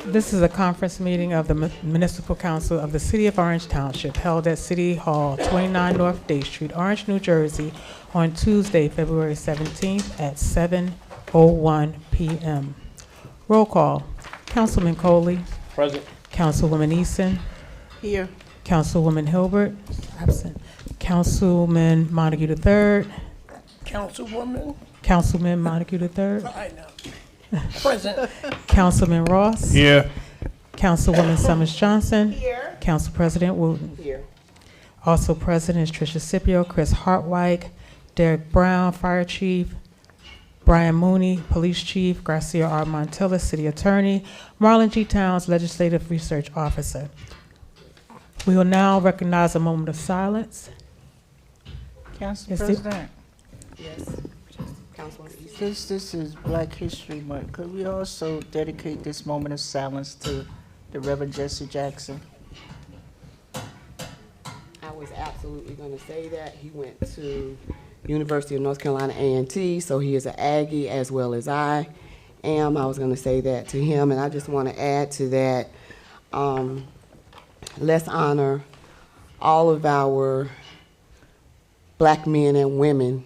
This is a conference meeting of the Municipal Council of the City of Orange Township held at City Hall, 29 North Day Street, Orange, New Jersey, on Tuesday, February 17th at 7:01 p.m. Roll call. Councilman Coley. Present. Councilwoman Eason. Here. Councilwoman Hilbert. Absent. Councilman Montague III. Councilwoman. Councilman Montague III. I know. Present. Councilman Ross. Here. Councilwoman Summers Johnson. Here. Council President Wooten. Here. Also present is Tricia Scipio, Chris Hartwig, Derek Brown, Fire Chief, Brian Mooney, Police Chief, Garcia R. Montilla, City Attorney, Marlon G. Towns, Legislative Research Officer. We will now recognize a moment of silence. Council Yes, President, Yes. Councilwoman Eason. since this is Black History Month, could we also dedicate this moment of silence to the Reverend Jesse Jackson? I was absolutely going to say that. He went to University of North Carolina A&T, so he is an Aggie as well as I am. I was going to say that to him, and I just want to add to that, let's honor all of our Black men and women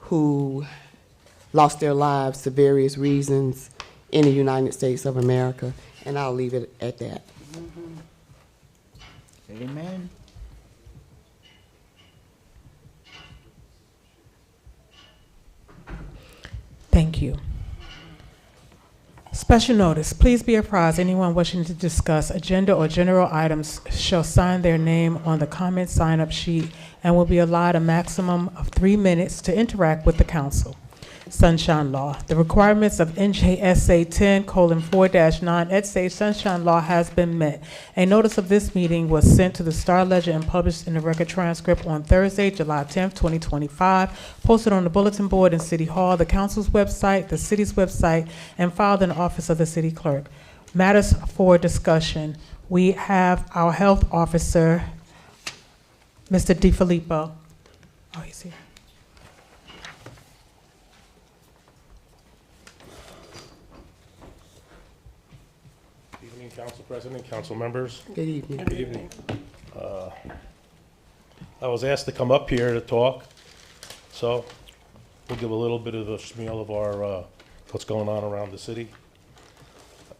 who lost their lives to various reasons in the United States of America, and I'll leave it at that. Amen. Thank you. Special notice, please be apprised anyone wishing to discuss agenda or general items shall sign their name on the comment sign-up sheet and will be allowed a maximum of 3 minutes to interact with the council. Sunshine Law. The requirements of NJSA 10:4-9 et seq. Sunshine Law has been met. A notice of this meeting was sent to the Star Ledger and published in the record transcript on Thursday, July 10th, 2025, posted on the bulletin board in City Hall, the council's website, the city's website, and filed in the office of the city clerk. Matters for discussion. We have our health officer, Mr. DiFilippo. Oh, he's here. Evening, Council President, council members. Good evening. Good evening. I was asked to come up here to talk, so we'll give a little bit of the spiel of our, what's going on around the city.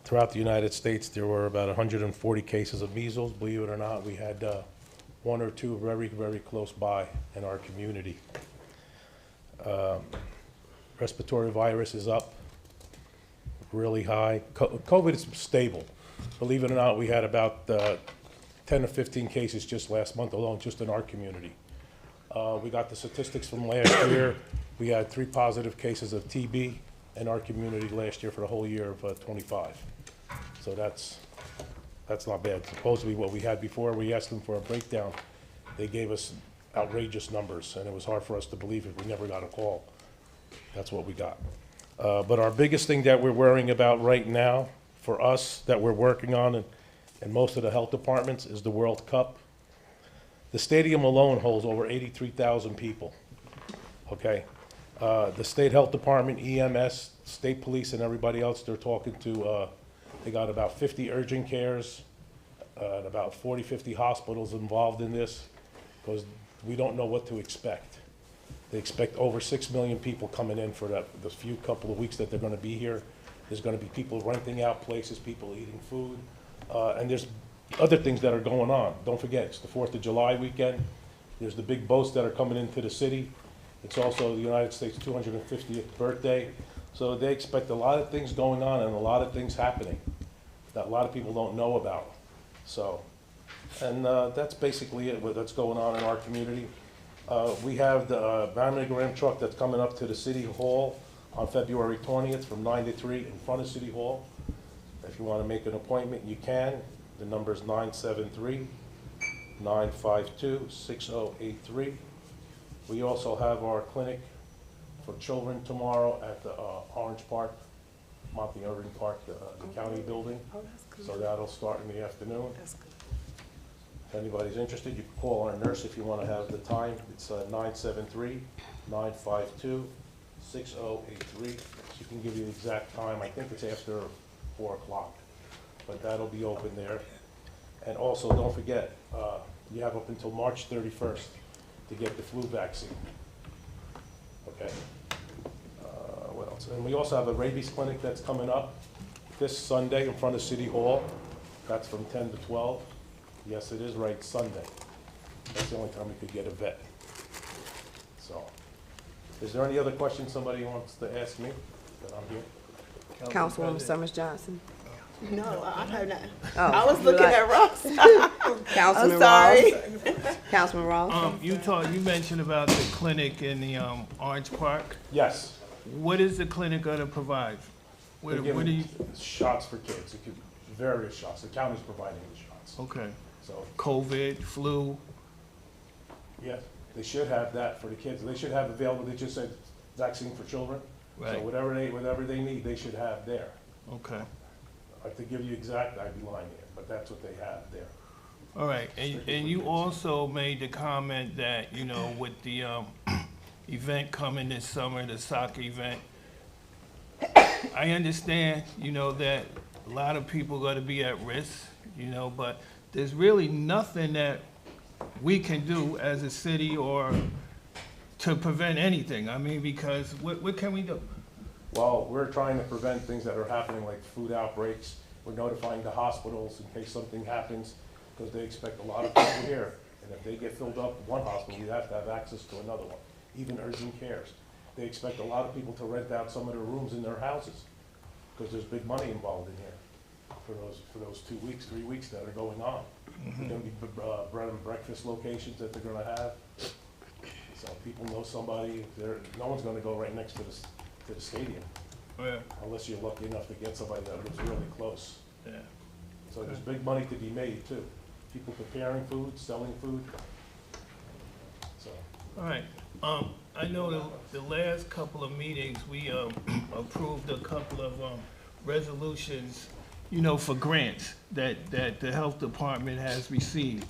Throughout the United States, there were about 140 cases of measles. Believe it or not, we had one or two very, very close by in our community. Respiratory virus is up really high. COVID is stable. Believe it or not, we had about 10 or 15 cases just last month alone, just in our community. We got the statistics from last year. We had 3 positive cases of TB in our community last year for the whole year of 25. So that's not bad. Supposedly what we had before, we asked them for a breakdown. They gave us outrageous numbers, and it was hard for us to believe it. We never got a call. That's what we got. But our biggest thing that we're worrying about right now for us that we're working on and most of the health departments is the World Cup. The stadium alone holds over 83,000 people, okay? The state health department, EMS, state police, and everybody else they're talking to, they got about 50 urgent cares, and about 40, 50 hospitals involved in this, because we don't know what to expect. They expect over 6 million people coming in for the few couple of weeks that they're gonna be here. There's gonna be people renting out places, people eating food, and there's other things that are going on. Don't forget, it's the 4th of July weekend. There's the big boats that are coming into the city. It's also the United States' 250th birthday. So they expect a lot of things going on and a lot of things happening that a lot of people don't know about. So, and that's basically it, that's going on in our community. We have the mammogram truck that's coming up to the City Hall on February 20th from 9 to 3 in front of City Hall. If you want to make an appointment, you can. The number is 973-952-6083. We also have our clinic for children tomorrow at the Orange Park, Monty Irving Park, the county building. Oh, that's good. So that'll start in the afternoon. That's good. If anybody's interested, you can call our nurse if you want to have the time. It's 973-952-6083. She can give you the exact time. I think it's after 4 o'clock, but that'll be open there. And also, don't forget, you have up until March 31st to get the flu vaccine. Okay? What else? And we also have a rabies clinic that's coming up this Sunday in front of City Hall. That's from 10 to 12. Yes, it is right, Sunday. That's the only time we could get a vet. So, is there any other questions somebody wants to ask me that I'm here? Councilwoman Summers Johnson. No, I heard not. Oh, I was you looking like- at Ross. Councilman I'm sorry. Ross. Councilman Ross. You mentioned about the clinic in the Orange Park. Yes. What is the clinic gonna provide? They're What do you, giving shots for kids. It could be various shots. The county's providing the shots. okay, So, COVID, flu, yes, they should have that for the kids. They should have available, they just said vaccine for children. So right, whatever they need, they should have there. okay. To give you exact, I'd be lying here, but that's what they have there. All right, and you also made the comment that, you know, with the event coming this summer, the soccer event, I understand, you know, that a lot of people are gonna be at risk, you know, but there's really nothing that we can do as a city or to prevent anything. I mean, because what can we do? Well, we're trying to prevent things that are happening, like food outbreaks. We're notifying the hospitals in case something happens, because they expect a lot of people here. And if they get filled up in one hospital, you have to have access to another one, even urgent cares. They expect a lot of people to rent out some of their rooms in their houses, because there's big money involved in here for those 2 weeks, 3 weeks that are going on. There's gonna be bread and breakfast locations that they're gonna have. So people know somebody, no one's gonna go right next to the stadium, Yeah, unless you're lucky enough to get somebody that lives really close. yeah. So there's big money to be made too. People preparing food, selling food. So, All right, I know the last couple of meetings, we, approved a couple of, resolutions, you know, for grants that the health department has received.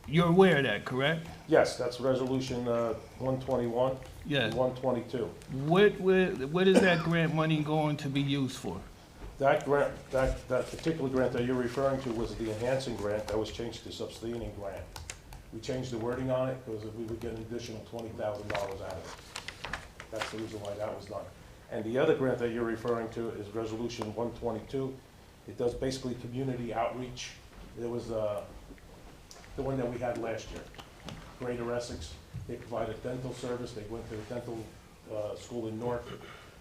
You're aware of that, correct? yes, that's resolution 121 Yes. and 122. What is that grant money going to be used for? That grant, that particular grant that you're referring to was the enhancing grant that was changed to sustaining grant. We changed the wording on it because we would get an additional $20,000 out of it. That's the reason why that was done. And the other grant that you're referring to is Resolution 122. It does basically community outreach. There was the one that we had last year, Greater Essex. They provided dental service. They went to the dental school in Newark.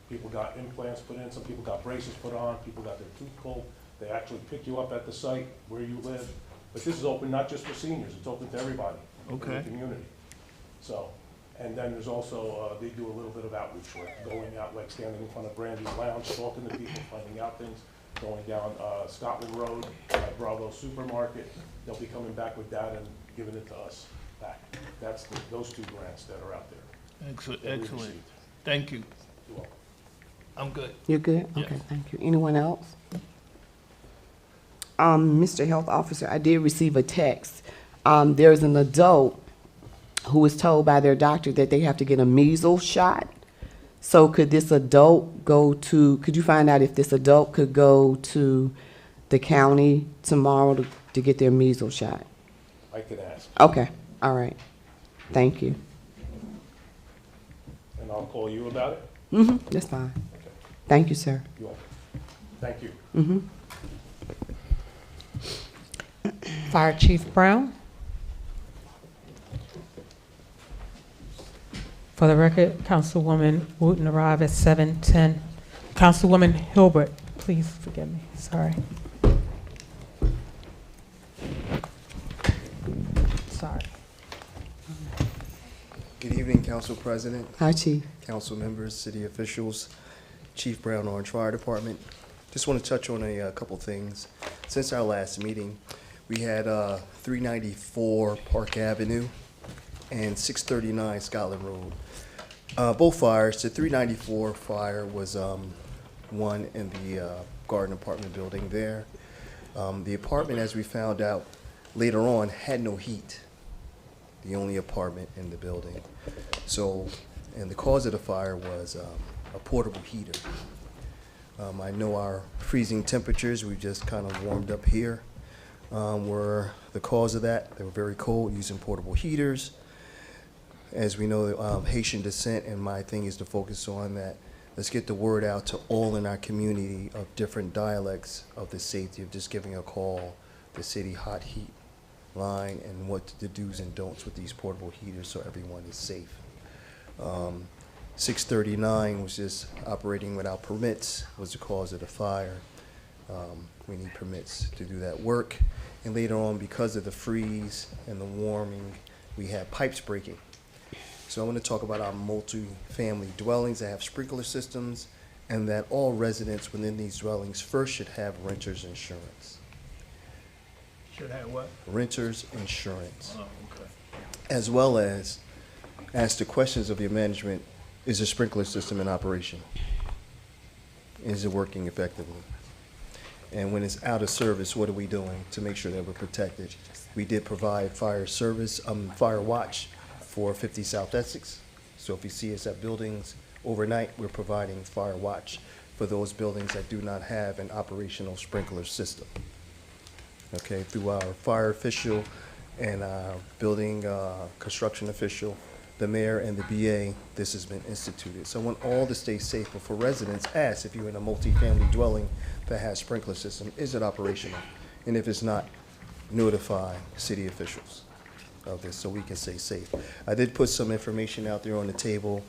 People got implants put in, some people got braces put on, people got their tooth pulled. They actually pick you up at the site where you live. But this is open not just for seniors, it's open to everybody in the Okay. community. So, and then there's also, they do a little bit of outreach work, going out, like standing in front of Brandy's Lounge, talking to people, finding out things, going down Scotland Road, Bravo Supermarket. They'll be coming back with that and giving it to us back. That's those two grants that are out there. Excellent, that we excellent. received. Thank you. You're welcome. I'm good. You're good? Yes. Okay, thank you. Anyone else? Mr. Health Officer, I did receive a text. There's an adult who was told by their doctor that they have to get a measles shot. So could this adult could you find out if this adult could go to the county tomorrow to get their measles shot? I can ask, Okay, all right. Thank you. and I'll call you about it. That's fine. Okay. Thank you, sir. You're welcome. Thank you. Fire Chief Brown. For the record, Councilwoman Wooten arrived at 7:10. Councilwoman Hilbert, please forgive me, sorry. Sorry. Good evening, Council President, Hi, Chief. council members, city officials, Chief Brown, Orange Fire Department. Just want to touch on a couple things. Since our last meeting, we had 394 Park Avenue and 639 Scotland Road. Both fires, the 394 fire was one in the garden apartment building there. The apartment, as we found out later on, had no heat, the only apartment in the building. So, and the cause of the fire was a portable heater. I know our freezing temperatures, we just kind of warmed up here, were the cause of that. They were very cold, using portable heaters. As we know, Haitian descent, and my thing is to focus on that. Let's get the word out to all in our community of different dialects of the safety of just giving a call, the city hot heat line, and what the do's and don'ts with these portable heaters so everyone is safe. 639 was just operating without permits, was the cause of the fire. We need permits to do that work. And later on, because of the freeze and the warming, we had pipes breaking. So I want to talk about our multi-family dwellings that have sprinkler systems, and that all residents within these dwellings first should have renter's insurance. Should have what? Renter's insurance. Oh, okay. As well as ask the questions of your management, is the sprinkler system in operation? Is it working effectively? And when it's out of service, what are we doing to make sure that we're protected? We did provide fire service, fire watch for 50 South Essex. So if you see us at buildings overnight, we're providing fire watch for those buildings that do not have an operational sprinkler system. Okay, through our fire official and our building construction official, the mayor and the BA, this has been instituted. So I want all to stay safe, but for residents, ask if you're in a multifamily dwelling that has sprinkler system, is it operational? And if it's not, notify city officials of this so we can stay safe. I did put some information out there on the table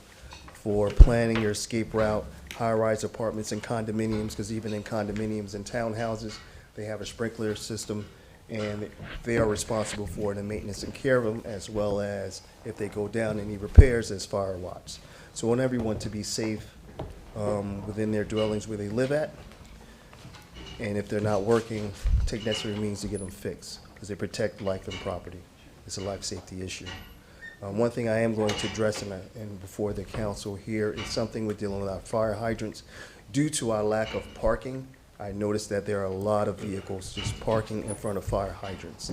for planning your escape route, high-rise apartments and condominiums, because even in condominiums and townhouses, they have a sprinkler system, and they are responsible for the maintenance and care of them, as well as if they go down and need repairs, as fire watch. So I want everyone to be safe within their dwellings where they live at, and if they're not working, take necessary means to get them fixed, because they protect life and property. It's a life safety issue. One thing I am going to address and before the council here is something we're dealing with our fire hydrants. Due to our lack of parking, I noticed that there are a lot of vehicles just parking in front of fire hydrants.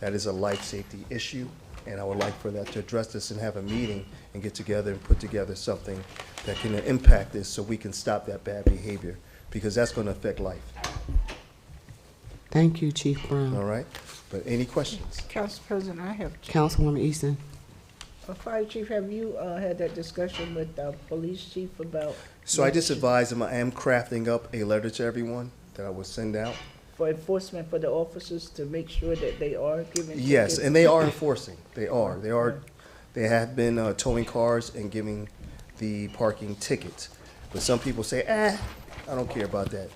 That is a life safety issue, and I would like for that to address this and have a meeting and get together and put together something that can impact this so we can stop that bad behavior, because that's going to affect life. Thank you, Chief Brown. All right? But any questions? Council President, I have, Councilwoman Easton. Fire Chief, have you had that discussion with the police chief about? So I just advised them I am crafting up a letter to everyone that I will send out. For enforcement for the officers to make sure that they are giving? Yes, tickets? and they are enforcing. They have been towing cars and giving the parking tickets. But some people say, I don't care about that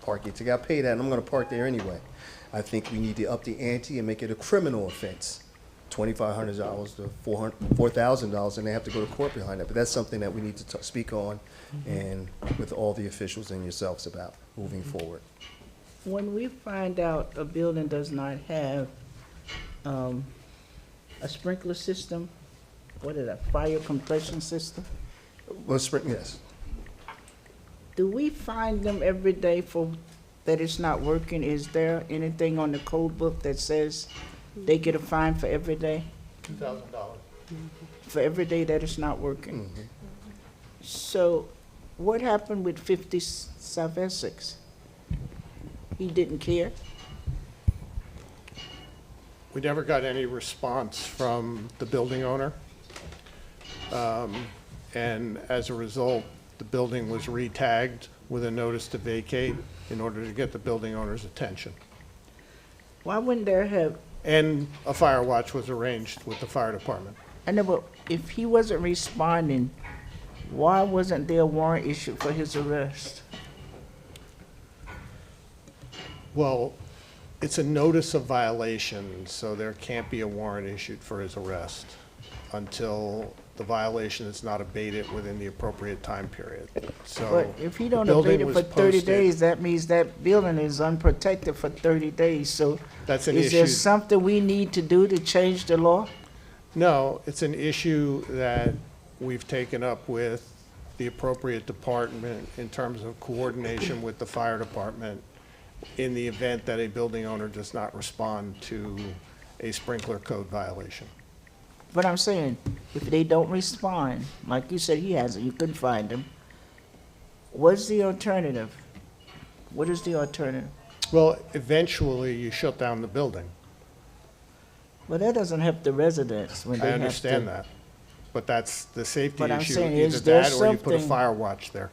parking ticket. I pay that and I'm gonna park there anyway. I think we need to up the ante and make it a criminal offense. $2,500 to $4,000, and they have to go to court behind that. But that's something that we need to speak on and with all the officials and yourselves about moving forward. When we find out a building does not have a sprinkler system, what is that, fire compression system? Well, yes. Do we find them every day for, that it's not working? Is there anything on the code book that says they get a fine for every day? $2,000. For every day that it's not working? So what happened with 50 South Essex? He didn't care? We never got any response from the building owner. And as a result, the building was re-tagged with a notice to vacate in order to get the building owner's attention. Why wouldn't there have, And a fire watch was arranged with the fire department. I know, but if he wasn't responding, why wasn't there a warrant issued for his arrest? Well, it's a notice of violation, so there can't be a warrant issued for his arrest until the violation is not abated within the appropriate time period. So But if he don't the building abate it was for 30 posted. days, that means that building is unprotected for 30 days. So That's an is there issue. something we need to do to change the law? No, it's an issue that we've taken up with the appropriate department in terms of coordination with the fire department in the event that a building owner does not respond to a sprinkler code violation. But I'm saying, if they don't respond, like you said, he hasn't, you couldn't find him, what's the alternative? What is the alternative? Well, eventually, you shut down the building. Well, that doesn't help the residents when they I have to. understand that, but that's the safety But I'm issue. saying, Either is there that or you put a something- fire watch there.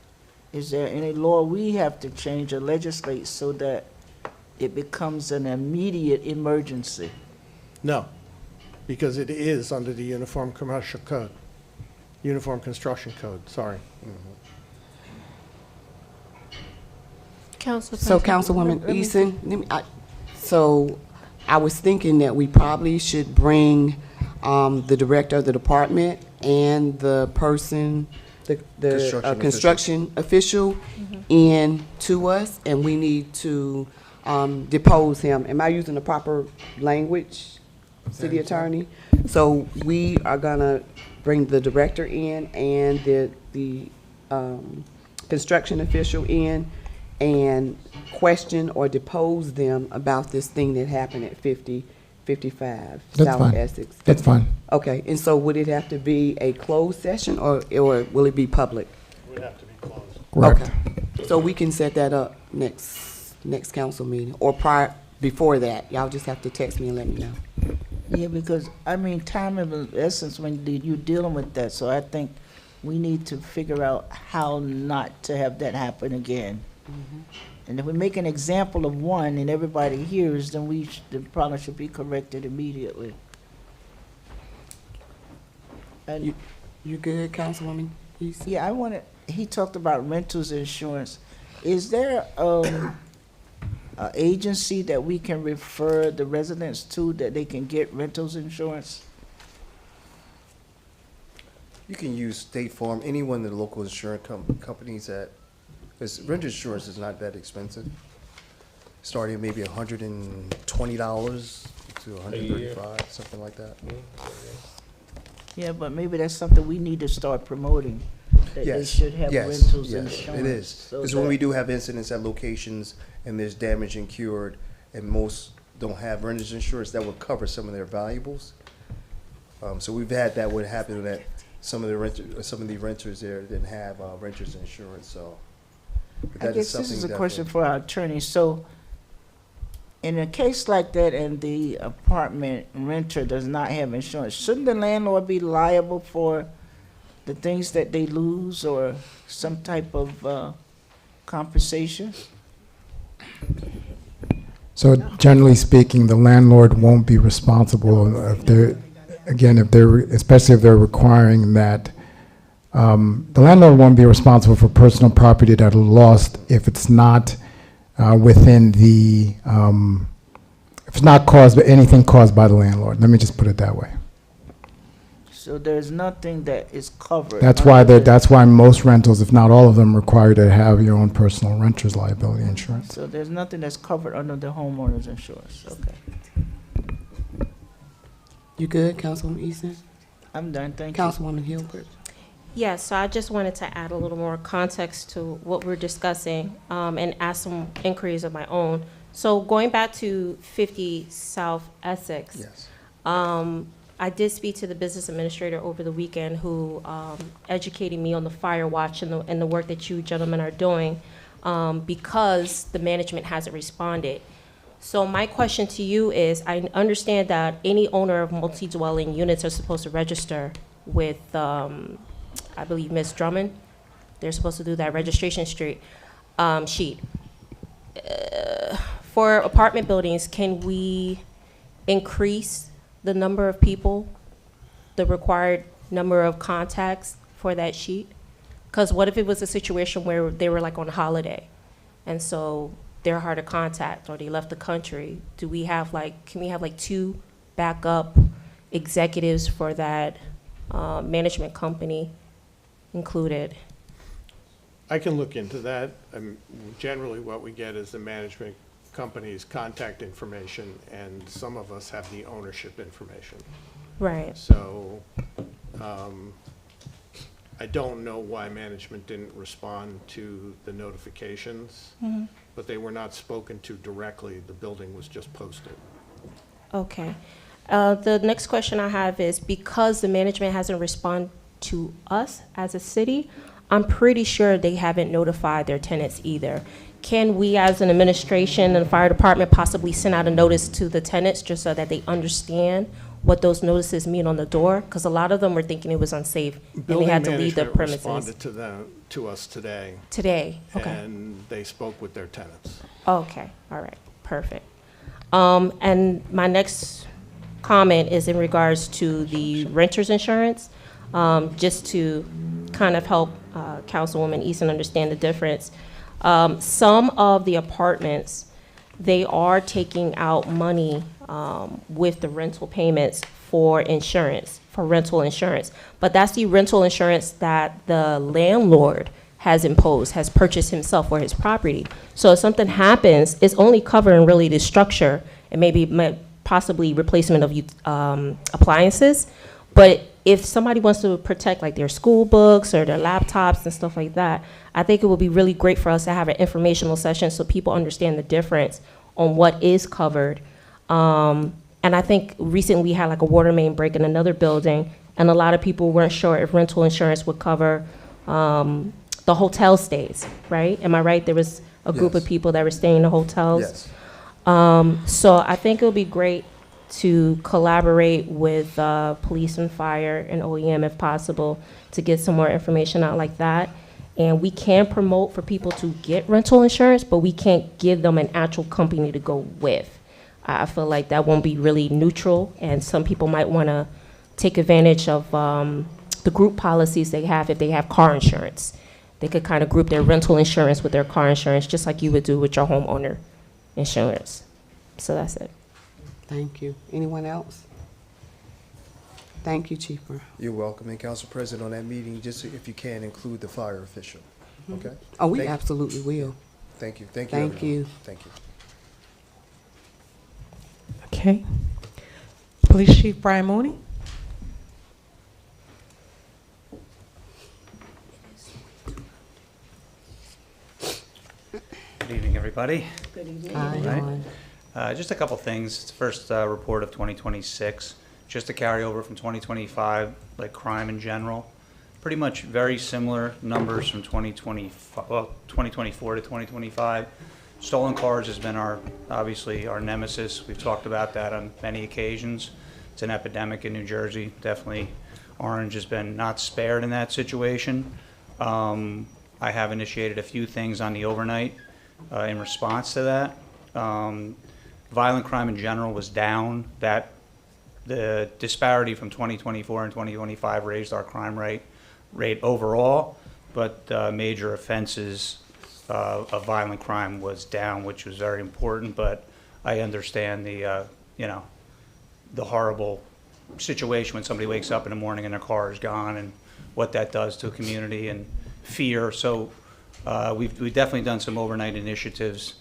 Is there any law we have to change or legislate so that it becomes an immediate emergency? No, because it is under the Uniform Commercial Code, Uniform Construction Code, sorry. Council So President. Councilwoman Eason, so I was thinking that we probably should bring the director of the department and the person, the construction official in to us, and we need to depose him. Am I using the proper language, city attorney? So we are gonna bring the director in and the construction official in and question or depose them about this thing that happened at 55 That's South fine. Essex. That's fine. Okay, and so would it have to be a closed session or will it be public? It would have to be closed. Correct. Okay. So we can set that up next council meeting or before that. Y'all just have to text me and let me know. Yeah, because, I mean, time is of essence when you're dealing with that, so I think we need to figure out how not to have that happen again. And if we make an example of one and everybody hears, then the problem should be corrected immediately. And, You good, Councilwoman East? yeah, he talked about rentals insurance. Is there, a agency that we can refer the residents to that they can get rentals insurance? You can use State Farm, any one of the local insurance companies that, because rent insurance is not that expensive. Starting at maybe $120 to $135, something like that. Yeah, but maybe that's something we need to start promoting, that they Yes, should have yes, rentals yes, insurance. it is. so Because when that- we do have incidents at locations and there's damage incurred, and most don't have renters insurance, that would cover some of their valuables. So we've had that would happen that some of the renters there didn't have renters insurance, so. but I that guess this is a something question definitely- for our attorney. So, in a case like that and the apartment renter does not have insurance, shouldn't the landlord be liable for the things that they lose or some type of compensation? So generally speaking, the landlord won't be responsible if they're, again, especially if they're requiring that. The landlord won't be responsible for personal property that are lost if it's not within the, if it's not caused by anything caused by the landlord. Let me just put it that way. So there's nothing that is covered. That's why under the- that's why most rentals, if not all of them, require to have your own personal renter's liability insurance. So there's nothing that's covered under the homeowner's insurance. Okay, You good, Councilwoman Easton? I'm done. Thank you. Councilwoman Hilbert? Yes, so I just wanted to add a little more context to what we're discussing and ask some inquiries of my own. So going back to 50 South Essex. Yes. I did speak to the business administrator over the weekend who educated me on the fire watch and the work that you gentlemen are doing because the management hasn't responded. So my question to you is, I understand that any owner of multi-dwelling units are supposed to register with, I believe, Ms. Drummond. They're supposed to do that registration sheet. For apartment buildings, can we increase the number of people, the required number of contacts for that sheet? Because what if it was a situation where they were like on holiday, and so they're hard to contact, or they left the country? Do we have can we have 2 backup executives for that management company included? I can look into that. Generally, what we get is the management company's contact information, and some of us have the ownership information. Right. So I don't know why management didn't respond to the notifications, but they were not spoken to directly. The building was just posted. Okay. The next question I have is, because the management hasn't responded to us as a city, I'm pretty sure they haven't notified their tenants either. Can we, as an administration and the fire department, possibly send out a notice to the tenants just so that they understand what those notices mean on the door? Because a lot of them were thinking it was unsafe and they had to leave the Building premises. management responded to us today, Today, okay. and they spoke with their tenants. Okay, all right, perfect. And my next comment is in regards to the renter's insurance, just to kind of help Councilwoman Easton understand the difference. Some of the apartments, they are taking out money with the rental payments for insurance, for rental insurance. But that's the rental insurance that the landlord has imposed, has purchased himself for his property. So if something happens, it's only covering really the structure and maybe possibly replacement of appliances. But if somebody wants to protect like their school books or their laptops and stuff like that, I think it would be really great for us to have an informational session so people understand the difference on what is covered. And I think recently we had like a water main break in another building, and a lot of people weren't sure if rental insurance would cover the hotel stays, right? Am I right? There was a group of Yes. people that were staying in the hotels. Yes. So I think it would be great to collaborate with police and fire and OEM if possible to get some more information out like that. And we can promote for people to get rental insurance, but we can't give them an actual company to go with. I feel like that won't be really neutral, and some people might want to take advantage of the group policies they have if they have car insurance. They could kind of group their rental insurance with their car insurance, just like you would do with your homeowner insurance. So that's it. Thank you. Anyone else? Thank you, Chief Brown. You're welcome. And Council President, on that meeting, just if you can, include the fire official. Okay? Oh, we Thank you. absolutely will. Thank you. Thank you. Thank everyone. you. Thank you. Okay. Police Chief Brian Mooney? Good evening, everybody. Hi, Right. Dawn. Just a couple things. It's the first report of 2026, just a carryover from 2025, like crime in general. Pretty much very similar numbers from 2024 to 2025. Stolen cars has been obviously our nemesis. We've talked about that on many occasions. It's an epidemic in New Jersey. Definitely Orange has been not spared in that situation. I have initiated a few things on the overnight in response to that. Violent crime in general was down. The disparity from 2024 and 2025 raised our crime rate overall, but major offenses of violent crime was down, which was very important. But I understand the horrible situation when somebody wakes up in the morning and their car is gone, and what that does to a community and fear. So we've definitely done some overnight initiatives,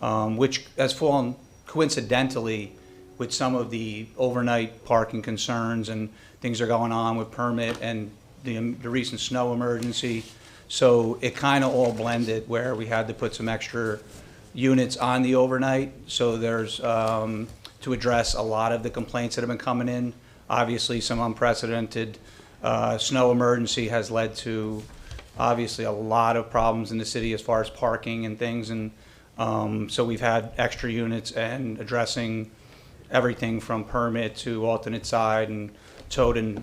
which has fallen coincidentally with some of the overnight parking concerns and things are going on with permit and the recent snow emergency. So it kind of all blended where we had to put some extra units on the overnight. So there's to address a lot of the complaints that have been coming in. Obviously, some unprecedented snow emergency has led to obviously a lot of problems in the city as far as parking and things. And so we've had extra units and addressing everything from permit to alternate side, and towed in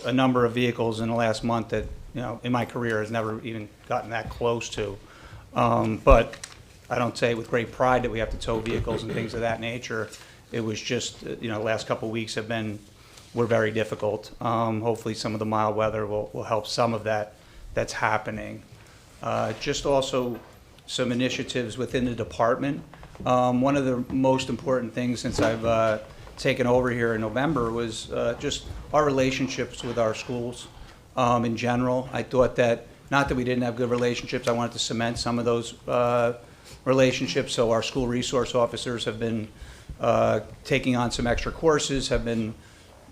a number of vehicles in the last month that, in my career has never even gotten that close to. But I don't say with great pride that we have to tow vehicles and things of that nature. It was just, the last couple of weeks were very difficult. Hopefully some of the mild weather will help some of that's happening. Just also some initiatives within the department. One of the most important things since I've taken over here in November was just our relationships with our schools in general. I thought that, not that we didn't have good relationships, I wanted to cement some of those relationships. So our school resource officers have been taking on some extra courses, have been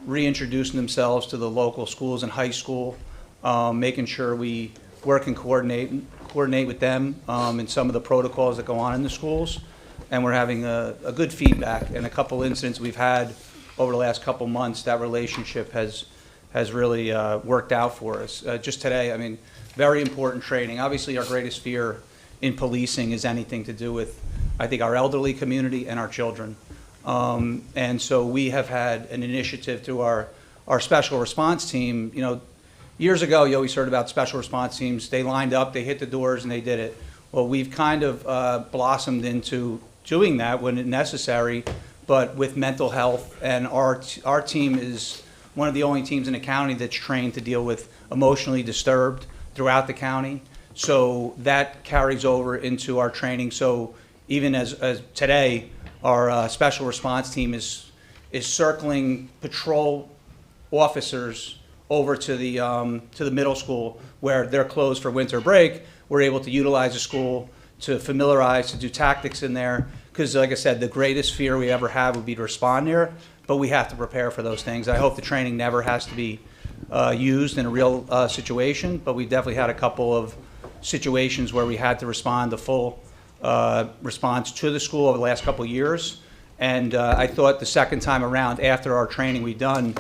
reintroducing themselves to the local schools and high school, making sure we work and coordinate with them in some of the protocols that go on in the schools. And we're having a good feedback. And a couple incidents we've had over the last couple months, that relationship has really worked out for us. Just today, I mean, very important training. Obviously, our greatest fear in policing is anything to do with, I think, our elderly community and our children. And so we have had an initiative through our special response team. You know, years ago, you always heard about special response teams. They lined up, they hit the doors, and they did it. Well, we've kind of blossomed into doing that when necessary, but with mental health. And our team is one of the only teams in the county that's trained to deal with emotionally disturbed throughout the county. So that carries over into our training. So even as today, our special response team is circling patrol officers over to the middle school where they're closed for winter break. We're able to utilize the school to familiarize, to do tactics in there. Because like I said, the greatest fear we ever have would be to respond there, but we have to prepare for those things. I hope the training never has to be used in a real situation, but we definitely had a couple of situations where we had to respond the full response to the school over the last couple of years. And I thought the second time around, after our training we've done,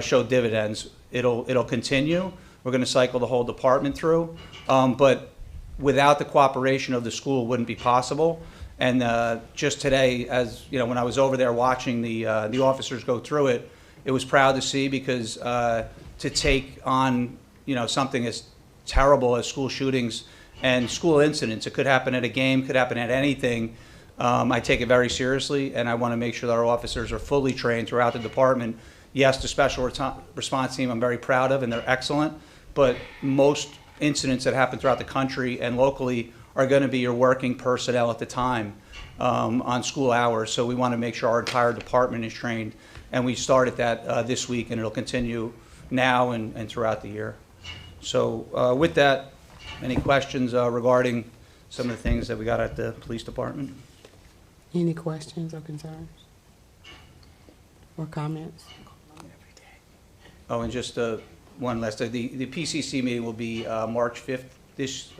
showed dividends. It'll continue. We're going to cycle the whole department through, but without the cooperation of the school, it wouldn't be possible. And just today, as you know, when I was over there watching the officers go through it, it was proud to see, because to take on, you know, something as terrible as school shootings and school incidents, it could happen at a game, could happen at anything. I take it very seriously, and I want to make sure that our officers are fully trained throughout the department. Yes, the special response team I'm very proud of, and they're excellent, but most incidents that happen throughout the country and locally are going to be your working personnel at the time on school hours. So we want to make sure our entire department is trained, and we started that this week, and it'll continue now and throughout the year. So with that, any questions regarding some of the things that we got at the police department? Any questions or concerns? Or comments? Oh, and just one last thing. The PCC meeting will be March 5th this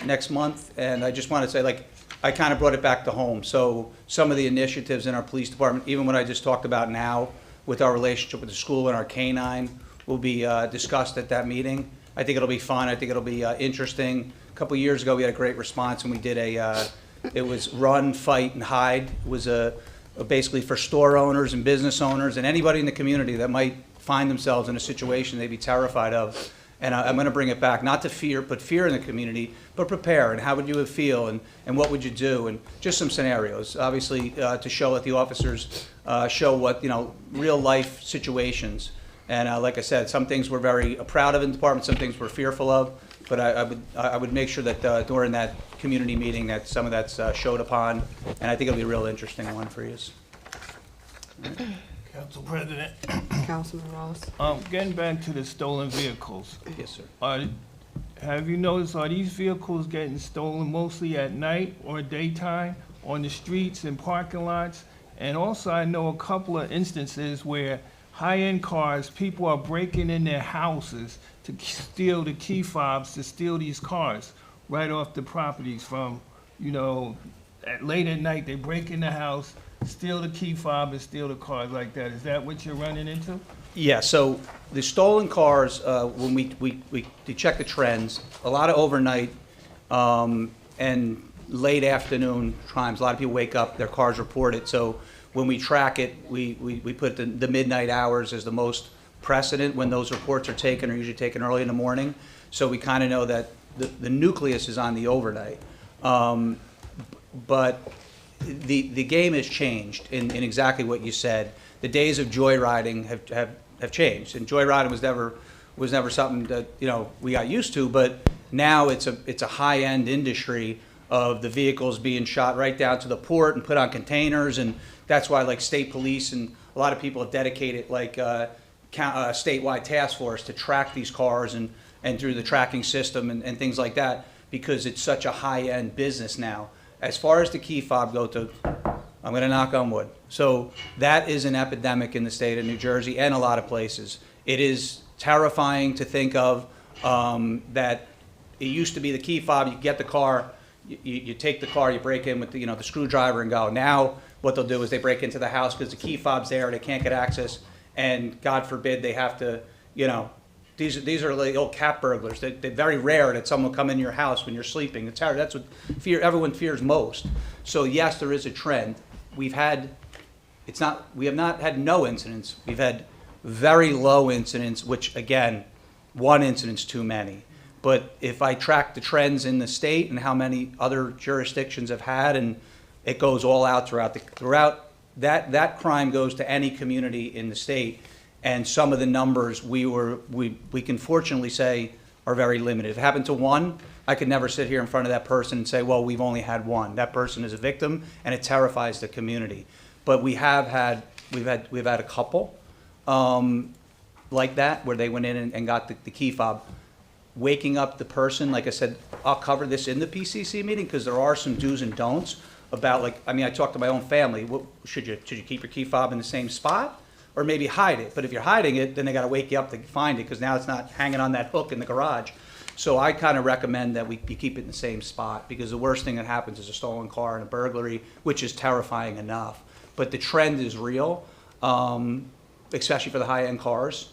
next month, and I just want to say, like, I kind of brought it back to home. So some of the initiatives in our police department, even what I just talked about now with our relationship with the school and our K-9, will be discussed at that meeting. I think it'll be fun. I think it'll be interesting. A couple years ago, we had a great response, and we did it was Run, Fight, and Hide. It was basically for store owners and business owners and anybody in the community that might find themselves in a situation they'd be terrified of. And I'm going to bring it back, not to fear, but fear in the community, but prepare, and how would you feel, and what would you do, and just some scenarios, obviously, to show that the officers show what, you know, real life situations. And like I said, some things we're very proud of in the department, some things we're fearful of, but I would make sure that during that community meeting that some of that's showed upon, and I think it'll be a real interesting one for you. Council President, Councilman Ross? getting back to the stolen vehicles. Yes, sir. Have you noticed, are these vehicles getting stolen mostly at night or daytime on the streets and parking lots? And also, I know a couple of instances where high-end cars, people are breaking in their houses to steal the key fobs, to steal these cars right off the properties from, you know, late at night, they break in the house, steal the key fob and steal the cars like that. Is that what you're running into? Yeah, so the stolen cars, when we check the trends, a lot of overnight and late afternoon times, a lot of people wake up, their cars reported. So when we track it, we put the midnight hours as the most precedent when those reports are taken, are usually taken early in the morning. So we kind of know that the nucleus is on the overnight. But the game has changed in exactly what you said. The days of joyriding have changed, and joyriding was never something that, you know, we got used to. But now it's a high-end industry of the vehicles being shot right down to the port and put on containers, and that's why, like, state police and a lot of people have dedicated, like, statewide task force to track these cars and through the tracking system and things like that, because it's such a high-end business now. As far as the key fob go to, I'm going to knock on wood. So that is an epidemic in the state of New Jersey and a lot of places. It is terrifying to think of. that it used to be the key fob, you get the car, you take the car, you break in with the, the screwdriver and go. Now, what they'll do is they break into the house because the key fob's there, they can't get access, and God forbid they have to, these are like old cat burglars. They're very rare that someone will come in your house when you're sleeping. It's hard. That's what everyone fears most. So yes, there is a trend. We have not had no incidents. We've had very low incidents, which again, one incident's too many. But if I track the trends in the state and how many other jurisdictions have had, and it goes all out throughout that crime goes to any community in the state. And some of the numbers we can fortunately say are very limited. If it happened to one, I could never sit here in front of that person and say, well, we've only had one. That person is a victim, and it terrifies the community. But we've had a couple like that where they went in and got the key fob. Waking up the person, like I said, I'll cover this in the PCC meeting because there are some do's and don'ts about, I talked to my own family. Should you keep your key fob in the same spot? Or maybe hide it. But if you're hiding it, then they got to wake you up to find it because now it's not hanging on that hook in the garage. So I kind of recommend that you keep it in the same spot because the worst thing that happens is a stolen car and a burglary, which is terrifying enough. But the trend is real, especially for the high-end cars.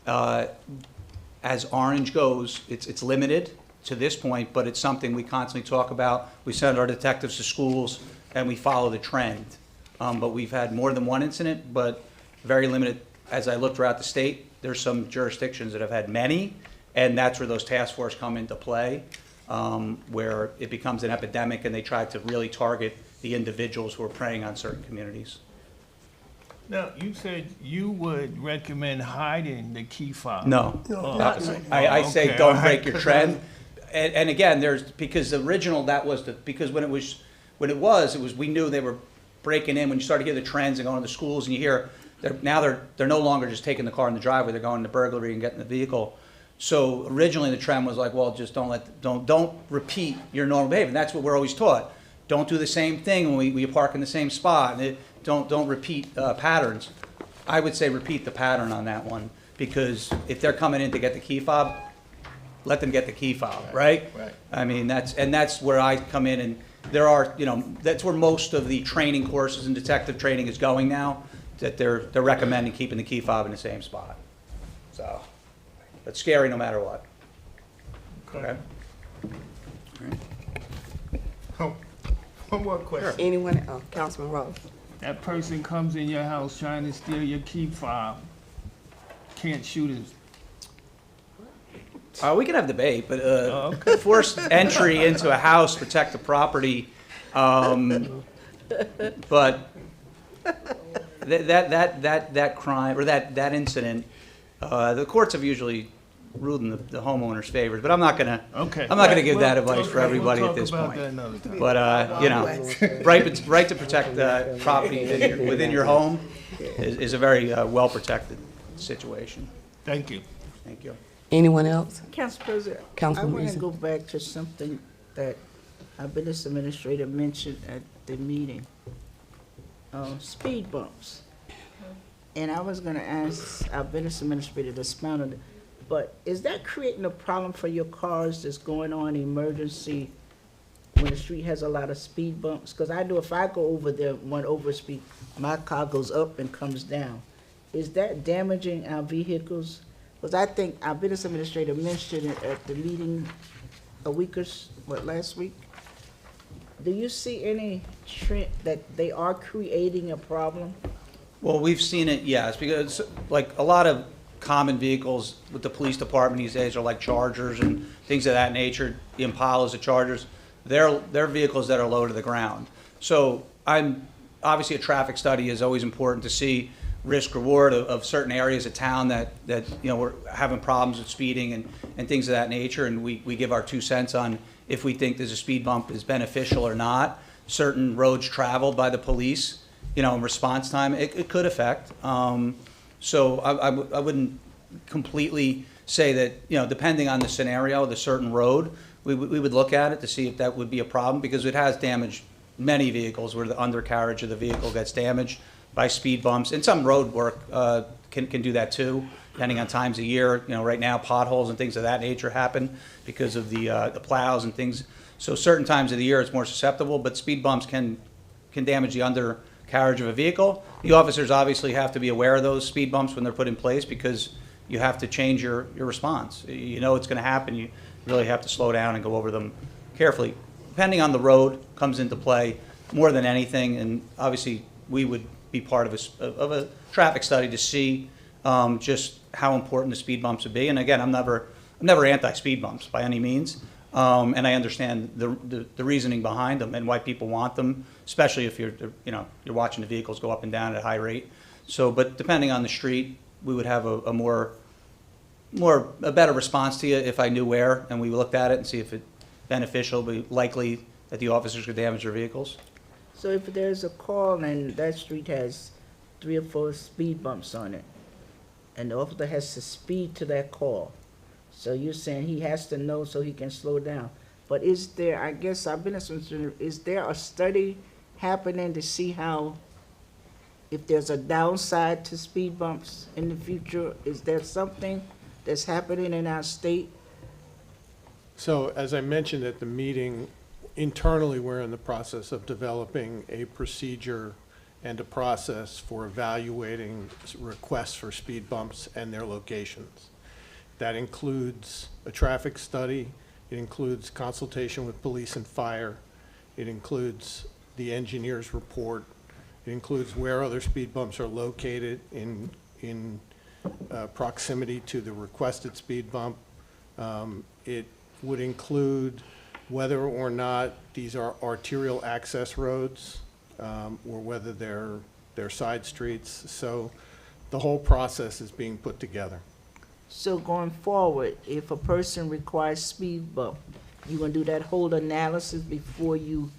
As Orange goes, it's limited to this point, but it's something we constantly talk about. We send our detectives to schools and we follow the trend. But we've had more than one incident, but very limited. As I look throughout the state, there's some jurisdictions that have had many, and that's where those task force come into play, where it becomes an epidemic and they try to really target the individuals who are preying on certain communities. Now, you said you would recommend hiding the key fob. No. Oh, I say okay, don't all break right, your 'cause trend. And again, because the original, because when it was, we knew they were breaking in. When you start to hear the trends and going to the schools and you hear, they're no longer just taking the car in the driveway, they're going to burglary and getting the vehicle. So originally the trend was like, well, just don't repeat your normal behavior. And that's what we're always taught. Don't do the same thing when we park in the same spot. And don't repeat patterns. I would say repeat the pattern on that one because if they're coming in to get the key fob, let them get the key fob, right? Right. I mean, that's where I come in, and there are, that's where most of the training courses and detective training is going now, that they're recommending keeping the key fob in the same spot. So, it's scary no matter what. Okay? Oh, one more question. Anyone, Councilman Rose? That person comes in your house trying to steal your key fob. Can't shoot him. We can have debate, but okay. forced entry into a house, protect the property, but that crime, or that incident, the courts have usually ruled in the homeowner's favors, but I'm not gonna give that advice for everybody at this point. But, right to protect property within your home is a very well-protected situation. Thank you. Thank you. Anyone else? Council President, I Councilman want to Reason. go back to something that our business administrator mentioned at the meeting. Speed bumps. And I was gonna ask our business administrator to expound on it, but is that creating a problem for your cars that's going on emergency when the street has a lot of speed bumps? Because I know if I go over there, one over speed, my car goes up and comes down. Is that damaging our vehicles? Because I think our business administrator mentioned it at the meeting last week? Do you see any trend that they are creating a problem? Well, we've seen it, yes, because like a lot of common vehicles with the police department these days are like Chargers and things of that nature, the Impalas, the Chargers. They're vehicles that are low to the ground. So obviously a traffic study is always important to see risk reward of certain areas of town that we're having problems with speeding and things of that nature, and we give our 2 cents on if we think there's a speed bump is beneficial or not. Certain roads traveled by the police, in response time, it could affect. So I wouldn't completely say that, depending on the scenario, the certain road, we would look at it to see if that would be a problem, because it has damaged many vehicles where the undercarriage of the vehicle gets damaged by speed bumps, and some road work can do that too. depending on times of year. You know, right now, potholes and things of that nature happen because of the plows and things. So certain times of the year, it's more susceptible, but speed bumps can damage the undercarriage of a vehicle. The officers obviously have to be aware of those speed bumps when they're put in place, because you have to change your response. You know it's going to happen. You really have to slow down and go over them carefully. Depending on the road comes into play more than anything, and obviously we would be part of a traffic study to see just how important the speed bumps would be. And again, I'm never anti-speed bumps by any means, and I understand the reasoning behind them and why people want them, especially if you're watching the vehicles go up and down at a high rate. So, but depending on the street, we would have a better response to you if I knew where, and we looked at it and see if it's beneficial, but likely that the officers could damage their vehicles. So if there's a call and that street has 3 or 4 speed bumps on it, and the officer has to speed to that call, so you're saying he has to know so he can slow down. But is there, I guess I've been concerned, is there a study happening to see how, if there's a downside to speed bumps in the future? Is there something that's happening in our state? So as I mentioned at the meeting, internally, we're in the process of developing a procedure and a process for evaluating requests for speed bumps and their locations. That includes a traffic study, it includes consultation with police and fire, it includes the engineer's report, it includes where other speed bumps are located in proximity to the requested speed bump. It would include whether or not these are arterial access roads, or whether they're side streets. So the whole process is being put together. So going forward, if a person requires speed bump, you gonna do that whole analysis before you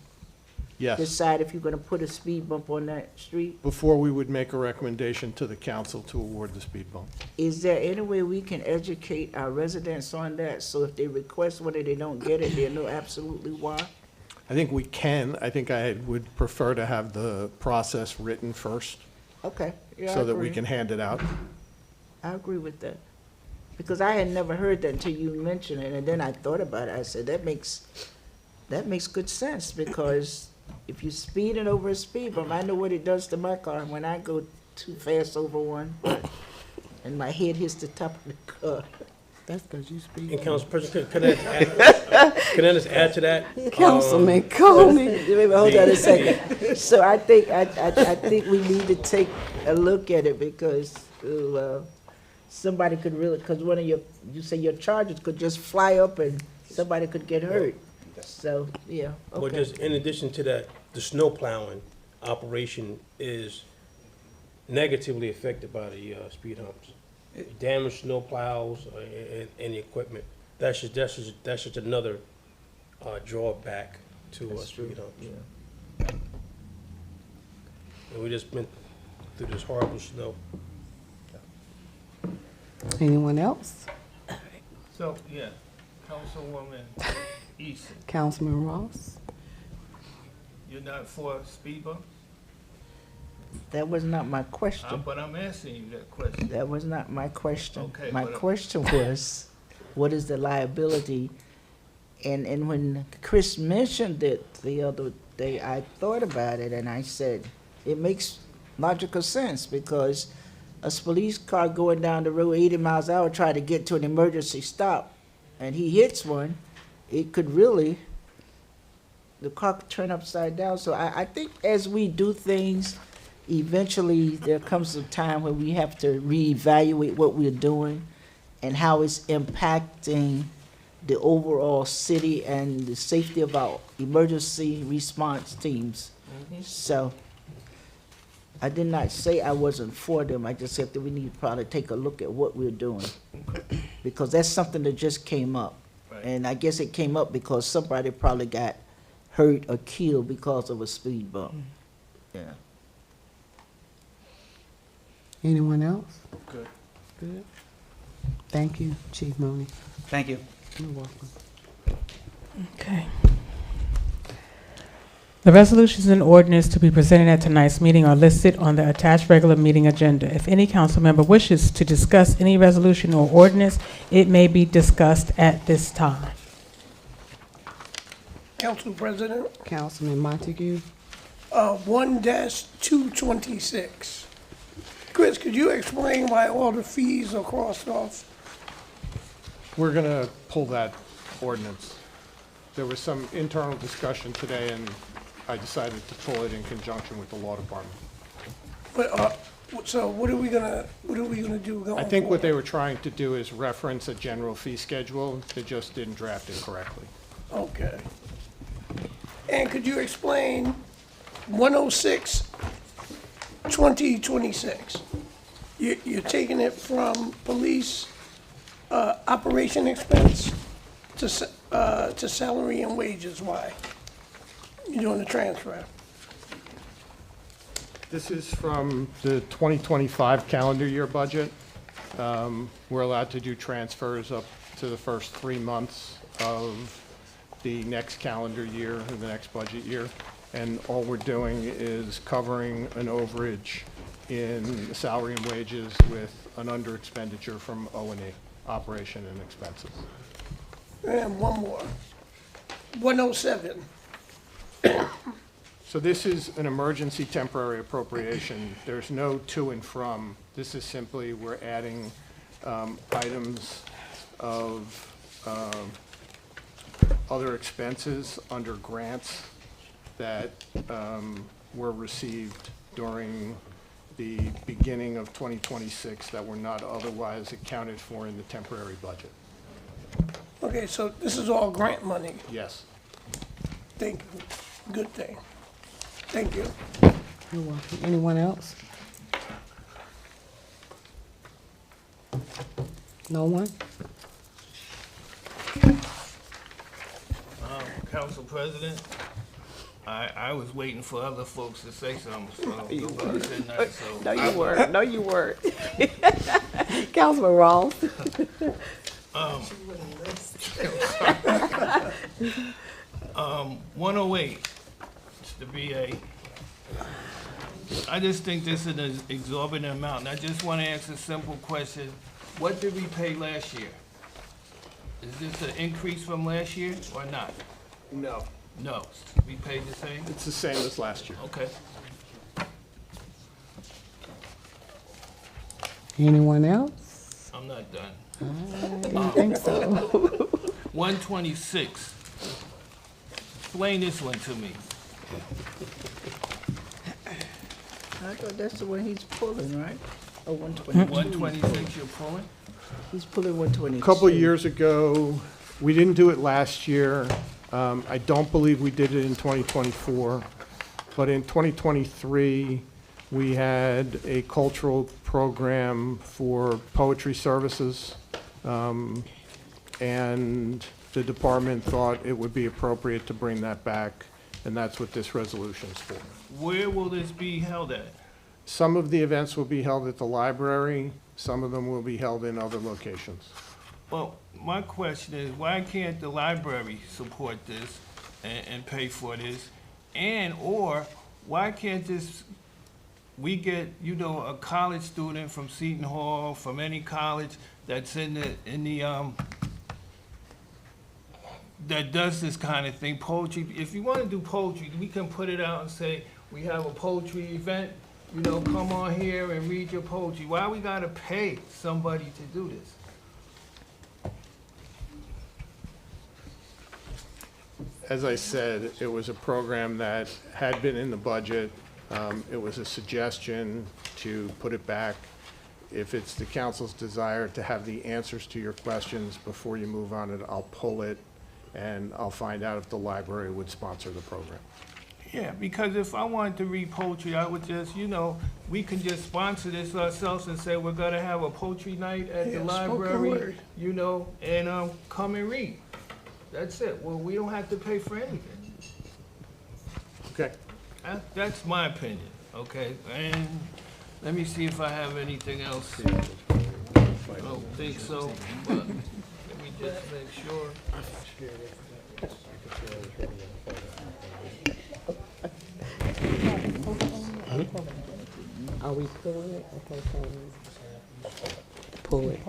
Yes, decide if you're gonna put a speed bump on that street? before we would make a recommendation to the council to award the speed bump. Is there any way we can educate our residents on that, so if they request one and they don't get it, they know absolutely why? I think we can. I think I would prefer to have the process written first Okay, yeah, I so that we agree. can hand it out. I agree with that. Because I had never heard that until you mentioned it, and then I thought about it. I said, that makes good sense, because if you're speeding over a speed bump, I know what it does to my car when I go too fast over one, and my head hits the top of the car. That's because you speak. And Council President, can I just add to that? Councilman Coney. Wait, hold on a second. So I think we need to take a look at it, because somebody could really, because you say your charges could just fly up and somebody could get hurt. So, yeah, Well, okay. just in addition to that, the snow plowing operation is negatively affected by the speed humps. Damaged snow plows and the equipment. That's just another drawback to speed humps. And we just been through this horrible snow. Anyone else? So, yeah, Councilwoman Easton, Councilman Ross? you're not for speed bumps? That was not my question. But I'm asking you that question. That was not my question. Okay, My but, question was, what is the liability? And when Chris mentioned it the other day, I thought about it and I said, it makes logical sense, because a police car going down the road 80 miles an hour trying to get to an emergency stop, and he hits one, it could really, the car could turn upside down. So I think as we do things, eventually there comes a time where we have to reevaluate what we're doing and how it's impacting the overall city and the safety of our emergency response teams. So I did not say I wasn't for them. I just said that we need to probably take a look at what we're doing, because that's something that just came up. Right. And I guess it came up because somebody probably got hurt or killed because of a speed bump. Yeah. Anyone else? Good. Good. Thank you, Chief Mooney. Thank you. You're welcome. Okay. The resolutions and ordinance to be presented at tonight's meeting are listed on the attached regular meeting agenda. If any council member wishes to discuss any resolution or ordinance, it may be discussed at this time. Council President, Councilman Montague? 1-226. Chris, could you explain why all the fees are crossed off? We're going to pull that ordinance. There was some internal discussion today, and I decided to pull it in conjunction with the law department. But, so what are we gonna do going I think what they forward? were trying to do is reference a general fee schedule. They just didn't draft it correctly. Okay. And could you explain 106, 2026? You're taking it from police, operation expense to salary and wages, why? You're doing the transfer. This is from the 2025 calendar year budget. We're allowed to do transfers up to the first 3 months of the next calendar year, or the next budget year. And all we're doing is covering an overage in salary and wages with an under expenditure from O&E, operation and expenses. And one more. 107. So this is an emergency temporary appropriation. There's no to and from. This is simply, we're adding items of other expenses under grants that were received during the beginning of 2026 that were not otherwise accounted for in the temporary budget. Okay, so this is all grant money. Yes. Thank you. Good thing. Thank you. You're welcome. Anyone else? No one? Council President, I was waiting for other folks to say something, so nobody said nothing, so. No, you weren't. No, you weren't. Councilman Ross? 108, it's the BA. I just think this is an exorbitant amount, and I just want to ask a simple question. What did we pay last year? Is this an increase from last year or not? No. No, we paid the same? It's the same as last year. Okay. Anyone else? I'm not done. I didn't think so. 126. Explain this one to me. I thought that's the one he's pulling, right? Oh, 122. 126 you're pulling? He's pulling 122. A couple of years ago, we didn't do it last year. I don't believe we did it in 2024. But in 2023, we had a cultural program for poetry services. And the department thought it would be appropriate to bring that back, and that's what this resolution is for. Where will this be held at? Some of the events will be held at the library, some of them will be held in other locations. Well, my question is, why can't the library support this and pay for this? And, or, why can't we get, a college student from Seton Hall, from any college that's that does this kind of thing, poetry. If you want to do poetry, we can put it out and say, we have a poetry event, come on here and read your poetry. Why we gotta pay somebody to do this? As I said, it was a program that had been in the budget. It was a suggestion to put it back. If it's the council's desire to have the answers to your questions before you move on it, I'll pull it, and I'll find out if the library would sponsor the program. Yeah, because if I wanted to read poetry, I would just, we can just sponsor this ourselves and say, we're gonna have a poetry night at the Yeah, spoken library, word. and come and read. That's it. Well, we don't have to pay for anything. Okay. That's my opinion, okay? And let me see if I have anything else. I don't think so, but let me just make sure. Are we pulling it? Okay, pull it.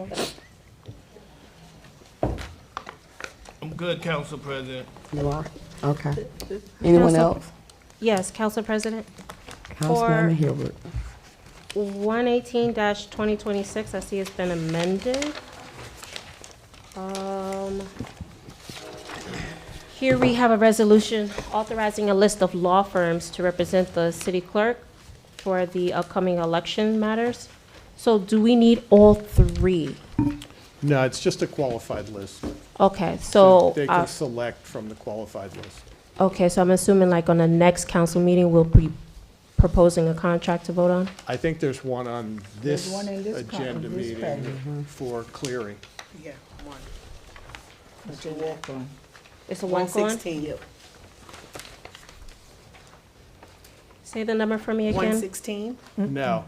I'm good, Council President. You are? Okay. Anyone Council- else? Yes, Council President. Councilwoman Hilbert. 118-2026, I see it's been amended. Here we have a resolution authorizing a list of law firms to represent the city clerk for the upcoming election matters. So do we need all three? No, it's just a qualified list. Okay, so, They can select from the qualified list. okay, so I'm assuming like on the next council meeting, we'll be proposing a contract to vote on? I think there's one on this one in this agenda this meeting package. for Cleary. Yeah, one. It's a walk-on. It's a walk-on? 116. Say the number for me again. 116? No,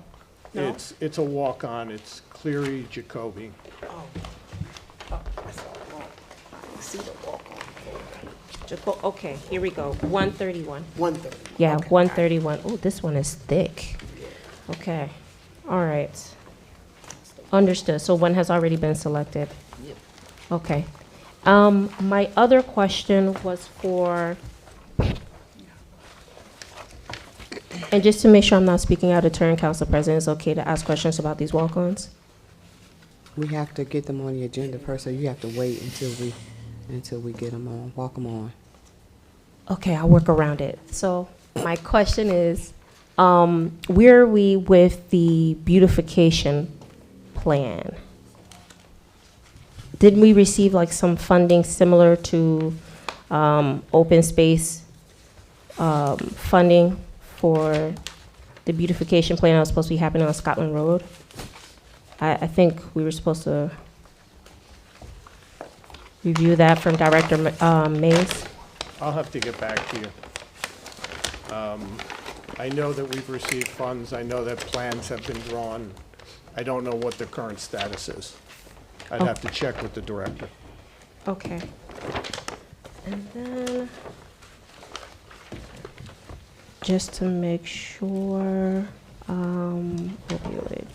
No? it's a walk-on, it's Cleary Jacoby. See the walk-on. Okay, here we go, 131. 130. Yeah, Okay. 131. Oh, this one is thick. Okay, all right. Understood, so one has already been selected? Yep. Okay. My other question was for, and just to make sure I'm not speaking out of turn, Council President, it's okay to ask questions about these walk-ons? We have to get them on the agenda first, so you have to wait until we get them on, walk them on. Okay, I'll work around it. So my question is, where are we with the beautification plan? Didn't we receive like some funding similar to open space funding for the beautification plan that was supposed to be happening on Scotland Road? I think we were supposed to review that from Director Mays. I'll have to get back to you. I know that we've received funds, I know that plans have been drawn. I don't know what the current status is. I'd have to check with the director. Okay. And then, just to make sure, opioid,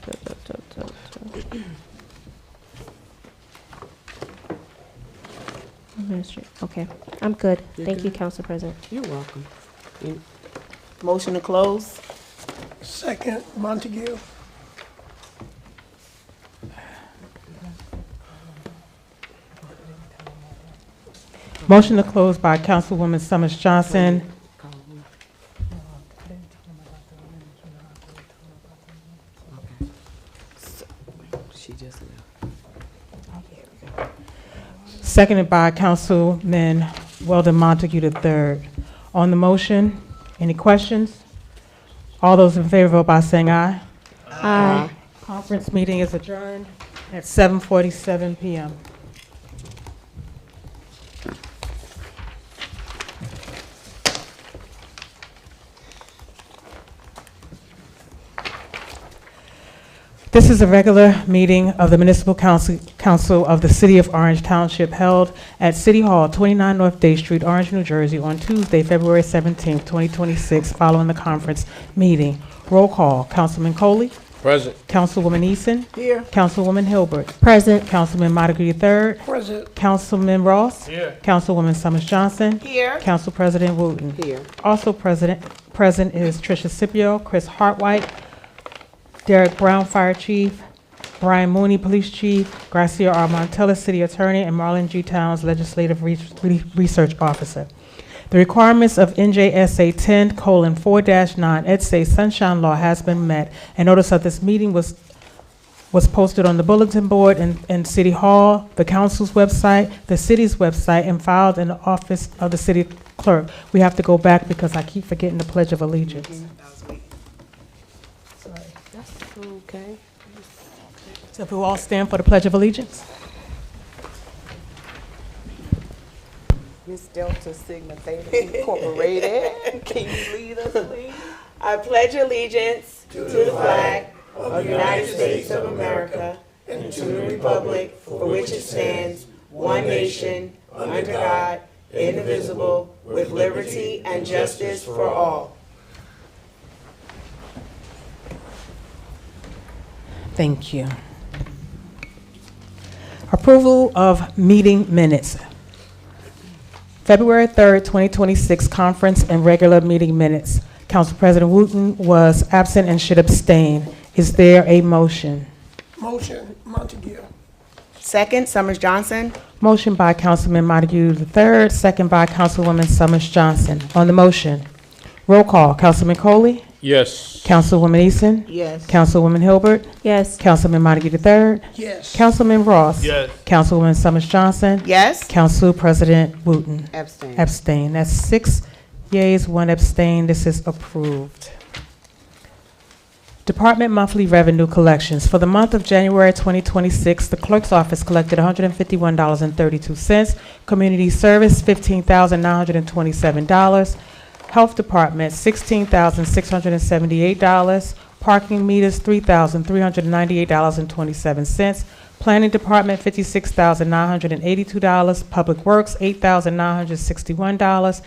Okay, I'm good. Thank you, Council President. You're welcome. Motion to close? Second, Montague. Motion to close by Councilwoman Summers Johnson. She just left. Seconded by Councilman Weldon Montague III. On the motion, any questions? All those in favor vote by saying aye. Aye. Conference meeting is adjourned at 7:47 PM. This is a regular meeting of the Municipal Council of the City of Orange Township held at City Hall, 29 North Day Street, Orange, New Jersey, on Tuesday, February 17th, 2026, following the conference meeting. Roll call, Councilman Coley, Present. Councilwoman Eason, Here. Councilwoman Hilbert, Present. Councilman Montague III, Present. Councilman Ross, Here. Councilwoman Summers Johnson, Here. Council President Wooten. Here. Also present is Tricia Scipio, Chris Hartwhite, Derek Brown, Fire Chief, Brian Mooney, Police Chief, Gracia R. Montella, City Attorney, and Marlon G. Towns, Legislative Research Officer. The requirements of NJSA 10:4-9 et se Sunshine Law has been met, and notice of this meeting was posted on the bulletin board in City Hall, the council's website, the city's website, and filed in the office of the city clerk. We have to go back because I keep forgetting the Pledge of Allegiance. Okay. So if we all stand for the Pledge of Allegiance. Miss Delta Sigma Theta Incorporated, can you lead us, please? I pledge allegiance to the flag of the United States of America and to the republic for which it stands, one nation, under God, indivisible, with liberty and justice for all. Thank you. Approval of meeting minutes. February 3rd, 2026, conference and regular meeting minutes. Council President Wooten was absent and should abstain. Is there a motion? Motion, Montague. Second, Summers Johnson. Motion by Councilman Montague III, second by Councilwoman Summers Johnson. On the motion, roll call. Councilman Coley? Yes. Councilwoman Easton? Yes. Councilwoman Hilbert? Yes. Councilman Montague III? Yes. Councilman Ross? Yes. Councilwoman Summers Johnson? Yes. Council President Wooten? Abstain. Abstain. That's 6 yeas, 1 abstain. This is approved. Department monthly revenue collections. For the month of January 2026, the clerk's office collected $151.32. Community service, $15,927. Health department, $16,678. Parking meters, $3,398.27. Planning department, $56,982. Public works, $8,961.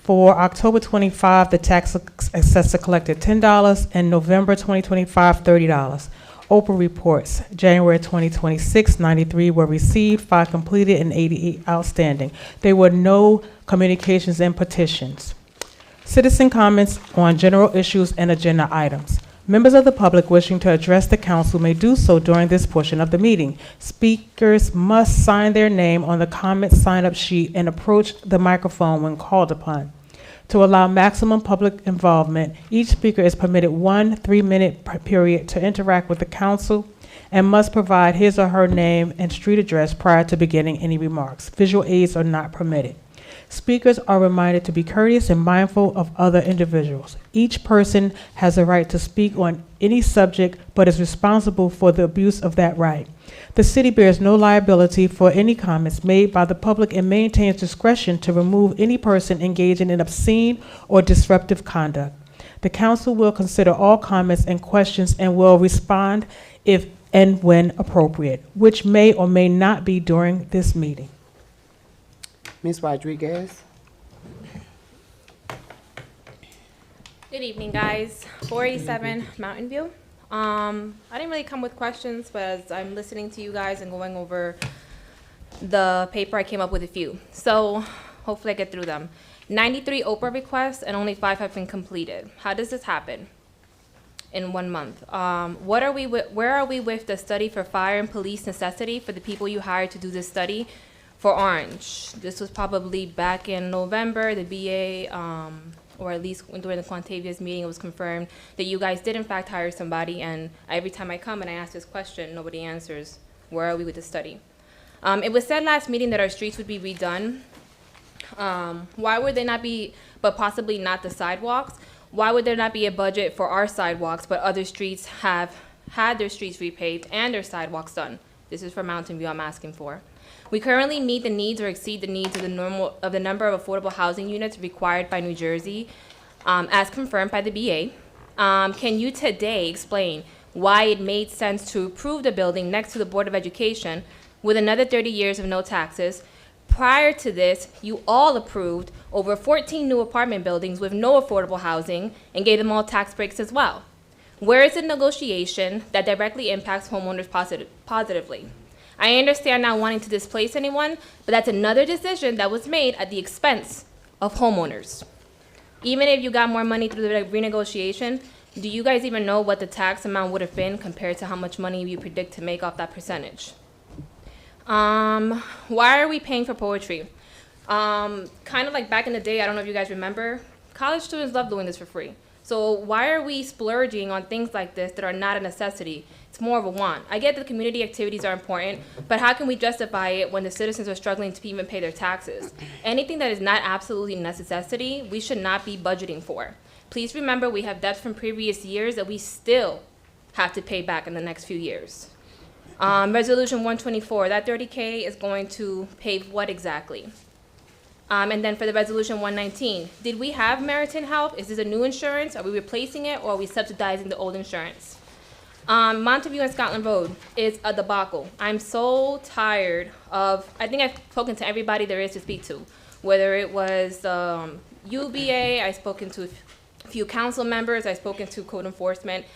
For October 25, the tax assessor collected $10, and November 2025, $30. Oprah reports, January 2026, 93 were received, 5 completed, and 88 outstanding. There were no communications and petitions. Citizen comments on general issues and agenda items. Members of the public wishing to address the council may do so during this portion of the meeting. Speakers must sign their name on the comment sign-up sheet and approach the microphone when called upon. To allow maximum public involvement, each speaker is permitted 1 3-minute period to interact with the council and must provide his or her name and street address prior to beginning any remarks. Visual aids are not permitted. Speakers are reminded to be courteous and mindful of other individuals. Each person has a right to speak on any subject, but is responsible for the abuse of that right. The city bears no liability for any comments made by the public and maintains discretion to remove any person engaging in obscene or disruptive conduct. The council will consider all comments and questions and will respond if and when appropriate, which may or may not be during this meeting. Ms. Rodriguez? Good evening, guys. 487 Mountain View. I didn't really come with questions, but as I'm listening to you guys and going over the paper, I came up with a few. So hopefully I get through them. 93 Oprah requests and only 5 have been completed. How does this happen in 1 month? Where are we with the study for fire and police necessity for the people you hired to do this study for Orange? This was probably back in November. The BA, or at least during the Quantavious meeting, it was confirmed that you guys did in fact hire somebody, and every time I come and I ask this question, nobody answers. Where are we with the study? It was said last meeting that our streets would be redone. Why would they not be, but possibly not the sidewalks? Why would there not be a budget for our sidewalks, but other streets have had their streets repaved and their sidewalks done? This is for Mountain View I'm asking for. We currently meet the needs or exceed the needs of the number of affordable housing units required by New Jersey, as confirmed by the BA. Can you today explain why it made sense to approve the building next to the Board of Education with another 30 years of no taxes? Prior to this, you all approved over 14 new apartment buildings with no affordable housing and gave them all tax breaks as well. Where is the negotiation that directly impacts homeowners positively? I understand not wanting to displace anyone, but that's another decision that was made at the expense of homeowners. Even if you got more money through the renegotiation, do you guys even know what the tax amount would have been compared to how much money you predict to make off that percentage? Why are we paying for poetry? Kind of like back in the day, I don't know if you guys remember, college students love doing this for free. So why are we splurging on things like this that are not a necessity? It's more of a want. I get that community activities are important, but how can we justify it when the citizens are struggling to even pay their taxes? Anything that is not absolutely a necessity, we should not be budgeting for. Please remember we have debts from previous years that we still have to pay back in the next few years. Resolution 124, that 30K is going to pay what exactly? And then for the resolution 119, did we have Meriton Health? Is this a new insurance? Are we replacing it, or are we subsidizing the old insurance? Montague and Scotland Road is a debacle. I'm so tired of, I think I've spoken to everybody there is to speak to, whether it was UBA, I've spoken to a few council members, I've spoken to code enforcement.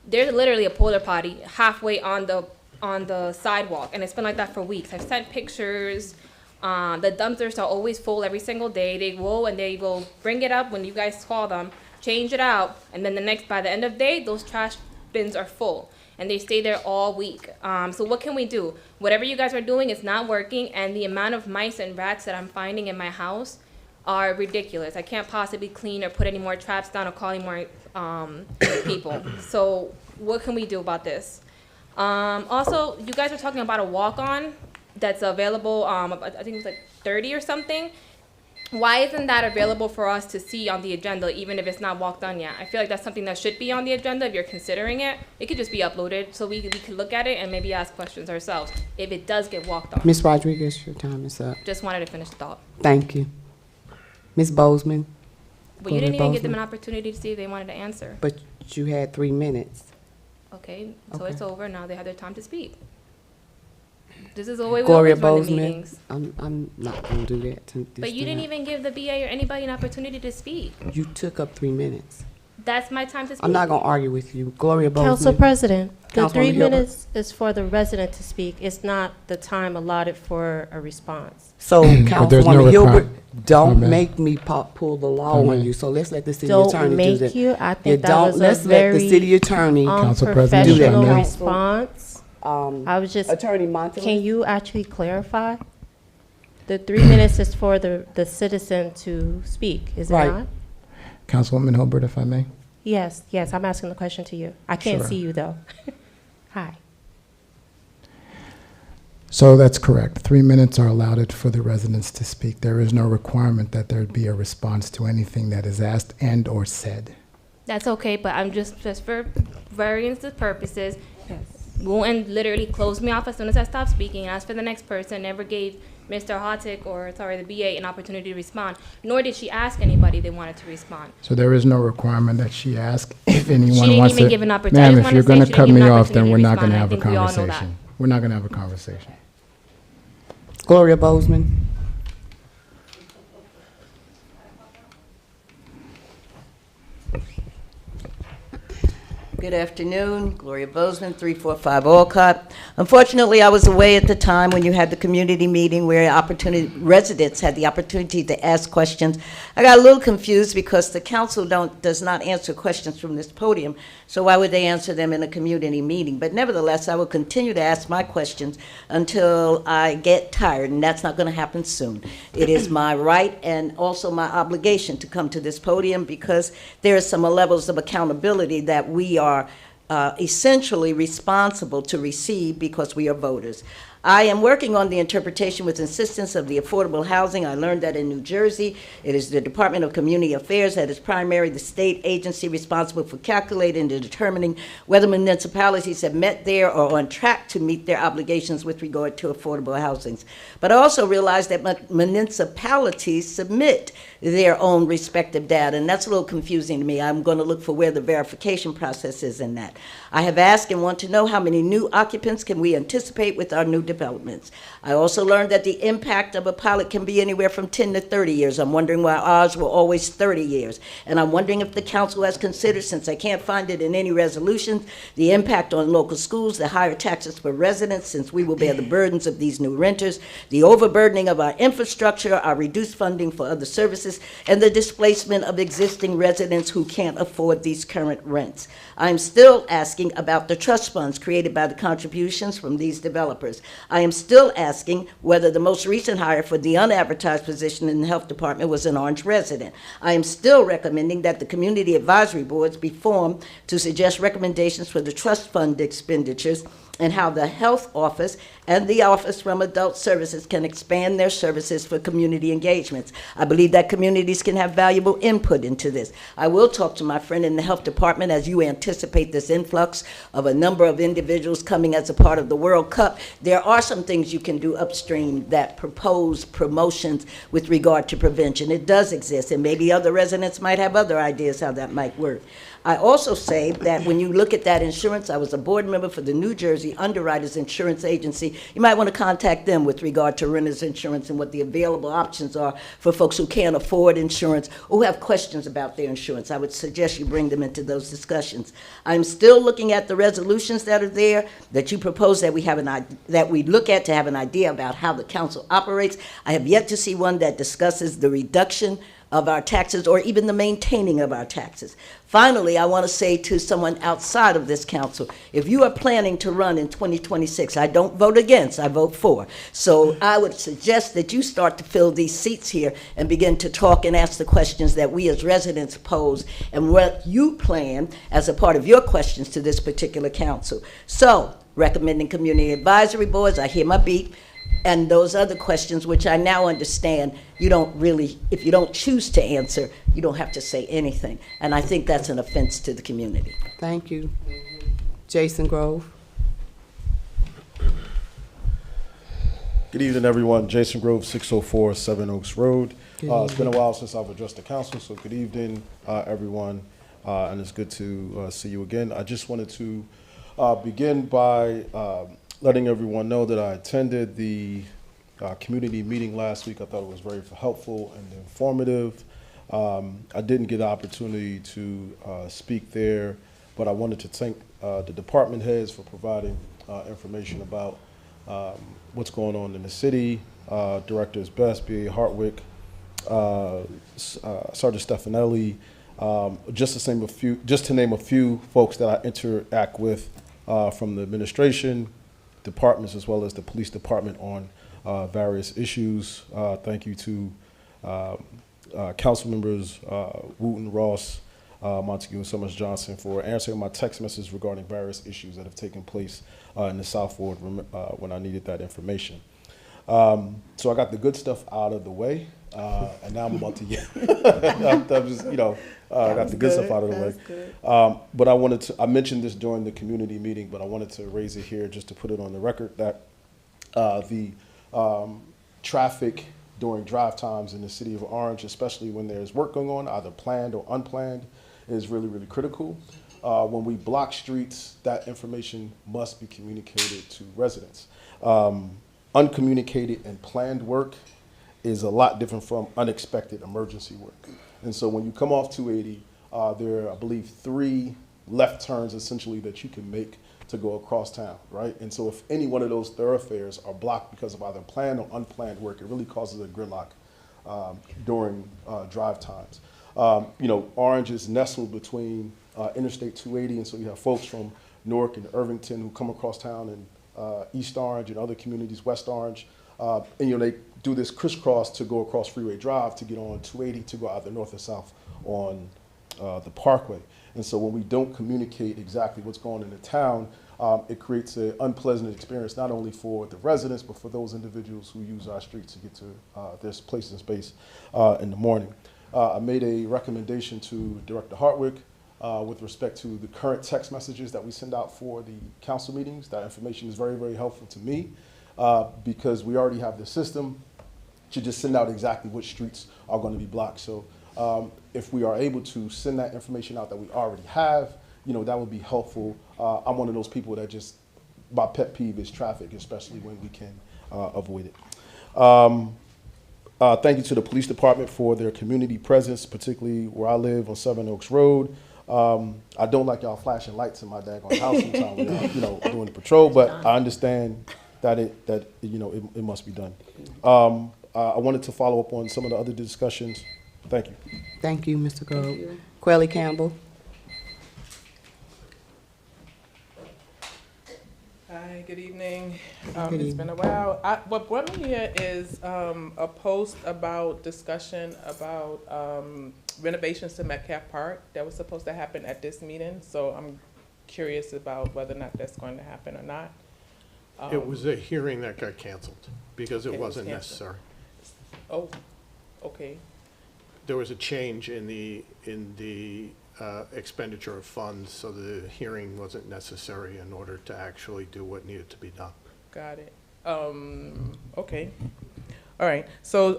there's literally a porta potty halfway on the sidewalk, and it's been like that for weeks. I've sent pictures. The dumpsters are always full every single day. They will bring it up when you guys call them, change it out, and then by the end of the day, those trash bins are full, and they stay there all week. So what can we do? Whatever you guys are doing is not working, and the amount of mice and rats that I'm finding in my house are ridiculous. I can't possibly clean or put any more traps down or call any more people. So what can we do about this? Also, you guys are talking about a walk-on that's available, I think it's like 30 or something. Why isn't that available for us to see on the agenda, even if it's not walked on yet? I feel like that's something that should be on the agenda if you're considering it. It could just be uploaded so we could look at it and maybe ask questions ourselves if it does get walked on. Ms. Rodriguez, your time is up. Just wanted to finish the thought. Thank you. Ms. Bozeman, But you didn't even give them Bozeman. an opportunity to see if they wanted to answer. but you had 3 minutes. Okay, so Okay. it's over. Now they have their time to speak. This is the way we Gloria always run the Bozeman, meetings. I'm not gonna do that. But you didn't even give the BA or anybody an opportunity to speak. You took up 3 minutes. That's my time to speak. I'm not gonna argue with you. Gloria Council Bozeman. President, the Councilwoman 3 Hilbert. minutes is for the resident to speak. It's not the time allotted for a response. So But there's no Councilwoman Hilbert, requirement. don't Okay. make me pull the law Okay. on you. So let's let the city Don't attorney do make that. you. I Yeah, think that don't, was a let's let the very city attorney, Council President, do that. unprofessional Council- response. I was just, Attorney Montanez. can you actually clarify? The 3 minutes is for the citizen to speak, is it Right. not? Councilwoman Hilbert, if I may. Yes, I'm asking the question to you. I can't Sure. see you, though. Hi. So that's correct. 3 minutes are allowed for the residents to speak. There is no requirement that there be a response to anything that is asked and or said. That's okay, but I'm just for variance purposes. Go and literally close me off as soon as I stop speaking. As for the next person, never gave Mr. Hotik the BA an opportunity to respond, nor did she ask anybody they wanted to respond. So there is no requirement that she ask if anyone didn't wants to. even give an opportunity. I Ma'am, just if wanna you're say going to she cut didn't give me an off, then opportunity we're to not going to respond. have I a think we all know that. conversation. We're not going to have a conversation. Gloria Bozeman. Good afternoon, Gloria Bozeman, 345 Alcott. Unfortunately, I was away at the time when you had the community meeting where residents had the opportunity to ask questions. I got a little confused because the council does not answer questions from this podium, so why would they answer them in a community meeting? But nevertheless, I will continue to ask my questions until I get tired, and that's not going to happen soon. It is my right and also my obligation to come to this podium because there are some levels of accountability that we are essentially responsible to receive because we are voters. I am working on the interpretation with insistence of the affordable housing. I learned that in New Jersey, it is the Department of Community Affairs that is primarily the state agency responsible for calculating and determining whether municipalities have met their or are on track to meet their obligations with regard to affordable housings. But I also realized that municipalities submit their own respective data, and that's a little confusing to me. I'm going to look for where the verification process is in that. I have asked and want to know how many new occupants can we anticipate with our new developments. I also learned that the impact of a pilot can be anywhere from 10 to 30 years. I'm wondering why ours were always 30 years. And I'm wondering if the council has considered, since I can't find it in any resolutions, the impact on local schools, the higher taxes for residents, since we will bear the burdens of these new renters, the overburdening of our infrastructure, our reduced funding for other services, and the displacement of existing residents who can't afford these current rents. I'm still asking about the trust funds created by the contributions from these developers. I am still asking whether the most recent hire for the unadvertised position in the health department was an Orange resident. I am still recommending that the community advisory boards be formed to suggest recommendations for the trust fund expenditures and how the health office and the Office from Adult Services can expand their services for community engagements. I believe that communities can have valuable input into this. I will talk to my friend in the health department as you anticipate this influx of a number of individuals coming as a part of the World Cup. There are some things you can do upstream that propose promotions with regard to prevention. It does exist, and maybe other residents might have other ideas how that might work. I also say that when you look at that insurance, I was a board member for the New Jersey Underwriters Insurance Agency. You might want to contact them with regard to renter's insurance and what the available options are for folks who can't afford insurance or who have questions about their insurance. I would suggest you bring them into those discussions. I'm still looking at the resolutions that are there that you propose that we look at to have an idea about how the council operates. I have yet to see one that discusses the reduction of our taxes or even the maintaining of our taxes. Finally, I want to say to someone outside of this council, if you are planning to run in 2026, I don't vote against, I vote for. So I would suggest that you start to fill these seats here and begin to talk and ask the questions that we as residents pose and what you plan as a part of your questions to this particular council. So, recommending community advisory boards, I hear my beep, and those other questions, which I now understand, you don't really, if you don't choose to answer, you don't have to say anything. And I think that's an offense to the community. Thank you. Jason Grove. Good evening, everyone. Jason Grove, 604 Seven Oaks Road. It's been a while since I've addressed the council, so good evening, everyone, and it's good to see you again. I just wanted to begin by letting everyone know that I attended the community meeting last week. I thought it was very helpful and informative. I didn't get the opportunity to speak there, but I wanted to thank the department heads for providing information about what's going on in the city. Directors Best, B.A. Hartwick, Sergeant Stefanelli, just to name a few folks that I interact with from the administration, departments, as well as the police department on various issues. Thank you to council members Wooten, Ross, Montague, and Summers Johnson for answering my text messages regarding various issues that have taken place in the South Ward when I needed that information. So I got the good stuff out of the way, and now I'm about to I'm just, I got the good stuff out of the way. But I mentioned this during the community meeting, but I wanted to raise it here just to put it on the record that the traffic during drive times in the city of Orange, especially when there's work going on, either planned or unplanned, is really, really critical. When we block streets, that information must be communicated to residents. Uncommunicated and planned work is a lot different from unexpected emergency work. And so when you come off 280, there are, I believe, 3 left turns essentially that you can make to go across town, right? And so if any one of those thoroughfares are blocked because of either planned or unplanned work, it really causes a gridlock during drive times. Orange is nestled between Interstate 280, and so you have folks from Newark and Irvington who come across town, and East Orange and other communities, West Orange, and they do this crisscross to go across Freeway Drive to get on 280 to go either north or south on the Parkway. And so when we don't communicate exactly what's going on in the town, it creates an unpleasant experience not only for the residents, but for those individuals who use our streets to get to their place and space in the morning. I made a recommendation to Director Hartwick with respect to the current text messages that we send out for the council meetings. That information is very, very helpful to me because we already have the system to just send out exactly which streets are going to be blocked. So if we are able to send that information out that we already have, that would be helpful. I'm one of those people that just, my pet peeve is traffic, especially when we can avoid it. Thank you to the police department for their community presence, particularly where I live on Seven Oaks Road. I don't like y'all flashing lights in my daggone house sometime when y'all, doing the patrol, but I understand that it must be done. I wanted to follow up on some of the other discussions. Thank you. Thank you, Mr. Grove. Quelly Campbell. Hi, good evening. Good It's evening. been a while. What brought me here is a post about discussion about renovations to Metcalf Park that was supposed to happen at this meeting. So I'm curious about whether or not that's going to happen or not. It was a hearing that got canceled because it It was wasn't canceled. necessary. Oh, okay. There was a change in the expenditure of funds, so the hearing wasn't necessary in order to actually do what needed to be done. Got it. Okay. All right, so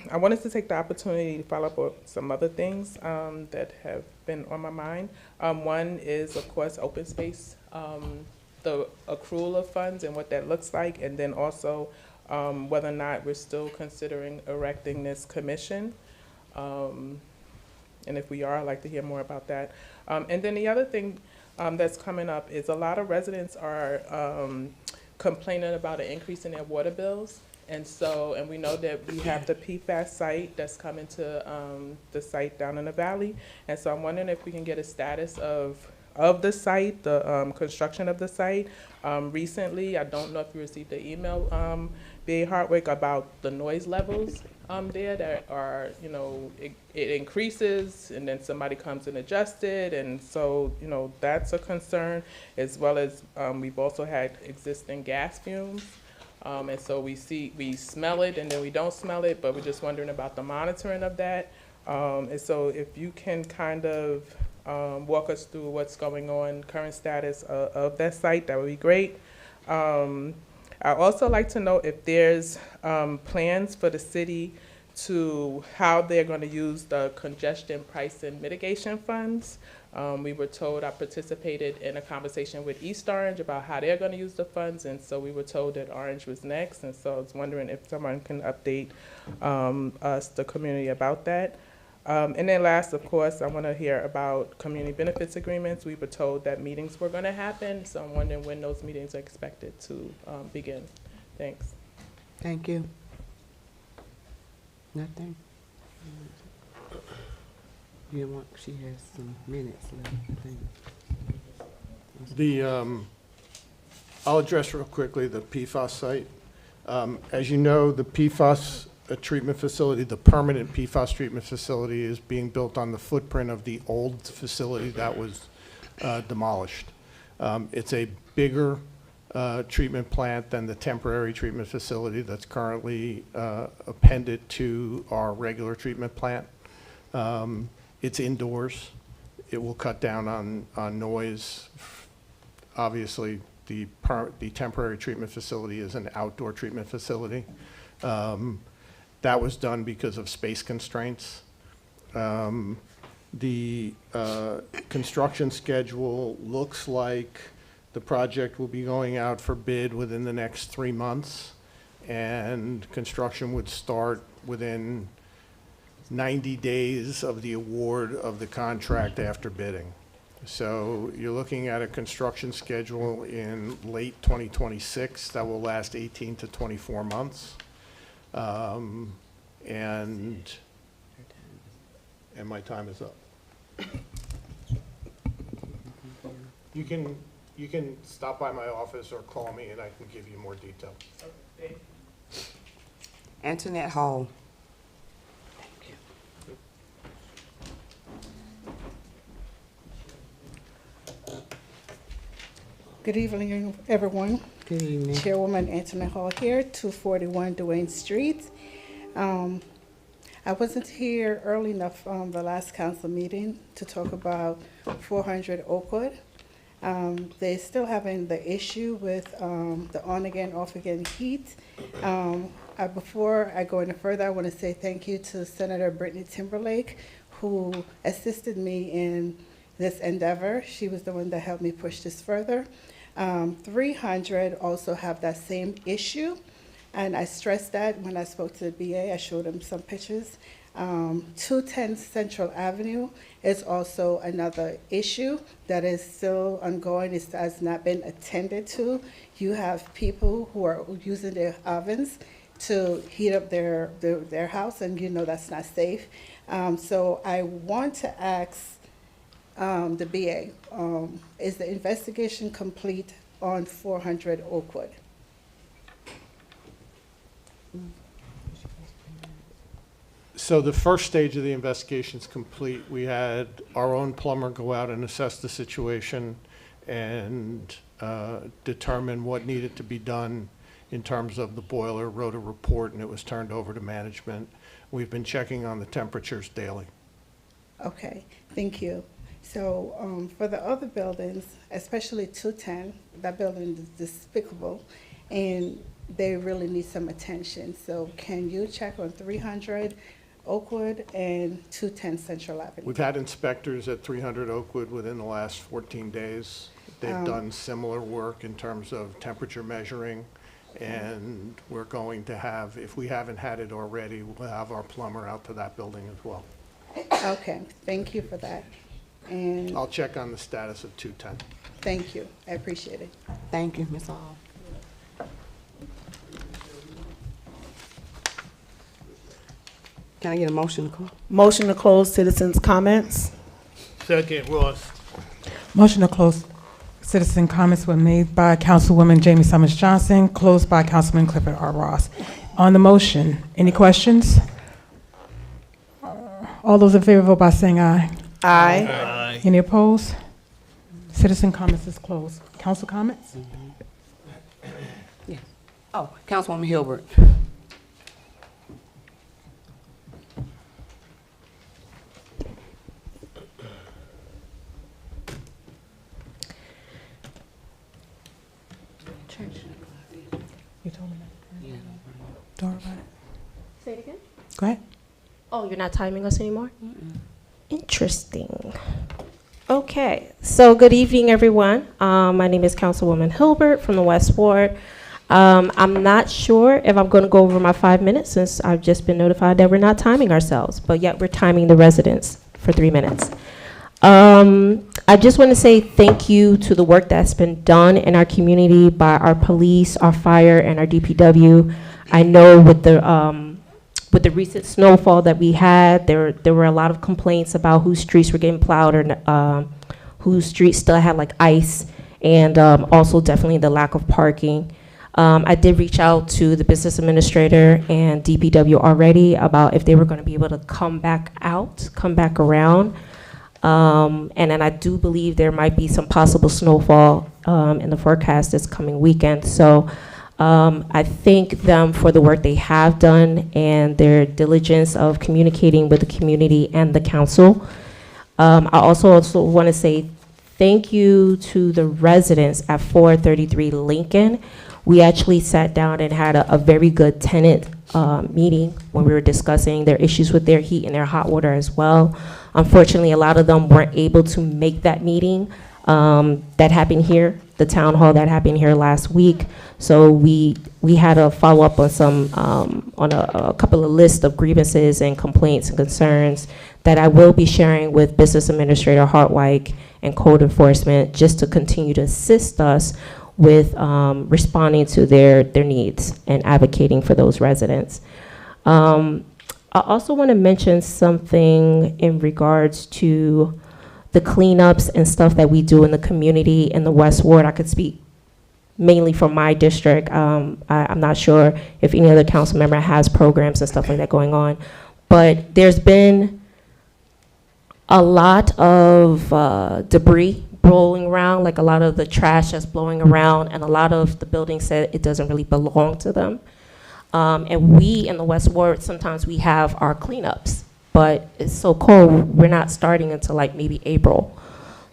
I wanted to take the opportunity to follow up on some other things that have been on my mind. One is, of course, open space, the accrual of funds and what that looks like, and then also whether or not we're still considering erecting this commission. And if we are, I'd like to hear more about that. And then the other thing that's coming up is a lot of residents are complaining about an increase in their water bills. And so, and we know that we have the PFAS site that's coming to the site down in the valley. And so I'm wondering if we can get a status of the site, the construction of the site. Recently, I don't know if you received the email, B.A. Hartwick, about the noise levels there that are, you know, it increases and then somebody comes and adjusts it. And so, you know, that's a concern, as well as we've also had existing gas fumes. And so we smell it and then we don't smell it, but we're just wondering about the monitoring of that. And so if you can kind of walk us through what's going on, current status of that site, that would be great. I'd also like to know if there's plans for the city to how they're going to use the congestion pricing mitigation funds. We were told, I participated in a conversation with East Orange about how they're going to use the funds, and so we were told that Orange was next, and so I was wondering if someone can update us, the community, about that. And then last, of course, I want to hear about community benefits agreements. We were told that meetings were going to happen, so I'm wondering when those meetings are expected to begin. Thanks. Thank you. Nothing? You want, she has some minutes left, I think. I'll address real quickly the PFAS site. As you know, the PFAS treatment facility, the permanent PFAS treatment facility, is being built on the footprint of the old facility that was demolished. It's a bigger treatment plant than the temporary treatment facility that's currently appended to our regular treatment plant. It's indoors. It will cut down on noise. Obviously, the temporary treatment facility is an outdoor treatment facility. That was done because of space constraints. The construction schedule looks like the project will be going out for bid within the next 3 months, and construction would start within 90 days of the award of the contract after bidding. So you're looking at a construction schedule in late 2026 that will last 18 to 24 months. And my time is up. You can stop by my office or call me and I can give you more detail. Antoinette Hall. Good evening, everyone. Good evening. Chairwoman Antoinette Hall here, 241 Duane Street. I wasn't here early enough the last council meeting to talk about 400 Oakwood. They're still having the issue with the on-again, off-again heat. Before I go any further, I want to say thank you to Senator Brittany Timberlake, who assisted me in this endeavor. She was the one that helped me push this further. 300 also have that same issue, and I stressed that when I spoke to the BA. I showed him some pictures. 210 Central Avenue is also another issue that is still ongoing. It has not been attended to. You have people who are using their ovens to heat up their house, and you know that's not safe. So I want to ask the BA, is the investigation complete on 400 Oakwood? So the first stage of the investigation is complete. We had our own plumber go out and assess the situation and determine what needed to be done in terms of the boiler, wrote a report, and it was turned over to management. We've been checking on the temperatures daily. Okay, thank you. So for the other buildings, especially 210, that building is despicable. And they really need some attention. So can you check on 300 Oakwood and 210 Central Avenue? We've had inspectors at 300 Oakwood within the last 14 days. They've done similar work in terms of temperature measuring, and we're going to have, if we haven't had it already, we'll have our plumber out to that building as well. Okay, thank you for that. And I'll check on the status of 210. thank you, I appreciate it. Thank you, Ms. Hall. Can I get a motion to close? Motion to close citizens' comments. Second, Ross. Motion to close citizen comments were made by Councilwoman Jamie Summers Johnson, closed by Councilman Clifford R. Ross. On the motion, any questions? All those in favor vote by saying aye. Aye. Aye. Any opposed? Citizen comments is closed. Council comments? Yes. Oh, Councilwoman Hilbert. You told me that. Don't worry about it. Say it again? Go ahead. Oh, you're not timing us anymore? Interesting. Okay, so good evening, everyone. My name is Councilwoman Hilbert from the West Ward. I'm not sure if I'm going to go over my 5 minutes since I've just been notified that we're not timing ourselves, but yet we're timing the residents for 3 minutes. I just want to say thank you to the work that's been done in our community by our police, our fire, and our DPW. I know with the recent snowfall that we had, there were a lot of complaints about whose streets were getting plowed or whose streets still had like ice, and also definitely the lack of parking. I did reach out to the business administrator and DPW already about if they were going to be able to come back around. And then I do believe there might be some possible snowfall in the forecast this coming weekend. So I thank them for the work they have done and their diligence of communicating with the community and the council. I also want to say thank you to the residents at 433 Lincoln. We actually sat down and had a very good tenant meeting when we were discussing their issues with their heat and their hot water as well. Unfortunately, a lot of them weren't able to make that meeting that happened here, the town hall that happened here last week. So we had to follow up on some on a couple of lists of grievances and complaints and concerns that I will be sharing with Business Administrator Hartwig and Code Enforcement just to continue to assist us with responding to their needs and advocating for those residents. I also want to mention something in regards to the cleanups and stuff that we do in the community in the West Ward. I could speak mainly from my district. I'm not sure if any other council member has programs and stuff like that going on, but there's been a lot of debris blowing around, like a lot of the trash that's blowing around, and a lot of the buildings said it doesn't really belong to them. And we in the West Ward, sometimes we have our cleanups, but it's so cold, we're not starting until like maybe April.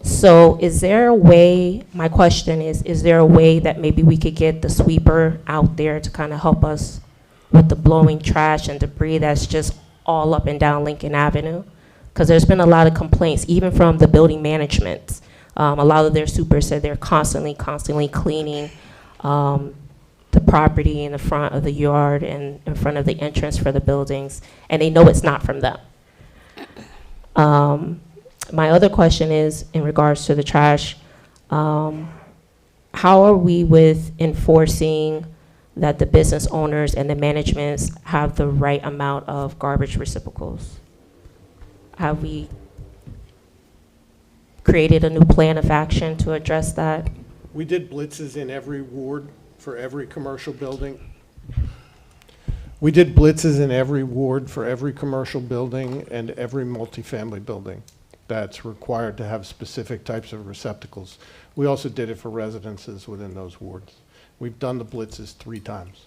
So is there a way, my question is there a way that maybe we could get the sweeper out there to kind of help us with the blowing trash and debris that's just all up and down Lincoln Avenue? Because there's been a lot of complaints, even from the building management. A lot of their supers said they're constantly cleaning the property in the front of the yard and in front of the entrance for the buildings, and they know it's not from them. My other question is in regards to the trash, how are we with enforcing that the business owners and the managements have the right amount of garbage receptacles? Have we created a new plan of action to address that? We did blitzes in every ward for every commercial building. We did blitzes in every ward for every commercial building and every multifamily building that's required to have specific types of receptacles. We also did it for residences within those wards. We've done the blitzes 3 times.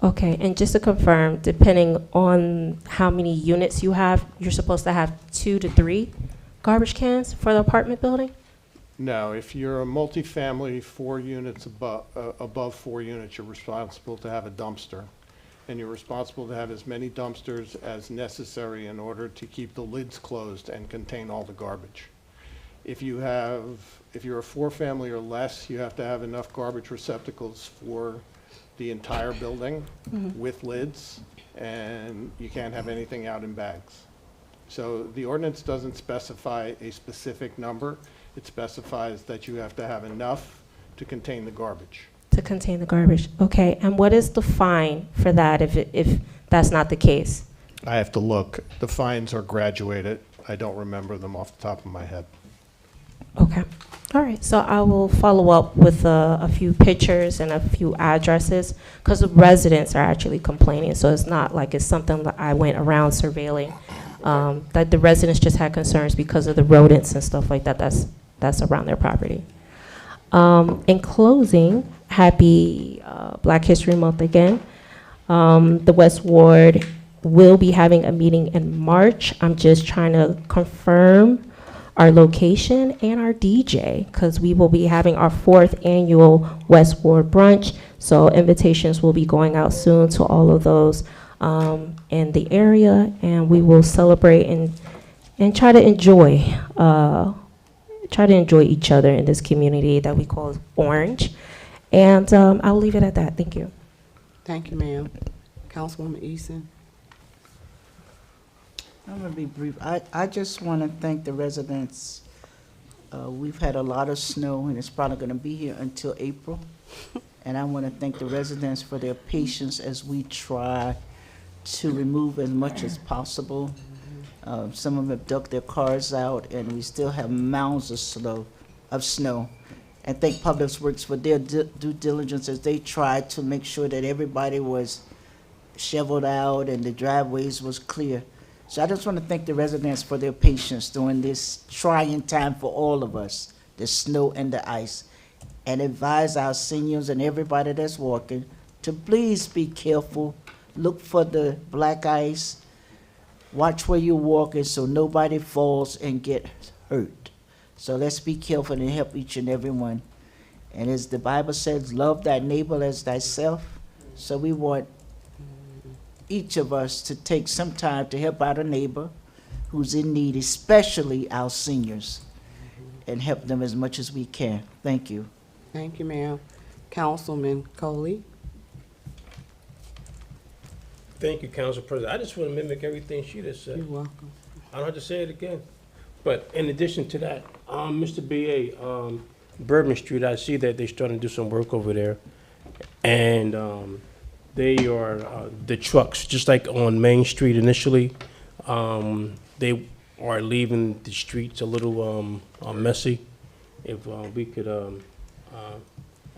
Okay, and just to confirm, depending on how many units you have, you're supposed to have 2 to 3 garbage cans for the apartment building? No, if you're a multifamily, 4 units above 4 units, you're responsible to have a dumpster. And you're responsible to have as many dumpsters as necessary in order to keep the lids closed and contain all the garbage. If you're a 4-family or less, you have to have enough garbage receptacles for the entire building with lids, and you can't have anything out in bags. So the ordinance doesn't specify a specific number. It specifies that you have to have enough to contain the garbage. To contain the garbage. Okay, and what is the fine for that if that's not the case? I have to look. The fines are graduated. I don't remember them off the top of my head. Okay. All right, so I will follow up with a few pictures and a few addresses, because the residents are actually complaining, so it's not like it's something that I went around surveilling. That the residents just had concerns because of the rodents and stuff like that that's around their property. In closing, happy Black History Month again. The West Ward will be having a meeting in March. I'm just trying to confirm our location and our DJ, because we will be having our 4th annual West Ward brunch. So invitations will be going out soon to all of those in the area, and we will celebrate and try to enjoy each other in this community that we call Orange. And I'll leave it at that. Thank you. Thank you, ma'am. Councilwoman Eason. I'm going to be brief. I just want to thank the residents. We've had a lot of snow, and it's probably going to be here until April. And I want to thank the residents for their patience as we try to remove as much as possible. Some of them have dug their cars out, and we still have mounds of snow. And thank Public Works for their due diligence as they tried to make sure that everybody was shoveled out and the driveways was clear. So I just want to thank the residents for their patience during this trying time for all of us, the snow and the ice, and advise our seniors and everybody that's walking to please be careful, look for the black ice, watch where you're walking so nobody falls and get hurt. So let's be careful and help each and every one. And as the Bible says, love thy neighbor as thyself. So we want each of us to take some time to help out a neighbor who's in need, especially our seniors, and help them as much as we can. Thank you. Thank you, ma'am. Councilman Coley. Thank you, Council President. I just want to mimic everything she just said. You're welcome. I don't have to say it again. But in addition to that, Mr. B.A., Bourbon Street, I see that they're starting to do some work over there. And they are, the trucks, just like on Main Street initially, they are leaving the streets a little messy. If we could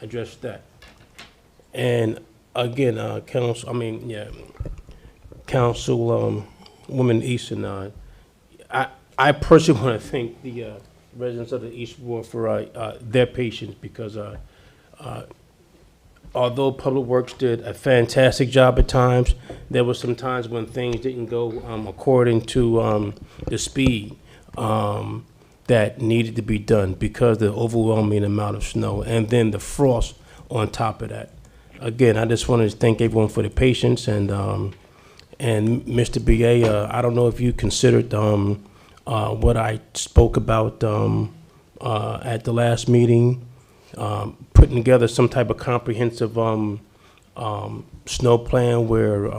address that. And again, Councilwoman Easton, I personally want to thank the residents of the East Ward for their patience, because although Public Works did a fantastic job at times, there were some times when things didn't go according to the speed that needed to be done because of the overwhelming amount of snow and then the frost on top of that. Again, I just wanted to thank everyone for the patience, and Mr. B.A., I don't know if you considered what I spoke about at the last meeting, putting together some type of comprehensive snow plan where,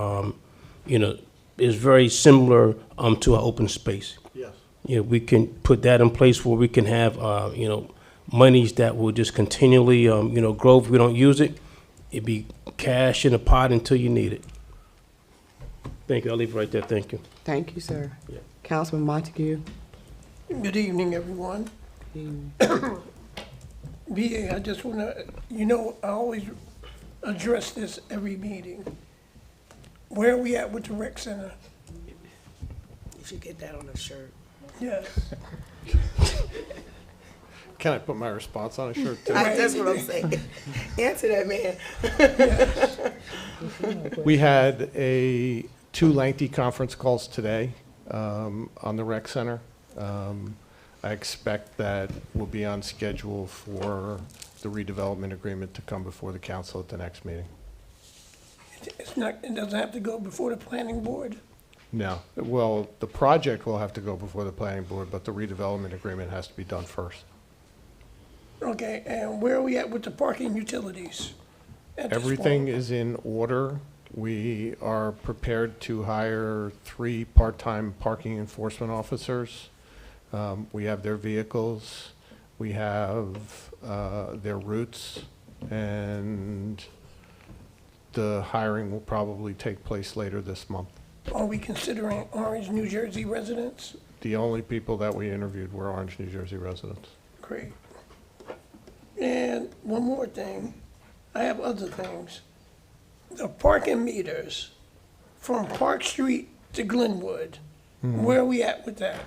is very similar to our open space. Yes. We can put that in place where we can have, monies that will just continually, grow. If we don't use it, it'd be cash in a pot until you need it. Thank you. I'll leave it right there. Thank you. Thank you, sir. Yeah. Councilman Montague. Good evening, everyone. BA, I just want to, I always address this every meeting. Where are we at with the rec center? You should get that on a shirt. Yes. Can I put my response on a shirt too? That's what I'm saying. Answer that, man. We had 2 lengthy conference calls today on the rec center. I expect that we'll be on schedule for the redevelopment agreement to come before the council at the next meeting. It's not, it doesn't have to go before the planning board? No, well, the project will have to go before the planning board, but the redevelopment agreement has to be done first. Okay, and where are we at with the parking utilities? at this Everything point? is in order. We are prepared to hire 3 part-time parking enforcement officers. We have their vehicles, we have their routes, and the hiring will probably take place later this month. Are we considering Orange, New Jersey residents? The only people that we interviewed were Orange, New Jersey residents. Great. And one more thing, I have other things. The parking meters from Park Street to Glenwood, where are we at with that?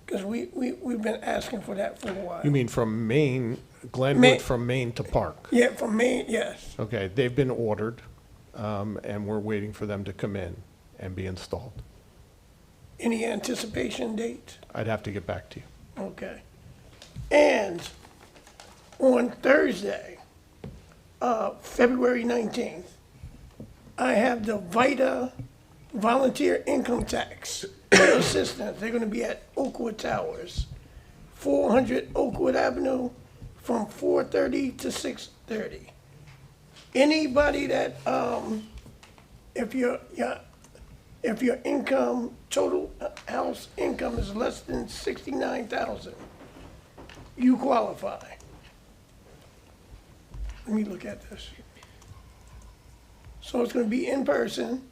Because we've been asking for that for a while. You mean from Maine, Glenwood Maine. from Maine to Park? Yeah, from Maine, yes. Okay, they've been ordered, and we're waiting for them to come in and be installed. Any anticipation date? I'd have to get back to you. Okay. And on Thursday, February 19th, I have the VITA Volunteer Income Tax Assistance. They're going to be at Oakwood Towers, 400 Oakwood Avenue, from 4:30 to 6:30. Anybody that, if your income, total house income is less than 69,000, you qualify. Let me look at this. So it's gonna be in person,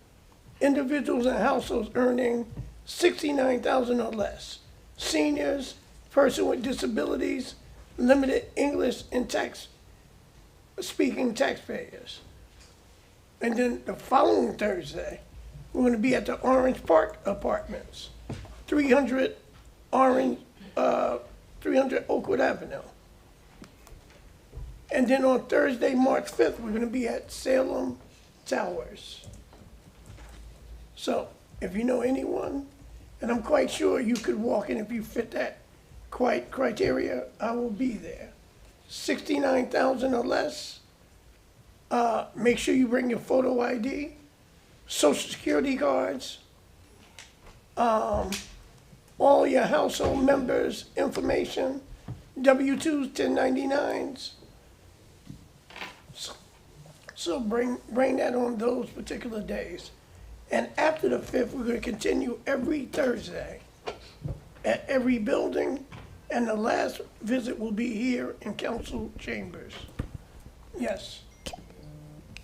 individuals and households earning 69,000 or less, seniors, person with disabilities, limited English and speaking taxpayers. And then the following Thursday, we're gonna be at the Orange Park Apartments, 300 Oakwood Avenue. And then on Thursday, March 5th, we're gonna be at Salem Towers. So if you know anyone, and I'm quite sure you could walk in if you fit that criteria, I will be there. 69,000 or less. Make sure you bring your photo ID, social security cards, all your household members' information, W-2s, 1099s. So bring that on those particular days. And after the 5th, we're gonna continue every Thursday at every building, and the last visit will be here in council chambers. Yes.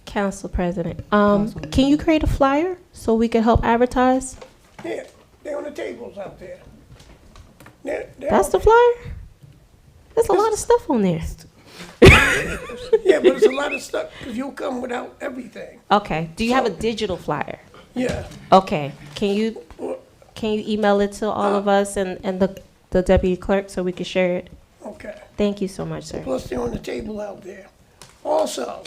Council President, can you create a flyer so we can help advertise? Yeah, they're on the tables out there. They're That's the flyer? There's a lot of stuff on there. Yeah, but it's a lot of stuff, because you'll come without everything. Okay, do you have a digital flyer? Yeah. Okay, can you email it to all of us and the deputy clerk so we can share it? Okay. Thank you so much, sir. Plus, they're on the table out there. Also,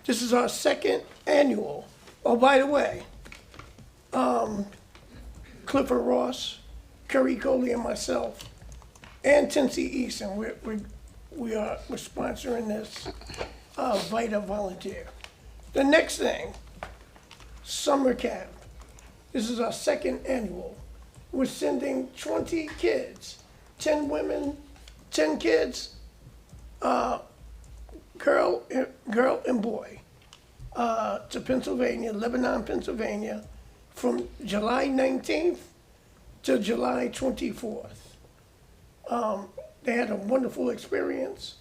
this is our 2nd annual. Oh, by the way, Clifford Ross, Curry Coley, and myself, and Tennessee Easton, we're sponsoring this VITA volunteer. The next thing, summer camp. This is our 2nd annual. We're sending 20 kids, 10 women, 10 kids, girl and boy, to Pennsylvania, Lebanon, Pennsylvania, from July 19th to July 24th. They had a wonderful experience.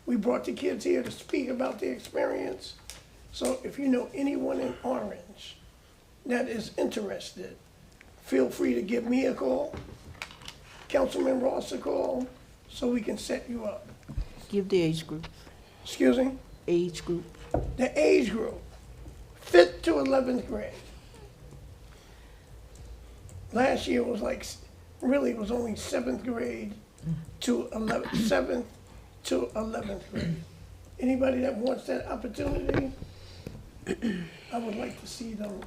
We brought the kids here to speak about the experience. So if you know anyone in Orange that is interested, feel free to give me a call, Councilman Ross a call, so we can set you up. Give the age group. Excuse me? Age group. The age group, 5th to 11th grade. Last year was really it was only 7th grade to 7th to 11th grade. Anybody that wants that opportunity, I would like to see them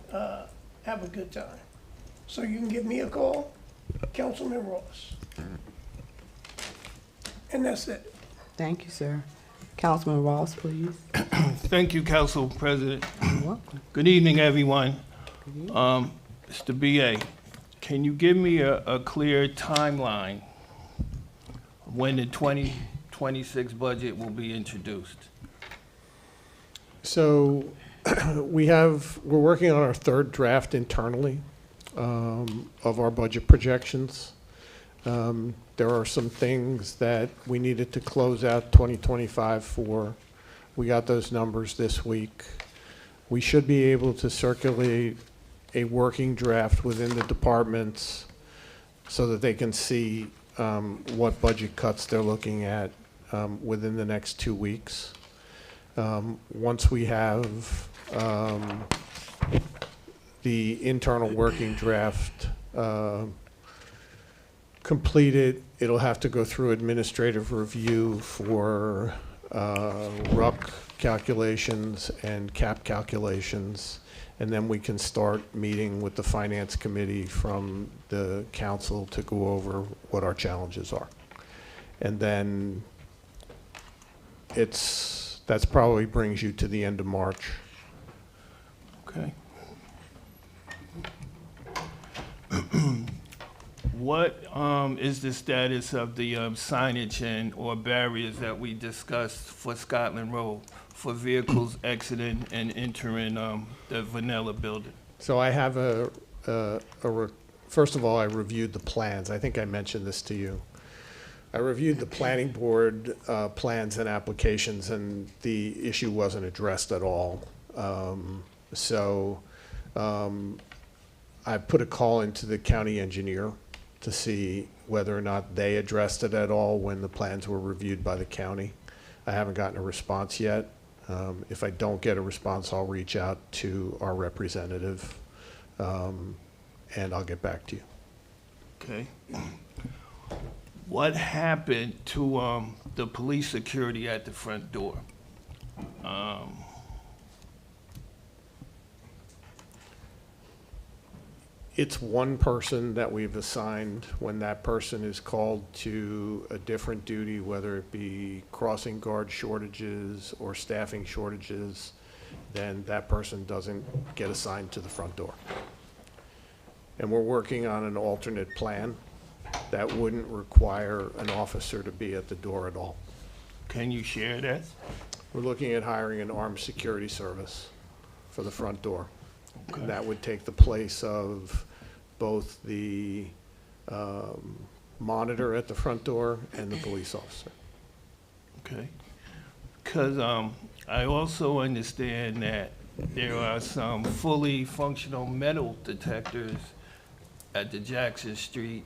have a good time. So you can give me a call, Councilman Ross. And that's it. Thank you, sir. Councilman Ross, please. Thank you, Council President. You're welcome. Good evening, everyone. Mr. BA, can you give me a clear timeline when the 2026 budget will be introduced? So we're working on our third draft internally of our budget projections. There are some things that we needed to close out 2025 for. We got those numbers this week. We should be able to circulate a working draft within the departments so that they can see what budget cuts they're looking at within the next 2 weeks. Once we have the internal working draft completed, it'll have to go through administrative review for RUC calculations and cap calculations, and then we can start meeting with the finance committee from the council to go over what our challenges are. And then that's probably brings you to the end of March. Okay. What is the status of the signage and or barriers that we discussed for Scotland Road for vehicles exiting and entering the Vanilla building? So I have first of all, I reviewed the plans. I think I mentioned this to you. I reviewed the planning board plans and applications, and the issue wasn't addressed at all. I put a call into the county engineer to see whether or not they addressed it at all when the plans were reviewed by the county. I haven't gotten a response yet. If I don't get a response, I'll reach out to our representative, and I'll get back to you. Okay. What happened to the police security at the front door? It's one person that we've assigned. When that person is called to a different duty, whether it be crossing guard shortages or staffing shortages, then that person doesn't get assigned to the front door. And we're working on an alternate plan that wouldn't require an officer to be at the door at all. Can you share that? We're looking at hiring an armed security service for the front door. Okay. And that would take the place of both the monitor at the front door and the police officer. Okay. Because I also understand that there are some fully functional metal detectors at the Jackson Street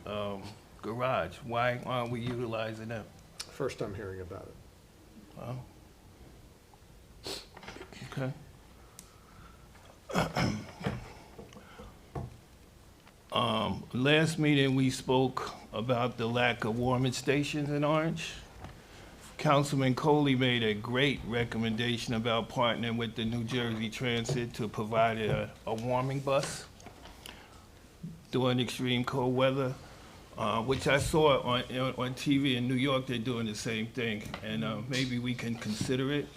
garage. Why aren't we utilizing them? First I'm hearing about it. Wow. Okay. Last meeting, we spoke about the lack of warming stations in Orange. Councilman Coley made a great recommendation about partnering with the New Jersey Transit to provide a warming bus during extreme cold weather, which I saw on TV in New York. They're doing the same thing, and maybe we can consider it.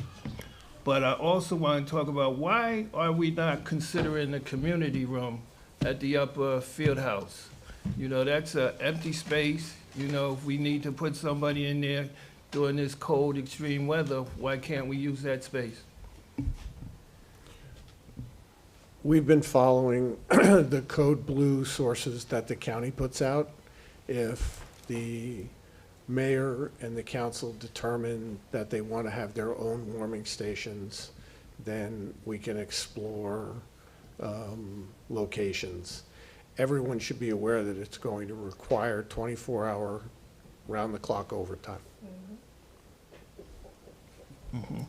But I also want to talk about why are we not considering the community room at the upper field house? You know, that's an empty space. You know, if we need to put somebody in there during this cold, extreme weather, why can't we use that space? We've been following the code blue sources that the county puts out. If the mayor and the council determine that they want to have their own warming stations, then we can explore locations. Everyone should be aware that it's going to require 24-hour, round-the-clock overtime. Mm-hmm.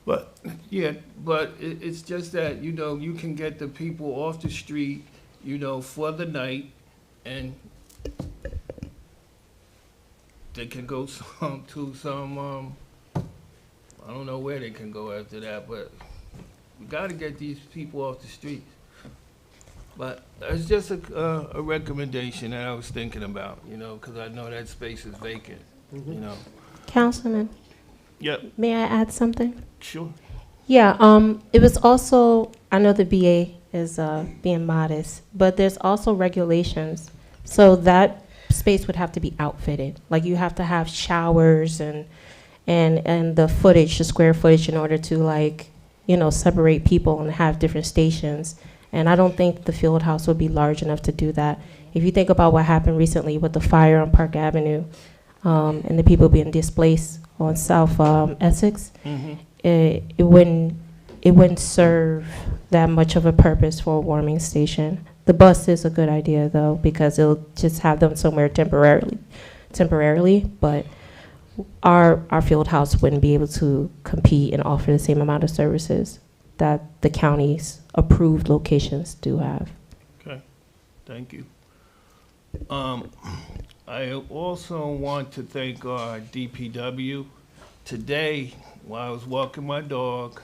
But, yeah, but it's just that, you know, you can get the people off the street, you know, for the night, and they can go to some, I don't know where they can go after that, but we gotta get these people off the streets. But it's just a recommendation that I was thinking about, you know, because I know that space is vacant, you know. Councilman, Yep, may I add something? sure. Yeah, it was also, I know the BA is being modest, but there's also regulations. So that space would have to be outfitted. Like you have to have showers and the footage, the square footage in order to like, you know, separate people and have different stations. And I don't think the field house would be large enough to do that. If you think about what happened recently with the fire on Park Avenue, and the people being displaced on South Essex, it wouldn't serve that much of a purpose for a warming station. The bus is a good idea though, because it'll just have them somewhere temporarily, but our field house wouldn't be able to compete and offer the same amount of services that the county's approved locations do have. Okay, thank you. I also want to thank our DPW. Today, while I was walking my dog,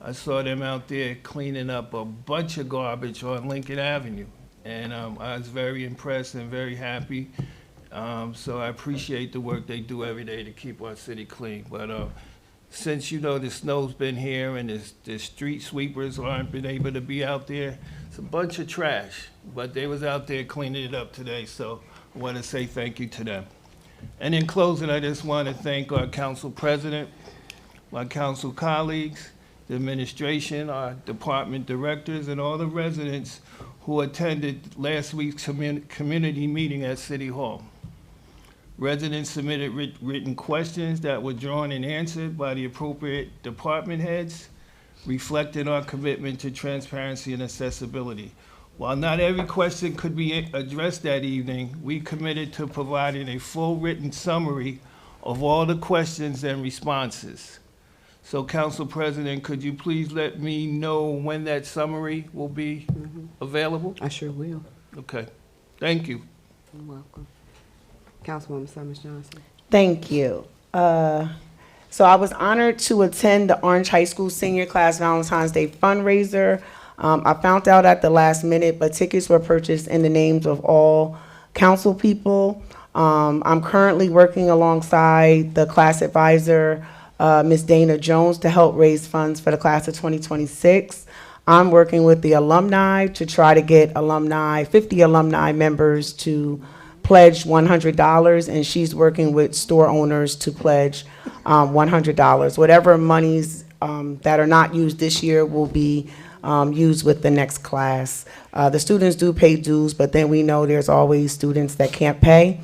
I saw them out there cleaning up a bunch of garbage on Lincoln Avenue. And I was very impressed and very happy. So I appreciate the work they do every day to keep our city clean. But since, you know, the snow's been here and the street sweepers aren't been able to be out there, it's a bunch of trash. But they was out there cleaning it up today, so I want to say thank you to them. And in closing, I just want to thank our council president, my council colleagues, the administration, our department directors, and all the residents who attended last week's community meeting at City Hall. Residents submitted written questions that were drawn and answered by the appropriate department heads, reflecting our commitment to transparency and accessibility. While not every question could be addressed that evening, we committed to providing a full written summary of all the questions and responses. So, Council President, could you please let me know when that summary will be available? I sure will. Okay, thank you. You're welcome. Councilwoman Summers Johnson. Thank you. So I was honored to attend the Orange High School Senior Class Valentine's Day fundraiser. I found out at the last minute, but tickets were purchased in the names of all council people. I'm currently working alongside the class advisor, Ms. Dana Jones, to help raise funds for the class of 2026. I'm working with the alumni to try to get 50 alumni members to pledge $100, and she's working with store owners to pledge $100. Whatever monies that are not used this year will be used with the next class. The students do pay dues, but then we know there's always students that can't pay.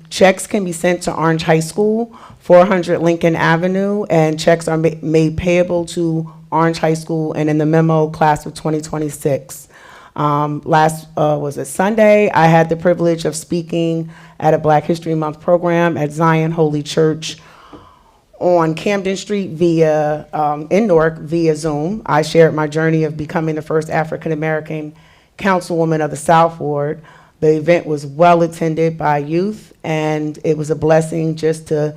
Checks can be sent to Orange High School, 400 Lincoln Avenue, and checks are made payable to Orange High School and in the memo class of 2026. Was it Sunday? I had the privilege of speaking at a Black History Month program at Zion Holy Church on Camden Street in Newark via Zoom. I shared my journey of becoming the first African-American councilwoman of the South Ward. The event was well attended by youth, and it was a blessing just to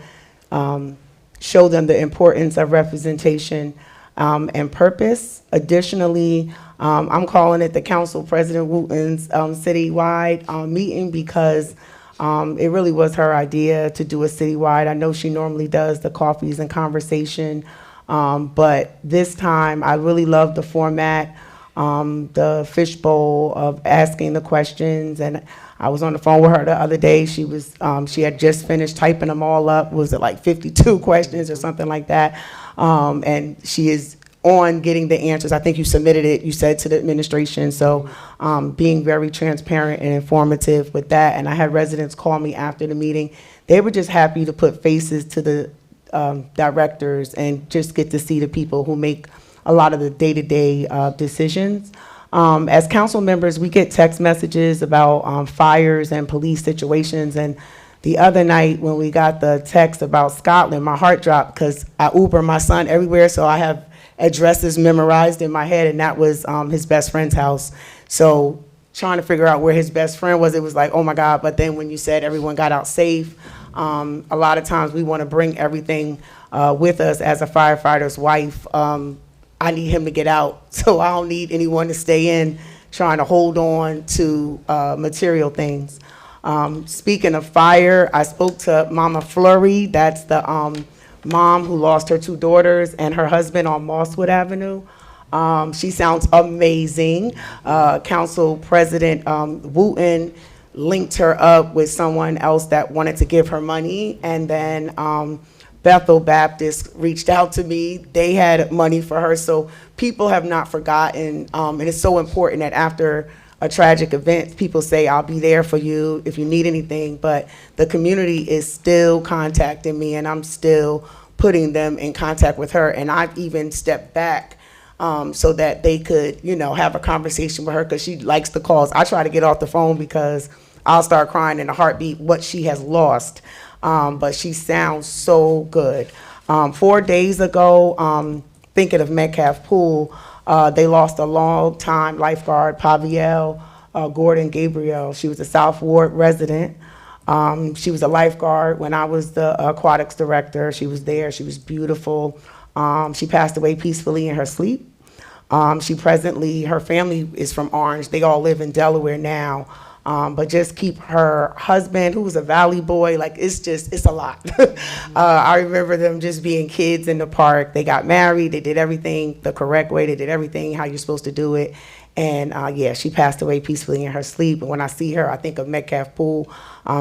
show them the importance of representation and purpose. Additionally, I'm calling it the Council President Wooten's citywide meeting because it really was her idea to do a citywide. I know she normally does the coffees and conversation, but this time I really loved the format, the fishbowl of asking the questions. And I was on the phone with her the other day. She had just finished typing them all up. Was it like 52 questions or something like that? And she is on getting the answers. I think you submitted it, you said, to the administration. So being very transparent and informative with that. And I had residents call me after the meeting. They were just happy to put faces to the directors and just get to see the people who make a lot of the day-to-day decisions. As council members, we get text messages about fires and police situations. And the other night when we got the text about Scotland, my heart dropped because I Uber my son everywhere, so I have addresses memorized in my head, and that was his best friend's house. So trying to figure out where his best friend was, it was like, oh my God. But then when you said everyone got out safe, a lot of times we want to bring everything with us. As a firefighter's wife, I need him to get out, so I don't need anyone to stay in trying to hold on to material things. Speaking of fire, I spoke to Mama Flurry. That's the mom who lost her 2 daughters and her husband on Mosswood Avenue. She sounds amazing. Council President Wooten linked her up with someone else that wanted to give her money, and then Bethel Baptist reached out to me. They had money for her, so people have not forgotten, and it's so important that after a tragic event, people say, I'll be there for you if you need anything, but the community is still contacting me, and I'm still putting them in contact with her, and I've even stepped back so that they could, you know, have a conversation with her, because she likes the calls. I try to get off the phone because I'll start crying in a heartbeat what she has lost, but she sounds so good. 4 days ago, thinking of Metcalf Pool, they lost a long-time lifeguard, Pavielle Gordon Gabriel. She was a South Ward resident. She was a lifeguard when I was the aquatics director. She was there. She was beautiful. She passed away peacefully in her sleep. Her family is from Orange. They all live in Delaware now. But just keep her husband, who was a Valley boy, like it's a lot. I remember them just being kids in the park. They got married, they did everything the correct way, they did everything how you're supposed to do it. And yeah, she passed away peacefully in her sleep. And when I see her, I think of Metcalf Pool.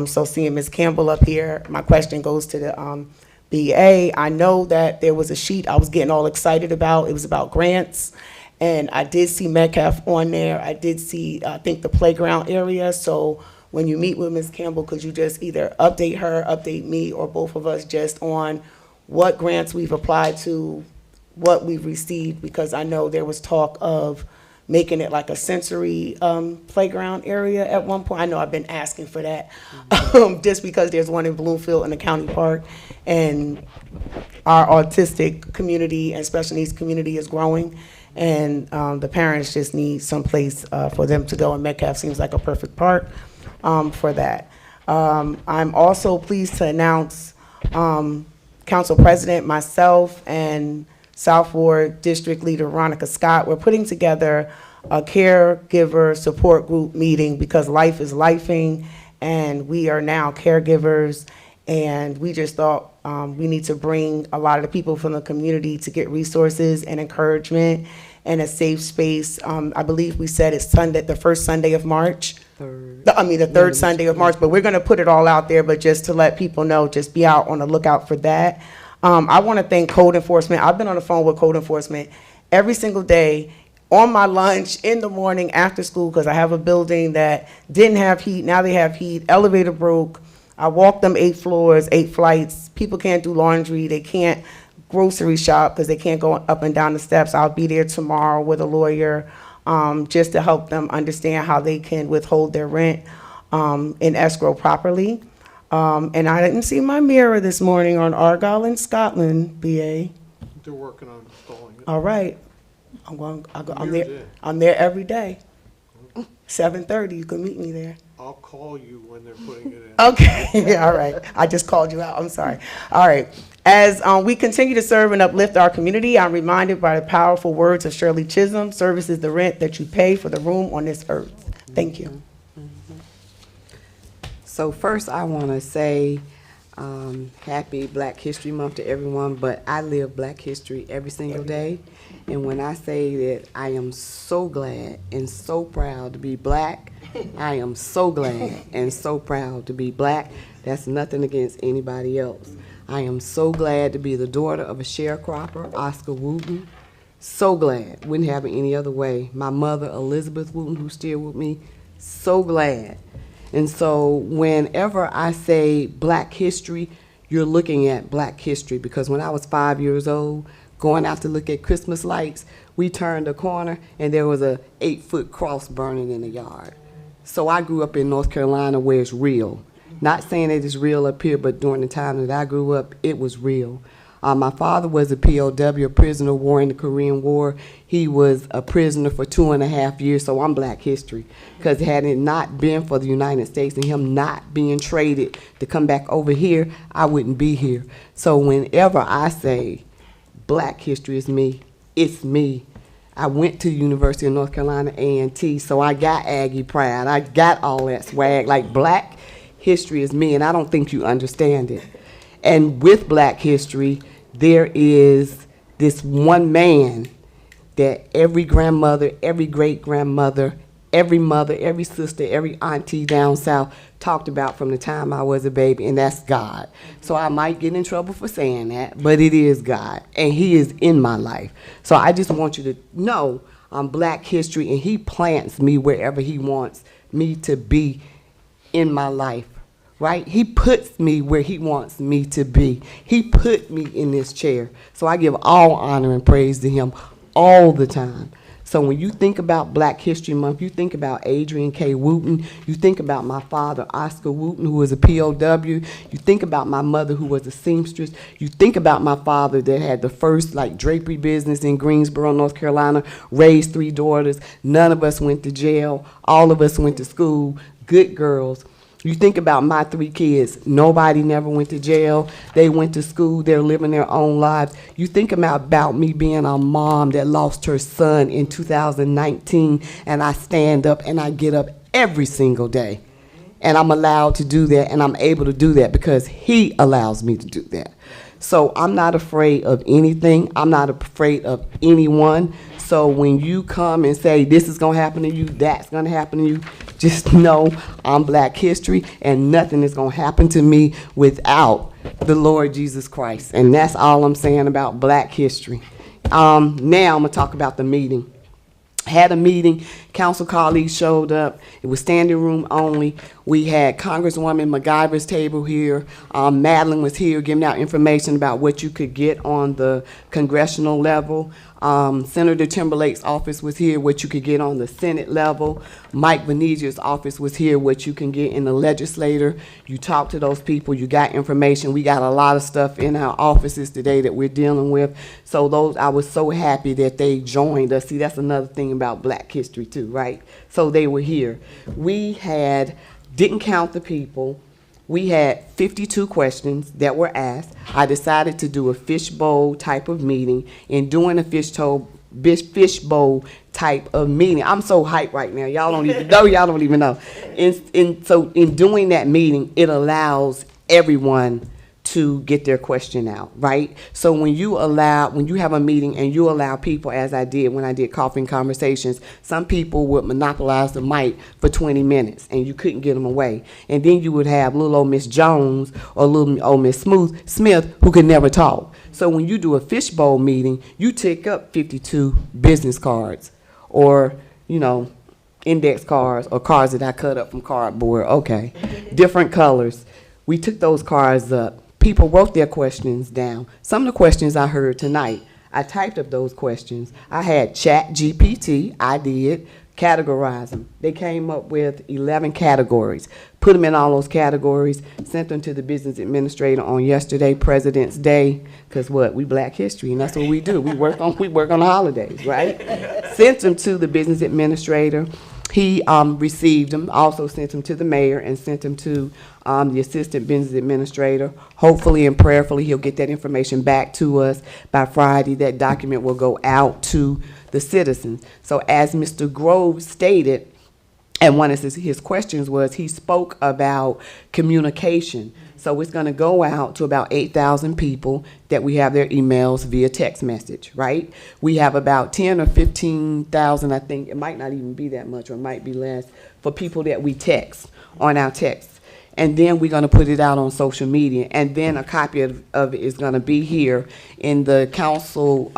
So seeing Ms. Campbell up here, my question goes to the BA. I know that there was a sheet I was getting all excited about. It was about grants. And I did see Metcalf on there. I did see, I think, the playground area. So when you meet with Ms. Campbell, could you just either update her, update me, or both of us just on what grants we've applied to, what we've received? Because I know there was talk of making it like a sensory playground area at one point. I know I've been asking for that, just because there's one in Bloomfield in the county park, and our autistic community and special needs community is growing. And the parents just need some place for them to go, and Metcalf seems like a perfect park for that. I'm also pleased to announce Council President, myself, and South Ward District Leader Veronica Scott, we're putting together a caregiver support group meeting because life is lifing, and we are now caregivers, and we just thought we need to bring a lot of the people from the community to get resources and encouragement and a safe space. I believe we said it's Sunday, the first Sunday of March. The third Sunday of March, but we're gonna put it all out there, but just to let people know, just be out on the lookout for that. I wanna thank code enforcement. I've been on the phone with code enforcement every single day, on my lunch, in the morning, after school, because I have a building that didn't have heat, now they have heat, elevator broke. I walked them 8 floors, 8 flights. People can't do laundry, they can't grocery shop because they can't go up and down the steps. I'll be there tomorrow with a lawyer just to help them understand how they can withhold their rent in escrow properly. And I didn't see my mirror this morning on Argyle and Scotland, BA. They're working on installing it. All right. I'm there every day. 7:30, you can meet me there. I'll call you when they're putting it in. Okay, all right. I just called you out, I'm sorry. All right. As we continue to serve and uplift our community, I'm reminded by the powerful words of Shirley Chisholm, service is the rent that you pay for the room on this earth. Thank you. So first I want to say happy Black History Month to everyone, but I live Black history every single day. And when I say that I am so glad and so proud to be Black, I am so glad and so proud to be Black. That's nothing against anybody else. I am so glad to be the daughter of a sharecropper, Oscar Wooten. So glad. Wouldn't have it any other way. My mother, Elizabeth Wooten, who's still with me, so glad. And so whenever I say Black history, you're looking at Black history, because when I was 5 years old, going out to look at Christmas lights, we turned a corner and there was a 8-foot cross burning in the yard. So I grew up in North Carolina where it's real. Not saying it is real up here, but during the time that I grew up, it was real. My father was a POW, a prisoner of war in the Korean War. He was a prisoner for 2.5 years, so I'm Black history. Because had it not been for the United States and him not being traded to come back over here, I wouldn't be here. So whenever I say Black history is me, it's me. I went to University of North Carolina, A&T, so I got Aggie pride. I got all that swag. Like, Black history is me, and I don't think you understand it. And with Black history, there is this one man that every grandmother, every great-grandmother, every mother, every sister, every auntie down south talked about from the time I was a baby, and that's God. So I might get in trouble for saying that, but it is God, and he is in my life. So I just want you to know I'm Black history, and he plants me wherever he wants me to be in my life, right? He puts me where he wants me to be. He put me in this chair. So I give all honor and praise to him all the time. So when you think about Black History Month, you think about Adrian K. Wooten, you think about my father, Oscar Wooten, who was a POW, you think about my mother, who was a seamstress, you think about my father that had the first drapery business in Greensboro, North Carolina, raised 3 daughters, none of us went to jail, all of us went to school, good girls. You think about my 3 kids, nobody never went to jail, they went to school, they're living their own lives. You think about me being a mom that lost her son in 2019, and I stand up and I get up every single day. And I'm allowed to do that, and I'm able to do that because he allows me to do that. So I'm not afraid of anything, I'm not afraid of anyone. So when you come and say, this is gonna happen to you, that's gonna happen to you, just know I'm Black history, and nothing is going to happen to me without the Lord Jesus Christ. And that's all I'm saying about Black history. Now I'm going to talk about the meeting. Had a meeting, council colleagues showed up. It was standing room only. We had Congresswoman MacGyver's table here. Madeline was here giving out information about what you could get on the congressional level. Senator Timberlake's office was here, what you could get on the Senate level. Mike Venetia's office was here, what you can get in the legislature. You talk to those people, you got information. We got a lot of stuff in our offices today that we're dealing with. So I was so happy that they joined us. See, that's another thing about Black history too, right? So they were here. We didn't count the people. We had 52 questions that were asked. I decided to do a fishbowl type of meeting. In doing a fishbowl type of meeting, I'm so hyped right now. Y'all don't even know. Y'all don't even know. So in doing that meeting, it allows everyone to get their question out, right? So when you have a meeting and you allow people, as I did when I did Coffee and Conversations, some people would monopolize the mic for 20 minutes and you couldn't get them away. And then you would have little old Miss Jones or little old Miss Smith who could never talk. So when you do a fishbowl meeting, you take up 52 business cards or, index cards or cards that I cut up from cardboard, okay, different colors. We took those cards up. People wrote their questions down. Some of the questions I heard tonight, I typed up those questions. I had ChatGPT, I did, categorize them. They came up with 11 categories. Put them in all those categories, sent them to the business administrator on yesterday, President's Day, because we Black history, and that's what we do. We work on the holidays, right? Sent them to the business administrator. He received them, also sent them to the mayor and sent them to the assistant business administrator. Hopefully and prayerfully he'll get that information back to us by Friday. That document will go out to the citizens. So as Mr. Grove stated, and one of his questions was, he spoke about communication. So it's going to go out to about 8,000 people that we have their emails via text message, right? We have about 10 or 15,000, I think, it might not even be that much or it might be less, for people that we text on our texts. And then we're going to put it out on social media. And then a copy of it is going to be here in the council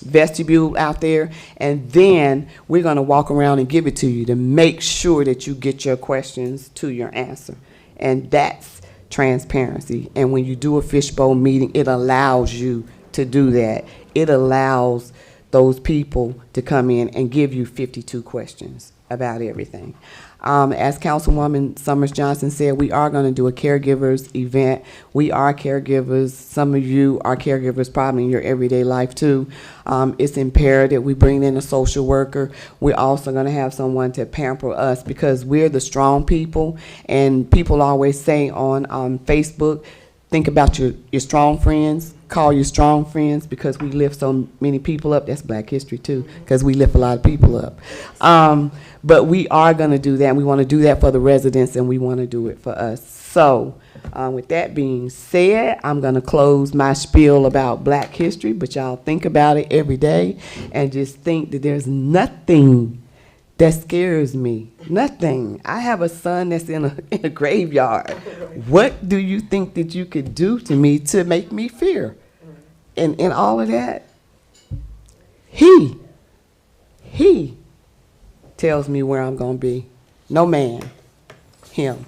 vestibule out there. And then we're going to walk around and give it to you to make sure that you get your questions to your answer. And that's transparency. And when you do a fishbowl meeting, it allows you to do that. It allows those people to come in and give you 52 questions about everything. As Councilwoman Summers Johnson said, we are going to do a caregivers event. We are caregivers. Some of you are caregivers probably in your everyday life too. It's imperative we bring in a social worker. We're also going to have someone to pamper us because we're the strong people. And people always say on Facebook, think about your strong friends, call your strong friends, because we lift so many people up. That's Black History too, because we lift a lot of people up. But we are gonna do that. We wanna do that for the residents, and we wanna do it for us. So, with that being said, I'm gonna close my spiel about Black history, but y'all think about it every day and just think that there's nothing that scares me. Nothing. I have a son that's in a graveyard. What do you think that you could do to me to make me fear? And all of that, he tells me where I'm gonna be. No man, him.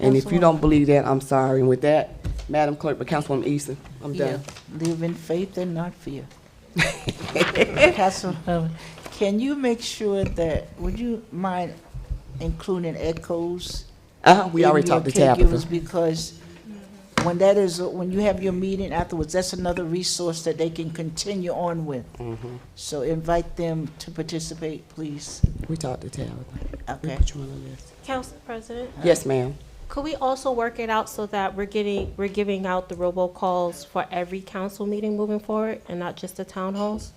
And if you don't believe that, I'm sorry. And with that, Madam Clerk, but Councilwoman Easton, I'm done. Live in faith and not fear. Councilwoman, can you make sure that, would you mind including echoes? We already in your talked to Tabitha. caregivers? Because when you have your meeting afterwards, that's another resource that they can continue on with. So invite them to participate, please. We talked to Tabitha. Okay. Put you on the list. Council President? Yes, ma'am. Could we also work it out so that we're giving out the robocalls for every council meeting moving forward and not just the town halls?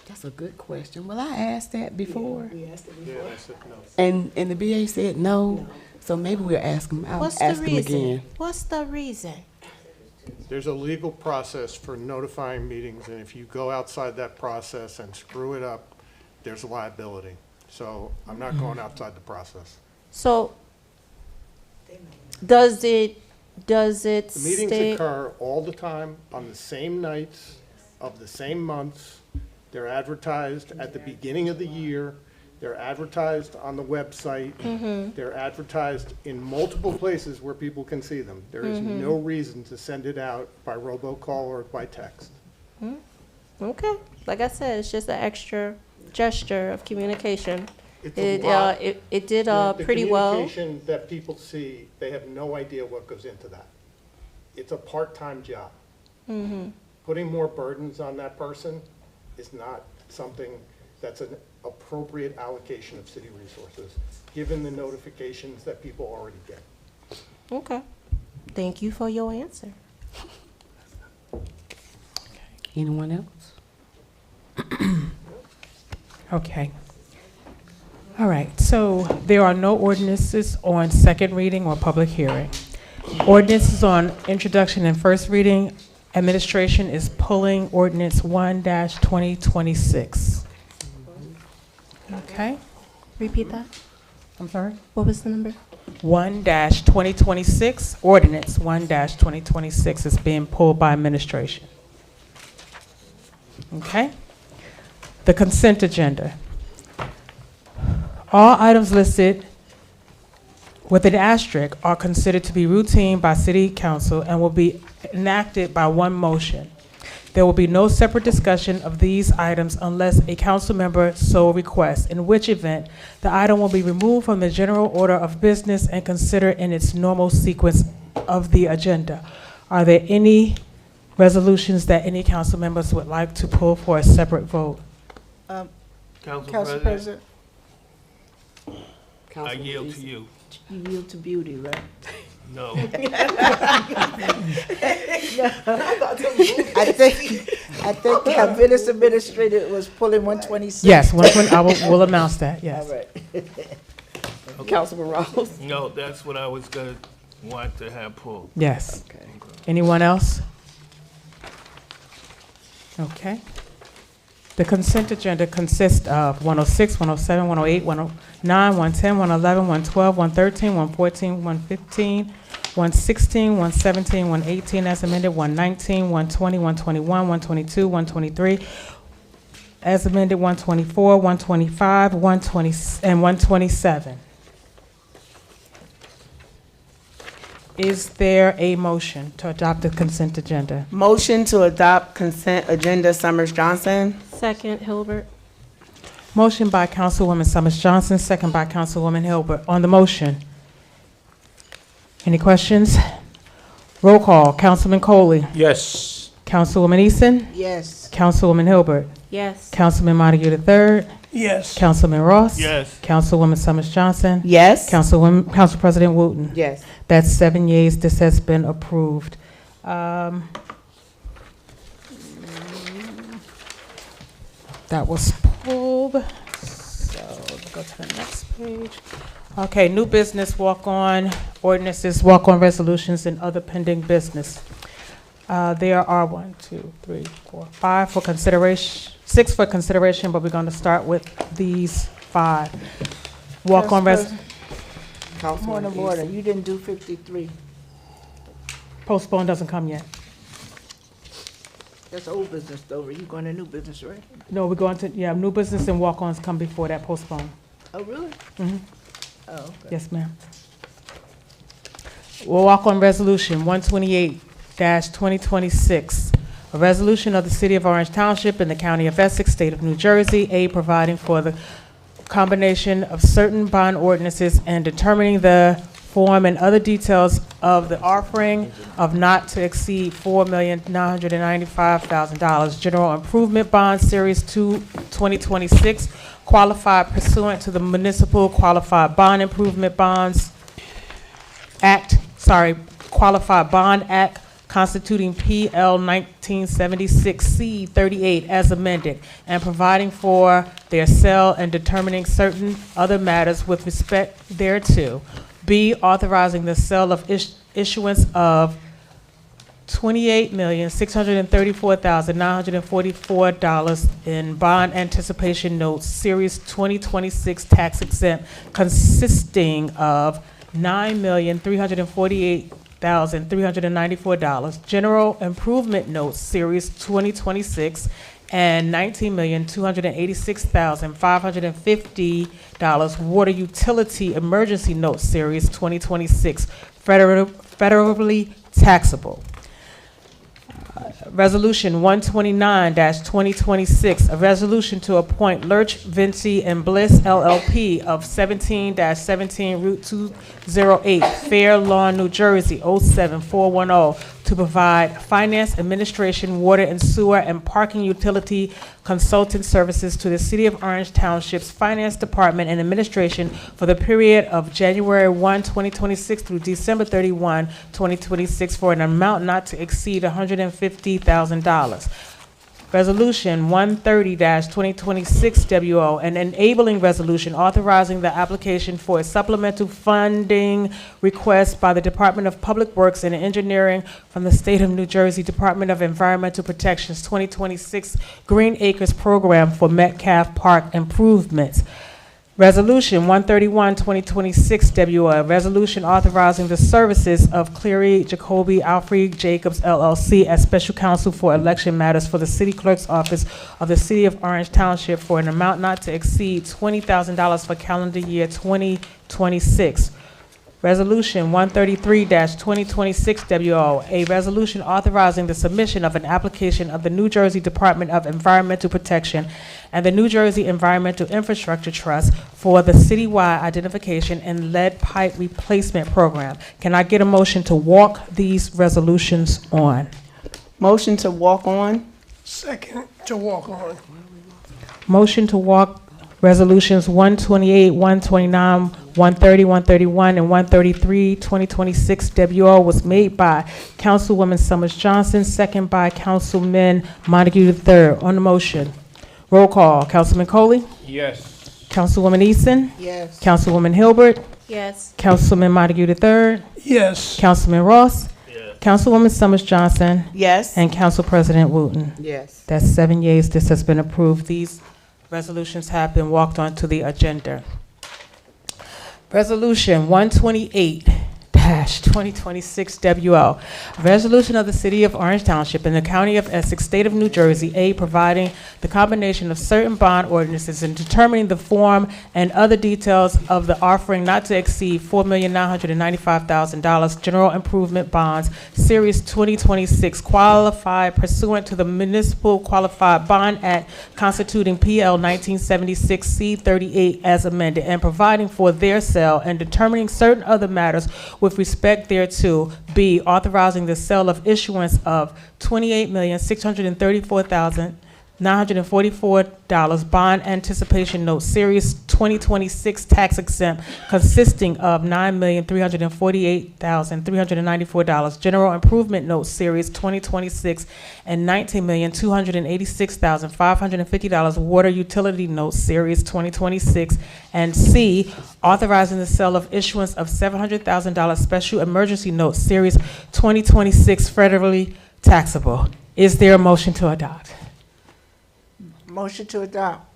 That's a good question. Well, I asked that before. Yeah, I said no. And the BA said no. So maybe we'll ask them. I'll What's ask the them reason? again. What's the reason? There's a legal process for notifying meetings, and if you go outside that process and screw it up, there's liability. So I'm not going outside the process. So, does it The meetings state? occur all the time on the same nights of the same months. They're advertised at the beginning of the year. They're advertised on the website. They're advertised in multiple places where people can see them. There is no reason to send it out by robocall or by text. Okay, like I said, it's just an extra gesture of communication. It's a lot. It did The pretty well. communication that people see, they have no idea what goes into that. It's a part-time job. Putting more burdens on that person is not something that's an appropriate allocation of city resources, given the notifications that people already get. Okay, thank you for your answer. Anyone else? Okay. All right, so there are no ordinances on second reading or public hearing. Ordinances on introduction and first reading. Administration is pulling ordinance 1-2026. Okay, Repeat that. I'm sorry? What was the number? 1-2026, ordinance 1-2026 is being pulled by administration. Okay? The consent agenda. All items listed with an asterisk are considered to be routine by City Council and will be enacted by one motion. There will be no separate discussion of these items unless a council member so requests, in which event the item will be removed from the general order of business and considered in its normal sequence of the agenda. Are there any resolutions that any council members would like to pull for a separate vote? Council President, I yield to you. You yield to beauty, right? No. I think our business administrator was pulling 126. Yes, we'll announce that, yes. All right. Councilman Ross? No, that's what I was gonna want to have pulled. Yes. Anyone else? Okay. The consent agenda consists of 106, 107, 108, 109, 110, 111, 112, 113, 114, 115, 116, 117, 118 as amended, 119, 120, 121, 122, 123 as amended, 124, 125, 120, and 127. Is there a motion to adopt the consent agenda? Motion to adopt consent agenda, Summers Johnson. Second, Hilbert. Motion by Councilwoman Summers Johnson, second by Councilwoman Hilbert. On the motion, any questions? Roll call. Councilman Coley. Yes. Councilwoman Easton, Yes. Councilwoman Hilbert, Yes. Councilman Montague III, Yes. Councilman Ross. Yes. Councilwoman Summers Johnson. Yes. Council President Wooten. Yes. That's 7 yeas. This has been approved. That was pulled. So let's go to the next page. Okay, new business, walk-on ordinances, walk-on resolutions, and other pending business. There are 1, 2, 3, 4, 5 for consideration, 6 for consideration, but we're going to start with these 5. Walk-on Point of order, you didn't do 53. postpone doesn't come yet. That's old business though, you going to new business, right? No, we're going to, new business and walk-ons come before that postpone. Oh, really? Mhm. Oh, okay. Yes, ma'am. We'll walk on resolution 128-2026, a resolution of the City of Orange Township in the County of Essex, State of New Jersey, providing for the combination of certain bond ordinances and determining the form and other details of the offering of not to exceed $4,995,000 general improvement bond series 2 2026 qualified pursuant to the Municipal Qualified Bond Improvement Bonds Act, Qualified Bond Act constituting PL 1976C 38 as amended, and providing for their sale and determining certain other matters with respect thereto. B, authorizing the sale of issuance of $28,634,944 in bond anticipation notes, Series 2026 tax exempt, consisting of $9,348,394, general improvement notes, Series 2026, and $19,286,550 water utility emergency notes, Series 2026, federally taxable. Resolution 129-2026, a resolution to appoint Lurch, Vinci, and Bliss LLP of 17-17 Route 208, Fair Lawn, New Jersey, 07410, to provide finance, administration, water and sewer, and parking utility consultant services to the City of Orange Township's Finance Department and Administration for the period of January 1, 2026 through December 31, 2026 for an amount not to exceed $150,000. Resolution 130-2026 WO, an enabling resolution authorizing the application for a supplemental funding request by the Department of Public Works and Engineering from the State of New Jersey Department of Environmental Protection's 2026 Green Acres Program for Metcalf Park improvements. Resolution 131-2026 WO, a resolution authorizing the services of Cleary, Jacoby, Alfred Jacobs LLC as special counsel for election matters for the city clerk's office of the City of Orange Township for an amount not to exceed $20,000 for calendar year 2026. Resolution 133-2026 WO, a resolution authorizing the submission of an application of the New Jersey Department of Environmental Protection and the New Jersey Environmental Infrastructure Trust for the citywide identification and lead pipe replacement program. Can I get a motion to walk these resolutions on? Motion to walk on. Second, to walk on. Motion to walk resolutions 128, 129, 130, 131, and 133, 2026 WO was made by Councilwoman Summers Johnson, second by Councilman Montague III. On the motion, roll call. Councilman Coley? Yes. Councilwoman Easton? Yes. Councilwoman Hilbert? Yes. Councilman Montague III? Yes. Councilman Ross? Councilwoman Summers Johnson? Yes. And Council President Wooten? Yes. That's 7 yeas. This has been approved. These resolutions have been walked onto the agenda. Resolution 128-2026 WO, a resolution of the City of Orange Township in the County of Essex, State of New Jersey, providing the combination of certain bond ordinances and determining the form and other details of the offering not to exceed $4,995,000 general improvement bonds, Series 2026, qualified pursuant to the Municipal Qualified Bond Act constituting PL 1976 C38 as amended, and providing for their sale and determining certain other matters with respect thereto. B, authorizing the sale of issuance of $28,634,944 bond anticipation note series 2026 tax exempt, consisting of $9,348,394 general improvement note series 2026 and $19,286,550 water utility note series 2026, and C, authorizing the sale of issuance of $700,000 special emergency note series 2026 federally taxable. Is there a motion to adopt? Motion to adopt.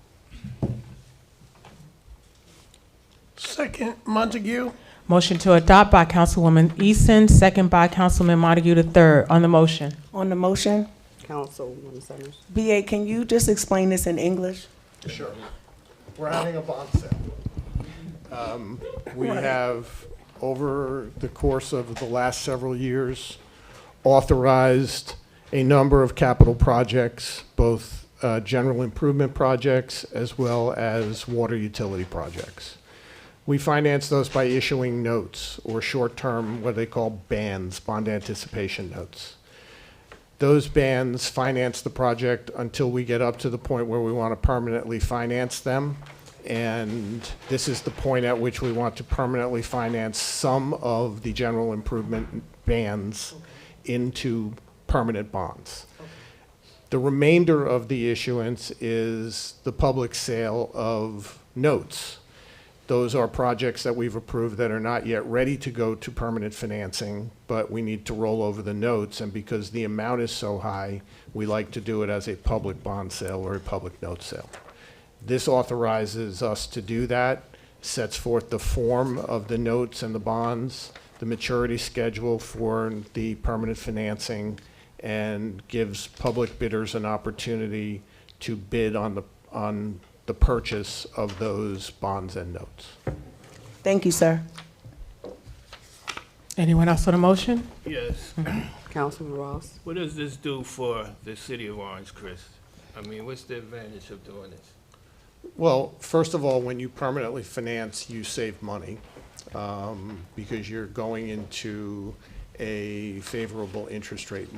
Second, Montague. Motion to adopt by Councilwoman Easton, second by Councilman Montague III. On the motion. On the motion, Councilwoman Summers. BA, can you just explain this in English? Sure. We're having a bond sale. We have, over the course of the last several years, authorized a number of capital projects, both general improvement projects as well as water utility projects. We finance those by issuing notes, or short-term, what they call bands, bond anticipation notes. Those bands finance the project until we get up to the point where we want to permanently finance them. And this is the point at which we want to permanently finance some of the general improvement bands into permanent bonds. The remainder of the issuance is the public sale of notes. Those are projects that we've approved that are not yet ready to go to permanent financing, but we need to roll over the notes, and because the amount is so high, we like to do it as a public bond sale or a public note sale. This authorizes us to do that, sets forth the form of the notes and the bonds, the maturity schedule for the permanent financing, and gives public bidders an opportunity to bid on the purchase of those bonds and notes. Thank you, sir. Anyone else on the motion? Yes. Councilman Ross. What does this do for the city of Orange, Chris? I mean, what's the advantage of doing this? Well, first of all, when you permanently finance, you save money because you're going into a favorable interest rate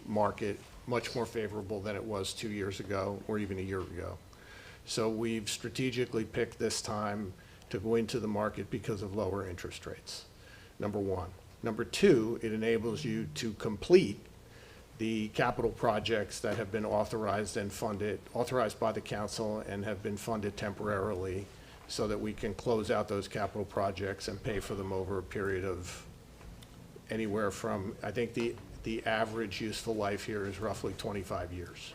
market, much more favorable than it was 2 years ago or even a year ago. So we've strategically picked this time to go into the market because of lower interest rates, number one. Number two, it enables you to complete the capital projects that have been authorized and funded, authorized by the council and have been funded temporarily, so that we can close out those capital projects and pay for them over a period of anywhere from, I think the average useful life here is roughly 25 years.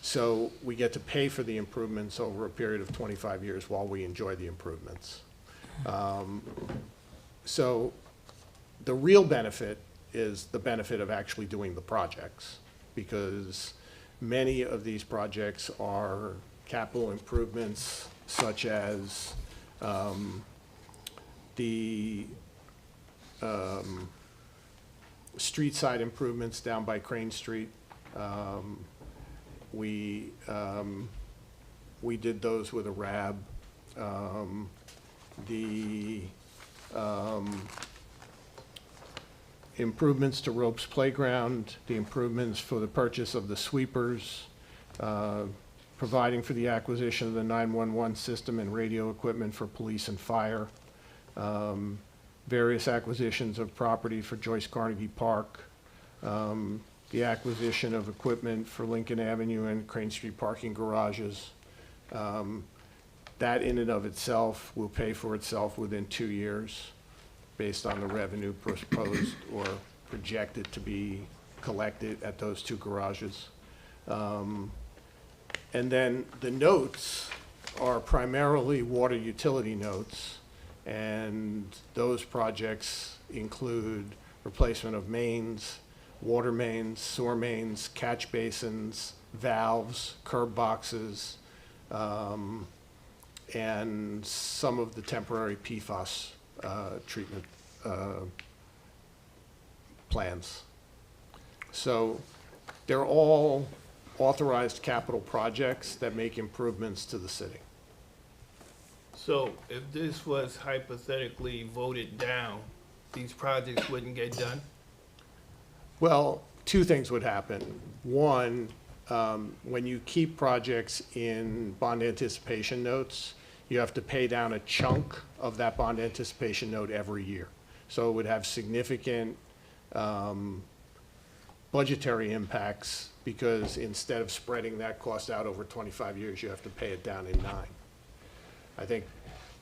So we get to pay for the improvements over a period of 25 years while we enjoy the improvements. So the real benefit is the benefit of actually doing the projects, because many of these projects are capital improvements such as the street side improvements down by Crane Street. We did those with a RAB. The improvements to Ropes Playground, the improvements for the purchase of the sweepers, providing for the acquisition of the 911 system and radio equipment for police and fire, various acquisitions of property for Joyce Carnegie Park, the acquisition of equipment for Lincoln Avenue and Crane Street parking garages. That in and of itself will pay for itself within 2 years based on the revenue proposed or projected to be collected at those 2 garages. And then the notes are primarily water utility notes, and those projects include replacement of mains, water mains, sewer mains, catch basins, valves, curb boxes, and some of the temporary PFAS treatment plans. So they're all authorized capital projects that make improvements to the city. So if this was hypothetically voted down these projects wouldn't get done? Well, two things would happen. One, when you keep projects in bond anticipation notes, you have to pay down a chunk of that bond anticipation note every year. So it would have significant budgetary impacts because instead of spreading that cost out over 25 years, you have to pay it down in 9. I think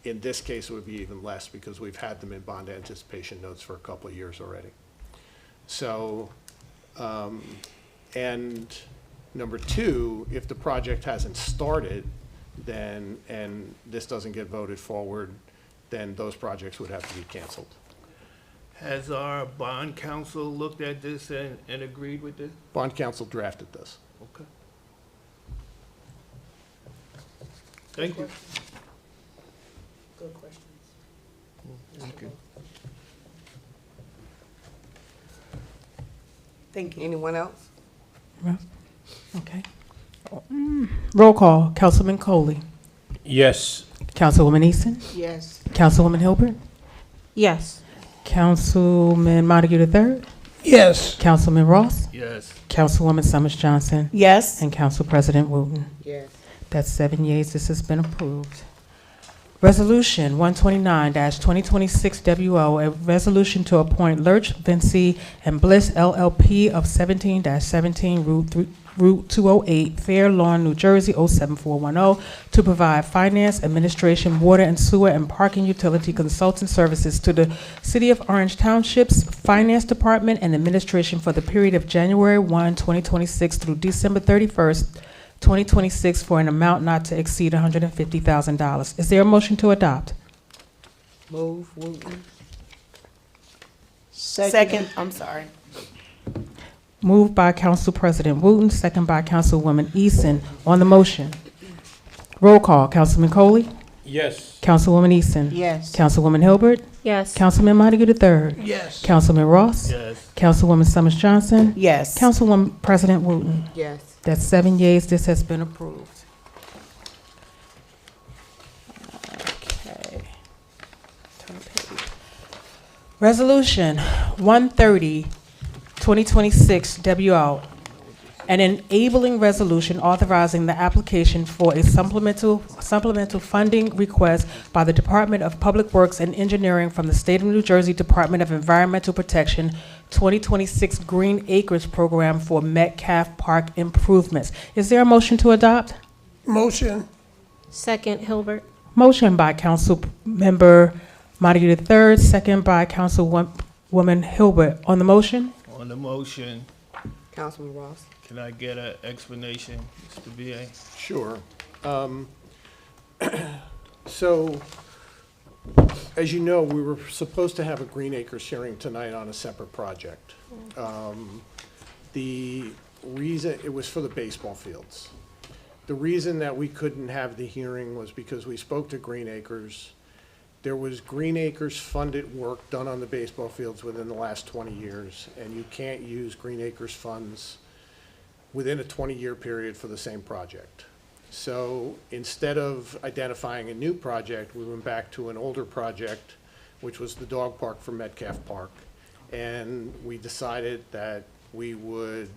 in this case, it would be even less because we've had them in bond anticipation notes for a couple of years already. So, and number two, if the project hasn't started, then, and this doesn't get voted forward, then those projects would have to be canceled. Has our bond council looked at this and agreed with this? Bond council drafted this. Okay. Thank you. Good questions. Thank you. Thank you. Anyone else? Okay. Roll call, Councilman Coley. Yes. Councilwoman Easton. Yes. Councilwoman Hilbert. Yes. Councilman Montague III. Yes. Councilman Ross. Yes. Councilwoman Summers Johnson. Yes. And Council President Wooten. Yes. That's 7 yeas. This has been approved. Resolution 129-2026 WO, a resolution to appoint Lurch, Vinci, and Bliss LLP of 17-17 Route 208, Fair Lawn, New Jersey 07410, to provide finance, administration, water and sewer, and parking utility consultant services to the City of Orange Township's Finance Department and Administration for the period of January 1, 2026 through December 31st, 2026 for an amount not to exceed $150,000. Is there a motion to adopt? Move, Wooten. Second, I'm sorry. Moved by Council President Wooten, second by Councilwoman Easton. On the motion, roll call, Councilman Coley, Yes. Councilwoman Easton. Yes. Councilwoman Hilbert, Yes. Councilman Montague III. Yes. Councilman Ross. Yes. Councilwoman Summers Johnson. Yes. Councilwoman President Wooten. Yes. That's 7 yeas. This has been approved. Okay. Turn page. Resolution 130-2026 WO, an enabling resolution authorizing the application for a supplemental funding request by the Department of Public Works and Engineering from the State of New Jersey Department of Environmental Protection 2026 Green Acres Program for Metcalf Park improvements. Is there a motion to adopt? Motion. Second, Hilbert. Motion by Council Member Montague III, second by Councilwoman Hilbert. On the motion? On the motion, Councilman Ross. can I get an explanation, Mr. VA? Sure. So, as you know, we were supposed to have a Green Acres hearing tonight on a separate project. The reason, it was for the baseball fields. The reason that we couldn't have the hearing was because we spoke to Green Acres. There was Green Acres funded work done on the baseball fields within the last 20 years, and you can't use Green Acres funds within a 20-year period for the same project. So instead of identifying a new project, we went back to an older project, which was the dog park for Metcalf Park. And we decided that we would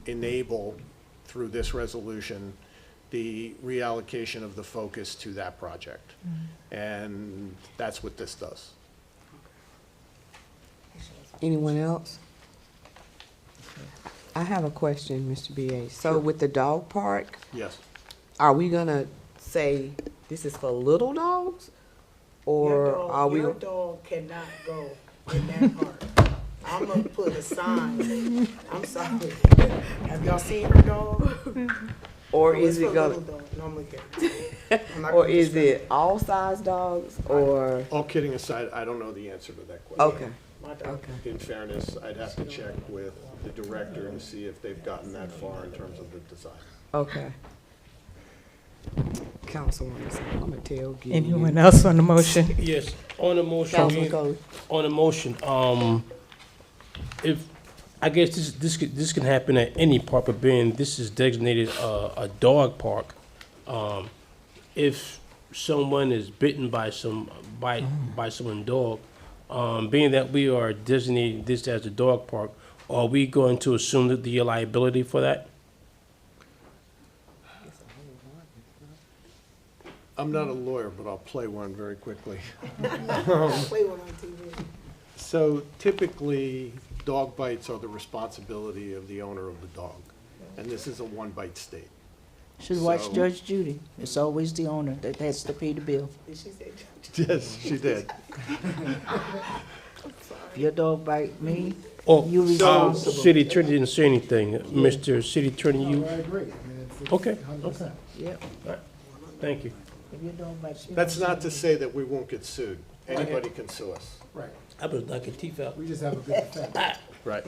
enable, through this resolution, the reallocation of the focus to that project. And that's what this does. Anyone else? I have a question, Mr. BA. So with the dog park, Yes. are we gonna say this is for little dogs? Or are we? Your dog cannot go in that park. I'm gonna put a sign. I'm sorry. Have y'all seen her dog? Or No, is it's it for gonna, little dogs. No, I'm looking. I'm not or gonna is it all size dogs, or? All kidding aside, I don't know the answer to that question. Okay, My dog. okay. In fairness, I'd have to check with the director to see if they've gotten that far in terms of the design. Okay. Councilwoman, so I'm gonna tell Gil. Anyone else on the motion? Yes, on the motion. Councilman Coley. On the motion, if, I guess this can happen at any park, but being this is designated a dog park, if someone is bitten by some dog, Being that we are designating this as a dog park, are we going to assume that the liability for that? I'm not a lawyer, but I'll play one very quickly. So typically, dog bites are the responsibility of the owner of the dog, and this is a one-bite state. Should watch So- Judge Judy. It's always the owner that has to pay the bill. Yes, she did. If your dog bite me, Oh, you responsible. City Attorney didn't say anything. Mr. City Attorney, you? I agree. Okay, okay. Yep. Thank you. If your dog bites me. That's not to say that we won't get sued. Anybody can sue us. Right. I was knocking teeth out. We just have a good defense. Right.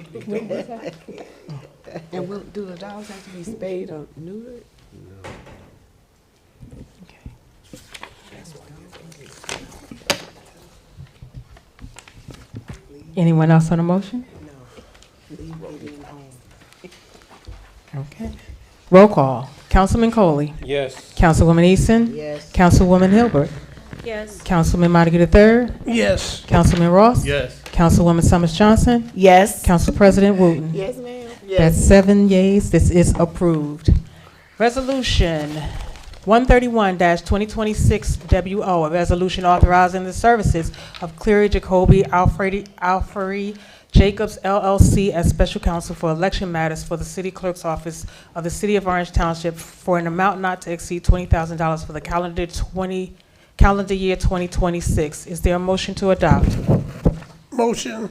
And do the dogs have to be spayed or neutered? Anyone else on the motion? Okay. Roll call. Councilman Coley. Yes. Councilwoman Easton. Yes. Councilwoman Hilbert. Yes. Councilman Montague III. Yes. Councilman Ross. Yes. Councilwoman Summers Johnson. Yes. Council President Wooten. Yes, ma'am. That's 7 yeas. This is approved. Resolution 131-2026 WO, a resolution authorizing the services of Cleary Jacoby Alfredi Jacobs LLC as special counsel for election matters for the city clerk's office of the city of Orange Township for an amount not to exceed $20,000 for the calendar year 2026. Is there a motion to adopt? Motion.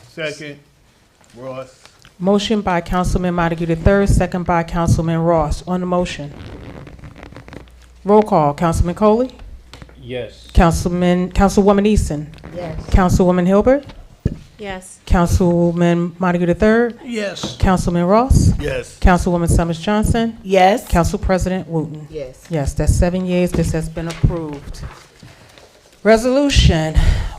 Second, Ross. Motion by Councilman Montague III, second by Councilman Ross. On the motion. Roll call. Councilman Coley? Yes. Councilwoman Easton? Yes. Councilwoman Hilbert? Yes. Councilman Montague III? Yes. Councilman Ross? Yes. Councilwoman Summers Johnson? Yes. Council President Wooten? Yes. Yes, that's 7 yeas. This has been approved. Resolution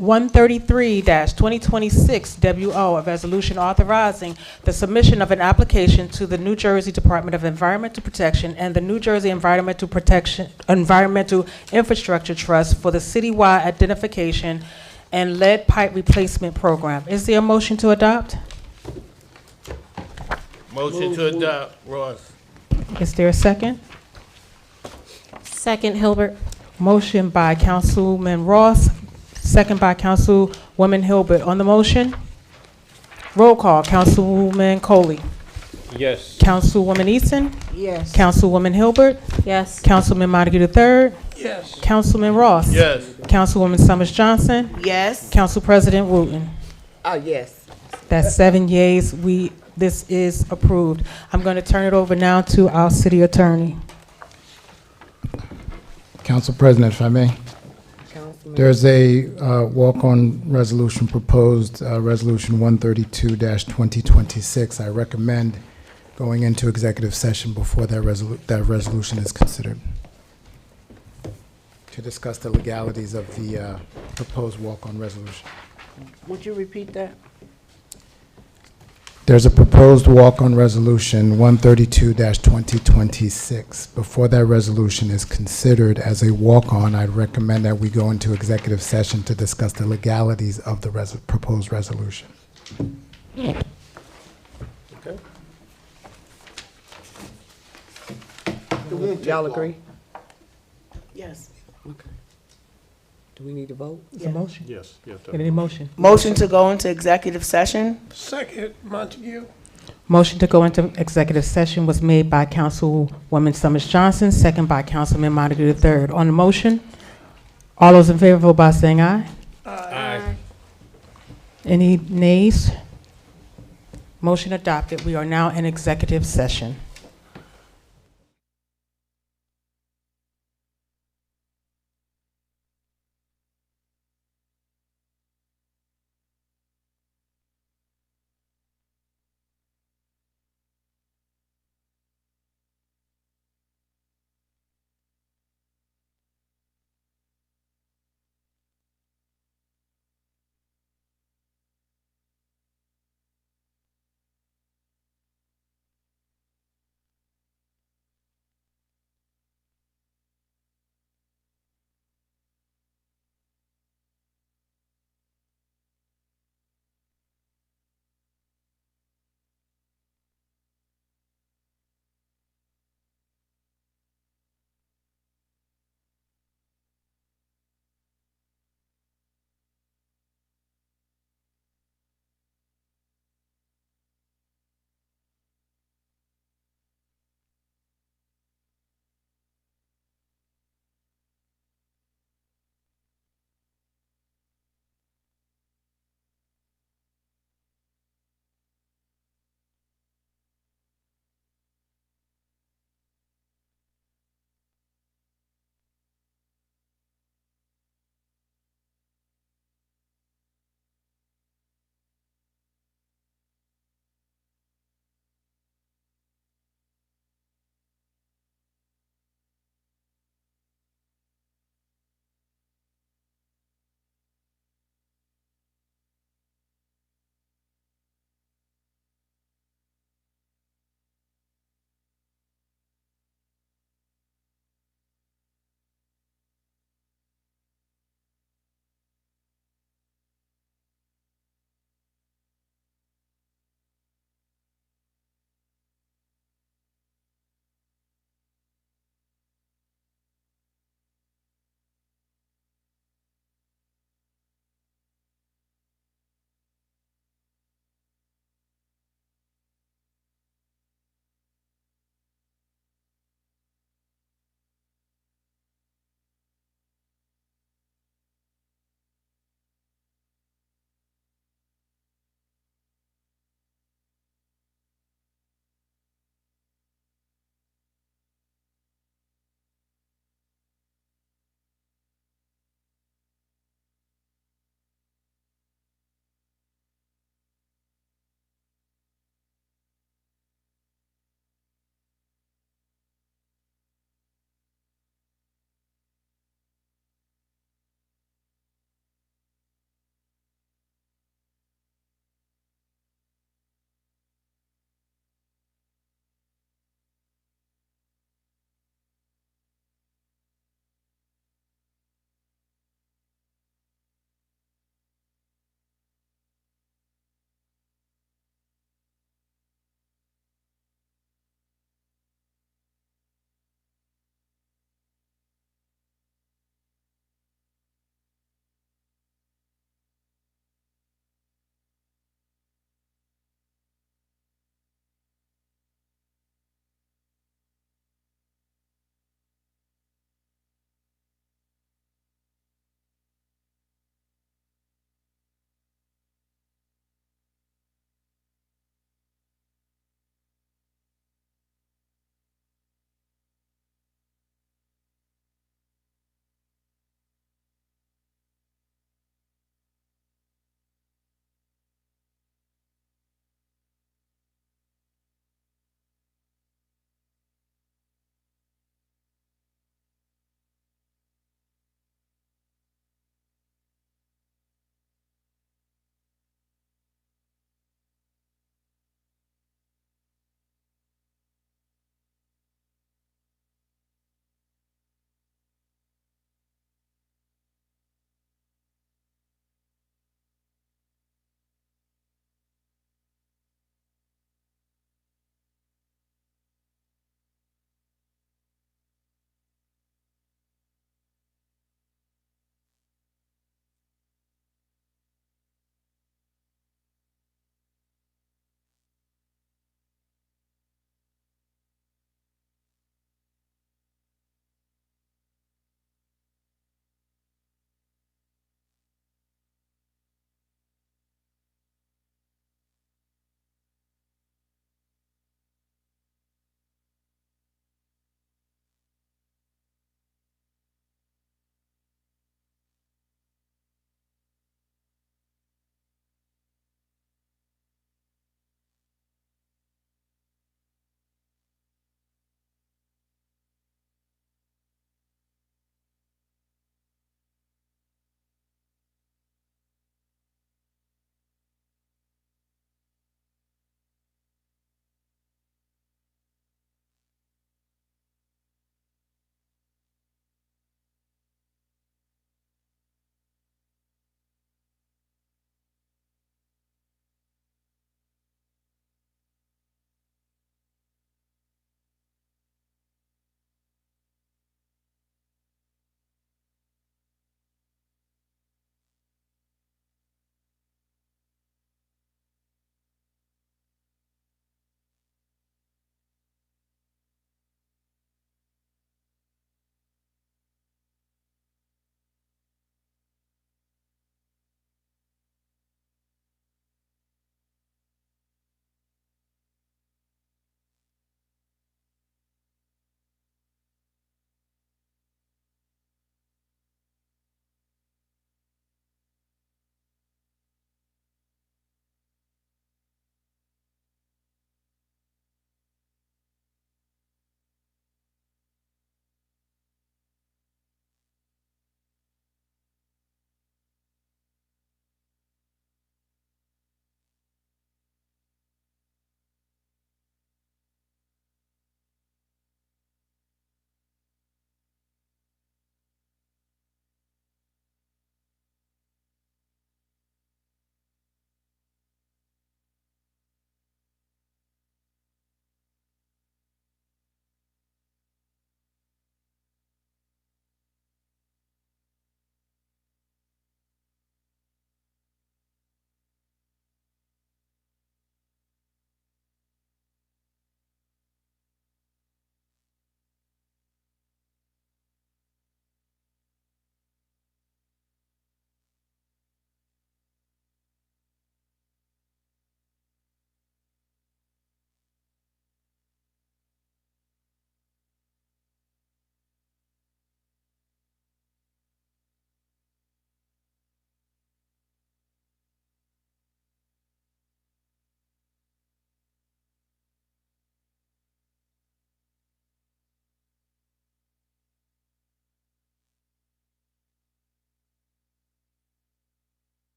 133-2026 WO, a resolution authorizing the submission of an application to the New Jersey Department of Environmental Protection and the New Jersey Environmental Infrastructure Trust for the citywide identification and lead pipe replacement program. Is there a motion to adopt? Motion to adopt, Ross. Is there a second? Second, Hilbert. Motion by Councilman Ross, second by Councilwoman Hilbert. On the motion, roll call. Councilwoman Coley. Yes. Councilwoman Easton. Yes. Councilwoman Hilbert. Yes. Councilman Montague III. Yes. Councilman Ross. Yes. Councilwoman Summers Johnson. Yes. Council President Wooten. Oh, yes. That's 7 yeas. This is approved. I'm going to turn it over now to our city attorney. Council President, if I may. There's a walk-on resolution proposed, Resolution 132-2026. I recommend going into executive session before that resolution is considered to discuss the legalities of the proposed walk-on resolution. Would you repeat that? There's a proposed walk-on resolution 132-2026. Before that resolution is considered as a walk-on, I'd recommend that we go into executive session to discuss the legalities of the proposed resolution. Okay. Y'all agree? Yes. Okay. Do we need to vote? It's a motion. Yes. You have to- Any motion? Motion to go into executive session? Second, Montague. Motion to go into executive session was made by Councilwoman Summers Johnson, second by Councilman Montague III. On the motion, all those in favor vote by saying aye. Aye. Any nays? Motion adopted. We are now in executive session.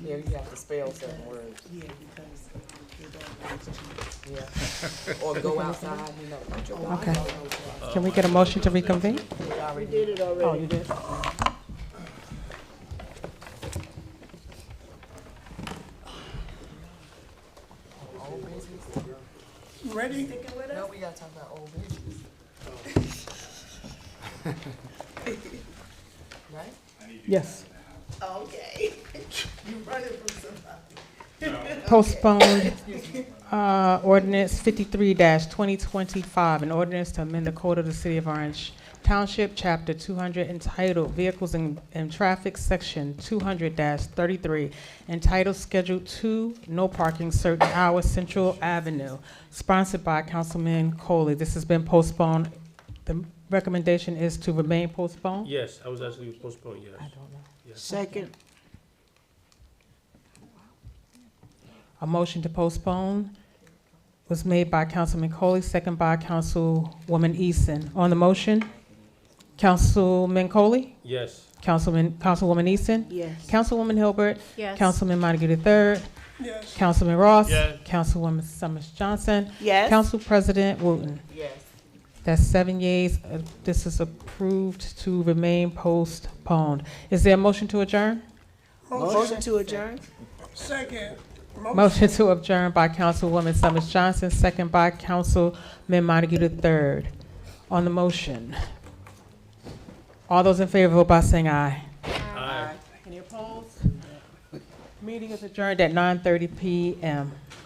Yeah, you have to spell certain words. Yeah, because they don't Yeah. Or go outside, you know. Okay. Can we get a motion to reconvene? We did it already. Oh, you did? Ready? No, we gotta talk about old business. Right? Yes. Okay. You running from somebody. Postponed, ordinance 53-2025, an ordinance to amend the code of the City of Orange Township, Chapter 200, entitled Vehicles and Traffic, Section 200-33, entitled Schedule 2, No Parking, Certain Hours, Central Avenue, sponsored by Councilman Coley. This has been postponed. The recommendation is to remain postponed. Yes, I was actually postponed, yes. Yes. Second, A motion to postpone was made by Councilman Coley, second by Councilwoman Easton. On the motion, Councilman Coley? Yes. Councilwoman Easton? yes. Councilwoman Hilbert? Yes. Councilman Montague III? Yes. Councilman Ross? Yes. Councilwoman Summers Johnson? Yes. Council President Wooten? Yes. That's 7 yeas. This is approved to remain postponed. Is there a motion to adjourn? Motion to adjourn? Second. Motion to adjourn by Councilwoman Summers Johnson, second by Councilman Montague III. On the motion, all those in favor vote by saying aye. Aye. Any opposed? Meeting is adjourned at 9:30 p.m.